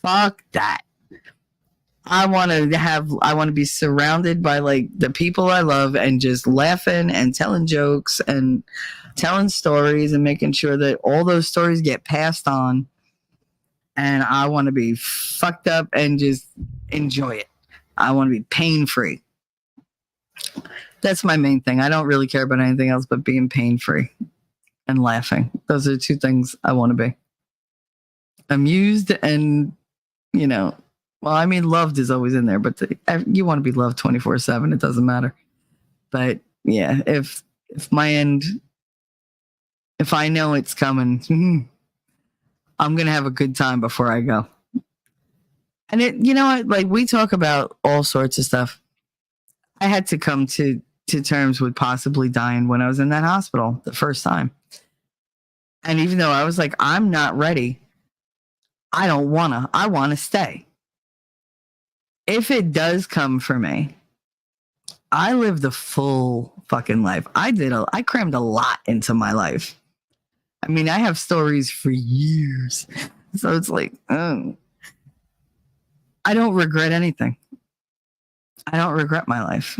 Fuck that. I want to be surrounded by like the people I love and just laughing and telling jokes and telling stories and making sure that all those stories get passed on. And I want to be fucked up and just enjoy it. I want to be pain-free. That's my main thing. I don't really care about anything else but being pain-free and laughing. Those are the two things I want to be. Amused and, well, I mean, loved is always in there, but you want to be loved 24/7. It doesn't matter. But yeah, if my end, if I know it's coming, I'm going to have a good time before I go. And like we talk about all sorts of stuff. I had to come to terms with possibly dying when I was in that hospital the first time. And even though I was like, I'm not ready, I don't wanna. I wanna stay. If it does come for me, I lived a full fucking life. I crammed a lot into my life. I mean, I have stories for years. So it's like, I don't regret anything. I don't regret my life.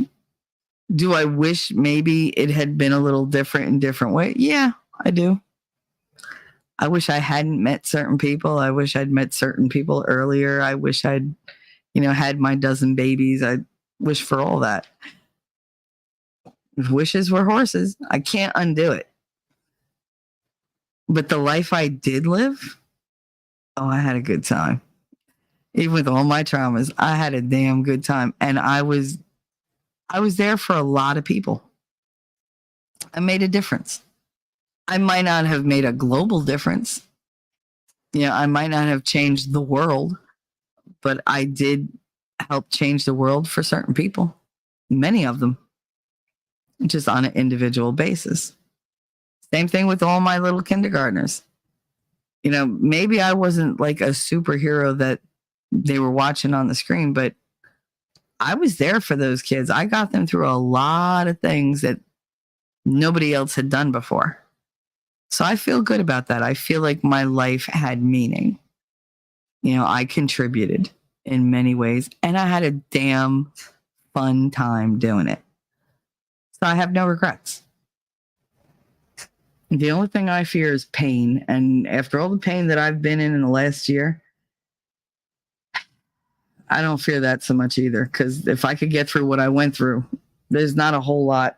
Do I wish maybe it had been a little different in different way? Yeah, I do. I wish I hadn't met certain people. I wish I'd met certain people earlier. I wish I'd, had my dozen babies. I wish for all that. If wishes were horses, I can't undo it. But the life I did live, I had a good time. Even with all my traumas, I had a damn good time. And I was there for a lot of people. I made a difference. I might not have made a global difference. I might not have changed the world, but I did help change the world for certain people, many of them, just on an individual basis. Same thing with all my little kindergartners. Maybe I wasn't like a superhero that they were watching on the screen, but I was there for those kids. I got them through a lot of things that nobody else had done before. So I feel good about that. I feel like my life had meaning. I contributed in many ways, and I had a damn fun time doing it. So I have no regrets. The only thing I fear is pain. And after all the pain that I've been in the last year, I don't fear that so much either. Because if I could get through what I went through, there's not a whole lot.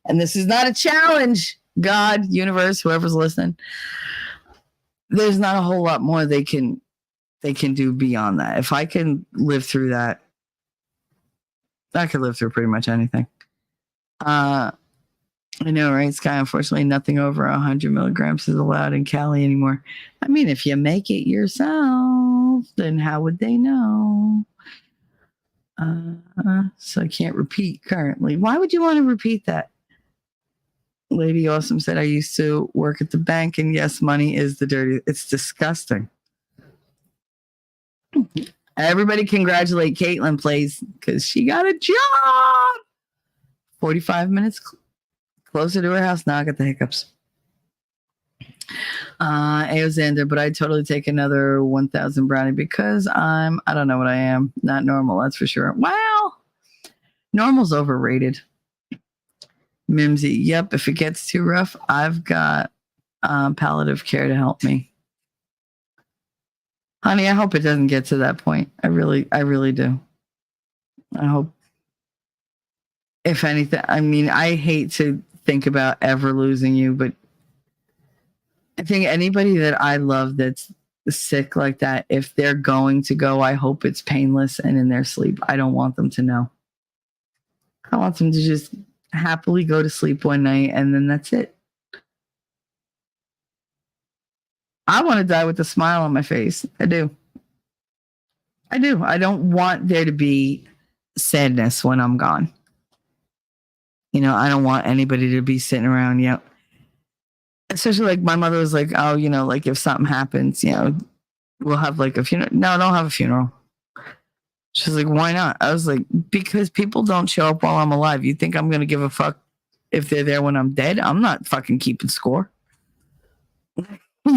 And this is not a challenge, God, universe, whoever's listening. There's not a whole lot more they can do beyond that. If I can live through that, I could live through pretty much anything. I know, right, Sky? Unfortunately, nothing over 100 milligrams is allowed in Cali anymore. I mean, if you make it yourself, then how would they know? So I can't repeat currently. Why would you want to repeat that? Lady Awesome said, I used to work at the bank, and yes, money is the dirty. It's disgusting. Everybody congratulate Caitlin, please, because she got a job. 45 minutes closer to her house. Now I got the hiccups. Aozander, but I'd totally take another 1,000 brownie because I don't know what I am. Not normal, that's for sure. Wow. Normal's overrated. Mimsy, yep, if it gets too rough, I've got palliative care to help me. Honey, I hope it doesn't get to that point. I really do. I hope. If anything, I mean, I hate to think about ever losing you, but I think anybody that I love that's sick like that, if they're going to go, I hope it's painless and in their sleep. I don't want them to know. I want them to just happily go to sleep one night and then that's it. I want to die with a smile on my face. I do. I don't want there to be sadness when I'm gone. I don't want anybody to be sitting around, especially like my mother was like, oh, like if something happens, we'll have like a funeral. No, I don't have a funeral. She's like, why not? I was like, because people don't show up while I'm alive. You think I'm going to give a fuck if they're there when I'm dead? I'm not fucking keeping score.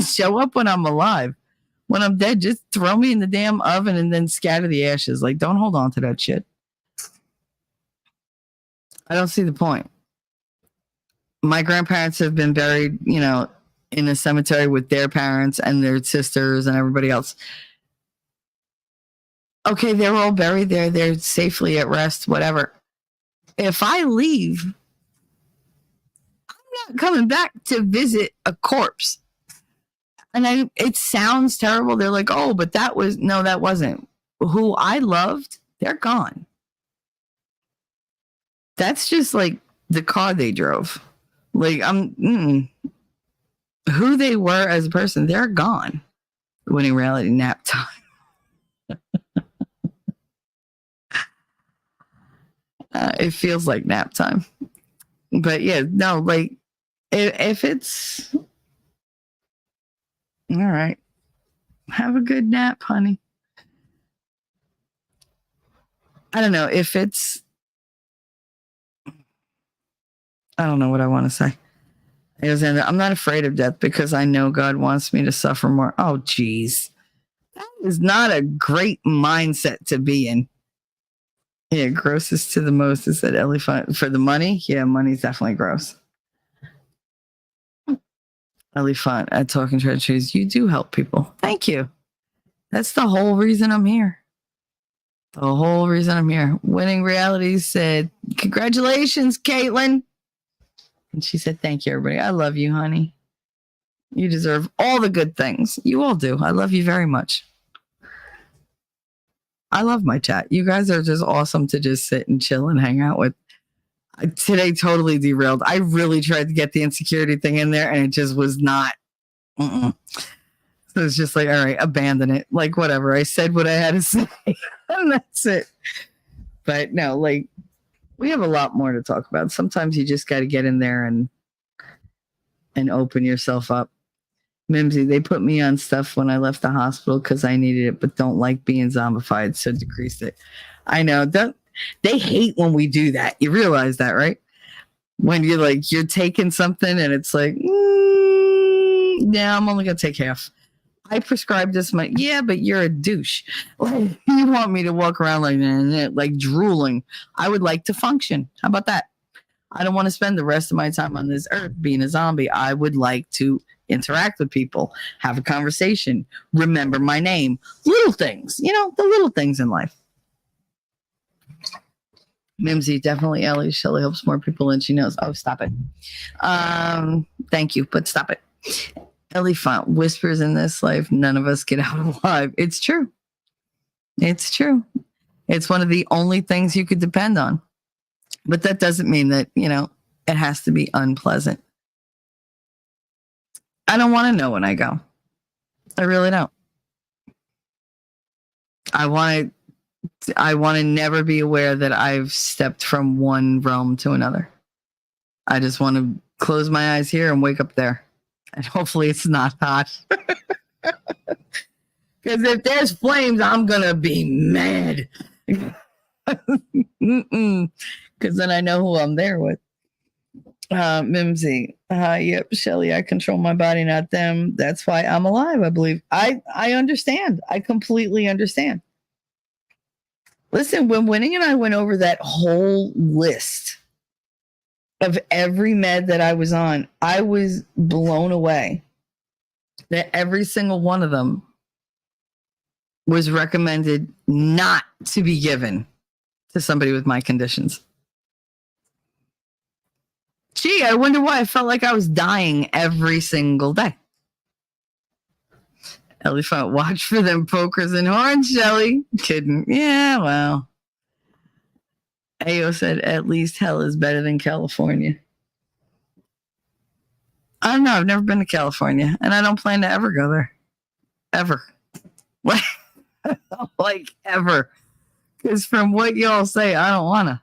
Show up when I'm alive. When I'm dead, just throw me in the damn oven and then scatter the ashes. Like, don't hold on to that shit. I don't see the point. My grandparents have been buried, in a cemetery with their parents and their sisters and everybody else. Okay, they're all buried there. They're safely at rest, whatever. If I leave, I'm not coming back to visit a corpse. And it sounds terrible. They're like, oh, but that wasn't. Who I loved, they're gone. That's just like the car they drove. Like, who they were as a person, they're gone. When in reality, nap time. It feels like nap time. But yeah, no, like, if it's... All right. Have a good nap, honey. I don't know if it's, I don't know what I want to say. I'm not afraid of death because I know God wants me to suffer more. Oh, geez. That is not a great mindset to be in. Yeah, grossest to the most is that Ellie for the money. Yeah, money's definitely gross. Ellie Font at Talking Treasures. You do help people. Thank you. That's the whole reason I'm here. The whole reason I'm here. Winning Reality said, congratulations, Caitlin. And she said, thank you, everybody. I love you, honey. You deserve all the good things. You all do. I love you very much. I love my chat. You guys are just awesome to just sit and chill and hang out with. Today totally derailed. I really tried to get the insecurity thing in there and it just was not. So it's just like, all right, abandon it. Like, whatever. I said what I had to say and that's it. But no, like, we have a lot more to talk about. Sometimes you just got to get in there and open yourself up. Mimsy, they put me on stuff when I left the hospital because I needed it, but don't like being zombified, so decreased it. I know. They hate when we do that. You realize that, right? When you're taking something and it's like, yeah, I'm only going to take half. I prescribed this much. Yeah, but you're a douche. Like, you want me to walk around like drooling. I would like to function. How about that? I don't want to spend the rest of my time on this earth being a zombie. I would like to interact with people, have a conversation, remember my name, little things, the little things in life. Mimsy, definitely Ellie. Shelly helps more people than she knows. Oh, stop it. Thank you, but stop it. Ellie Font whispers in this life, none of us get out alive. It's true. It's true. It's one of the only things you could depend on. But that doesn't mean that, it has to be unpleasant. I don't want to know when I go. I really don't. I want to never be aware that I've stepped from one realm to another. I just want to close my eyes here and wake up there. And hopefully it's not hot. Because if there's flames, I'm going to be mad. Because then I know who I'm there with. Mimsy. Yep, Shelly, I control my body, not them. That's why I'm alive, I believe. I understand. I completely understand. Listen, when Winning and I went over that whole list of every med that I was on, I was blown away that every single one of them was recommended not to be given to somebody with my conditions. Gee, I wonder why I felt like I was dying every single day. Elephant, watch for them pokers and horns, Shelly. Kidding. Yeah, well. Ayo said, at least hell is better than California. I don't know. I've never been to California, and I don't plan to ever go there. Ever. Like, ever. Because from what y'all say, I don't want to.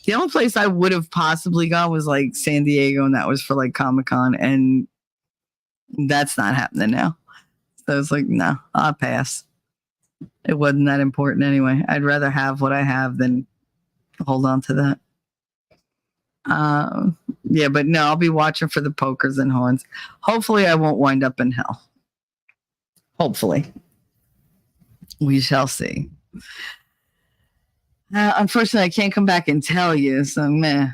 The only place I would have possibly gone was like San Diego, and that was for like Comic-Con, and that's not happening now. So it's like, no, I'll pass. It wasn't that important anyway. I'd rather have what I have than hold on to that. Yeah, but no, I'll be watching for the pokers and horns. Hopefully I won't wind up in hell. Hopefully. We shall see. Unfortunately, I can't come back and tell you. So, meh.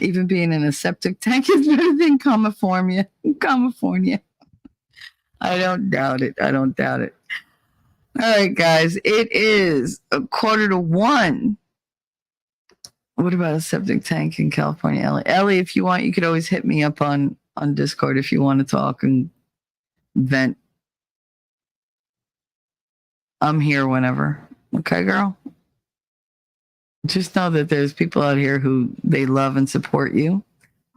Even being in a septic tank is better than California. California. I don't doubt it. I don't doubt it. All right, guys. It is 1:45. What about a septic tank in California, Ellie? Ellie, if you want, you could always hit me up on Discord if you want to talk and vent. I'm here whenever. Okay, girl? Just know that there's people out here who they love and support you.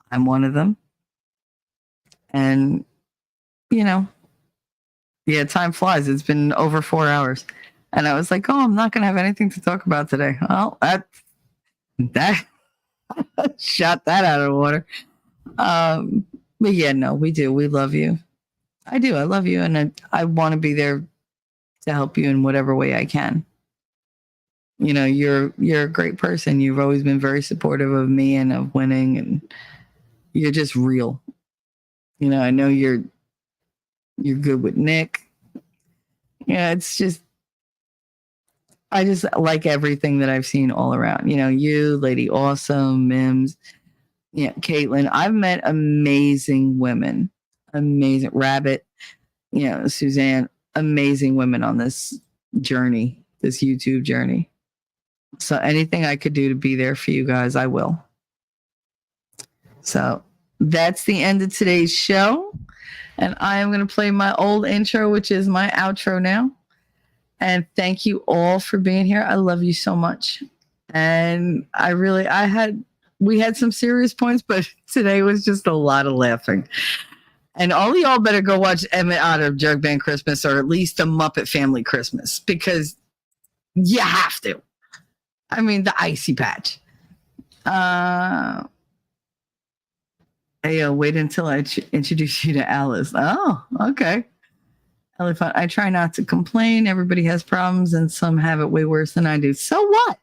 I'm one of them. And, yeah, time flies. It's been over 4 hours. And I was like, oh, I'm not going to have anything to talk about today. Well, that shot that out of the water. But yeah, no, we do. We love you. I do. I love you. And I want to be there to help you in whatever way I can. You know, you're a great person. You've always been very supportive of me and of winning, and you're just real. You know, I know you're good with Nick. Yeah, it's just, I just like everything that I've seen all around. You know, you, Lady Awesome, Mims, yeah, Caitlin. I've met amazing women, amazing Rabbit, you know, Suzanne, amazing women on this journey, this YouTube journey. So anything I could do to be there for you guys, I will. So that's the end of today's show. And I am going to play my old intro, which is my outro now. And thank you all for being here. I love you so much. And we had some serious points, but today was just a lot of laughing. And all of y'all better go watch Emmett Otter of Jerk Band Christmas, or at least a Muppet Family Christmas, because you have to. I mean, the Icy Patch. Hey, wait until I introduce you to Alice. Oh, okay. I try not to complain. Everybody has problems, and some have it way worse than I do. So what?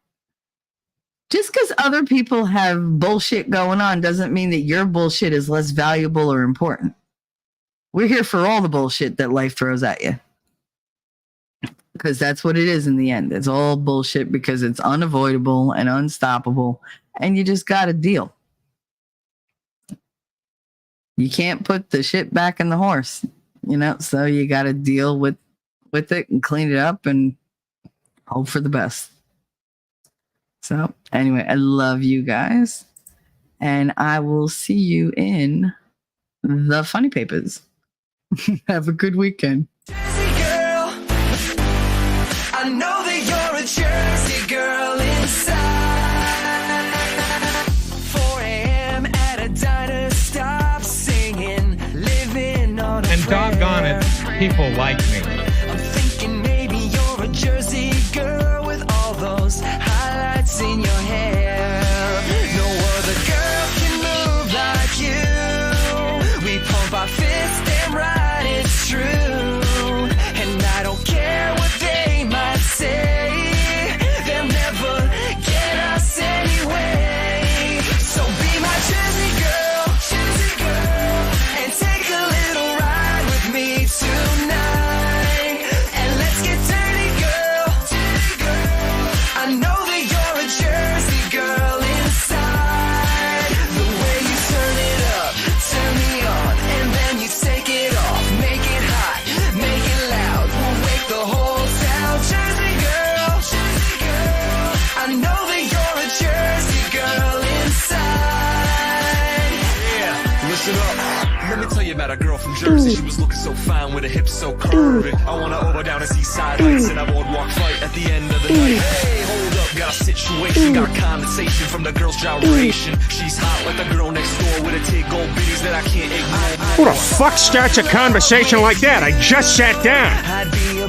Just because other people have bullshit going on doesn't mean that your bullshit is less valuable or important. We're here for all the bullshit that life throws at you. Because that's what it is in the end. It's all bullshit because it's unavoidable and unstoppable, and you just got to deal. You can't put the shit back in the horse, you know, so you got to deal with it and clean it up and hope for the best. So anyway, I love you guys, and I will see you in the Funny Papers. Have a good weekend. Jersey girl, I know that you're a Jersey girl inside. 4 a.m. at a diner, stop singing, living on a And doggone it, people like me. I'm thinking maybe you're a Jersey girl with all those highlights in your hair. No other girl can move like you. We pump our fists, damn right it's true. And I don't care what they might say, they'll never get us anyway. So be my Jersey girl, and take a little ride with me tonight. And let's get dirty, girl. I know that you're a Jersey girl inside. The way you turn it up, turn me on, and then you take it off. Make it hot, make it loud. We'll wake the whole town. Jersey girl, I know that you're a Jersey girl inside. Yeah, listen up. Let me tell you about a girl from Jersey. She was looking so fine with her hips so curvy. I wanna over down to Seaside Heights and a boardwalk fight at the end of the night. Hey, hold up, got a situation, got condensation from the girl's gyration. She's hot like the girl next door with a tig gold bitties that I can't ignore. Who the fuck starts a conversation like that? I just sat down. I'd be a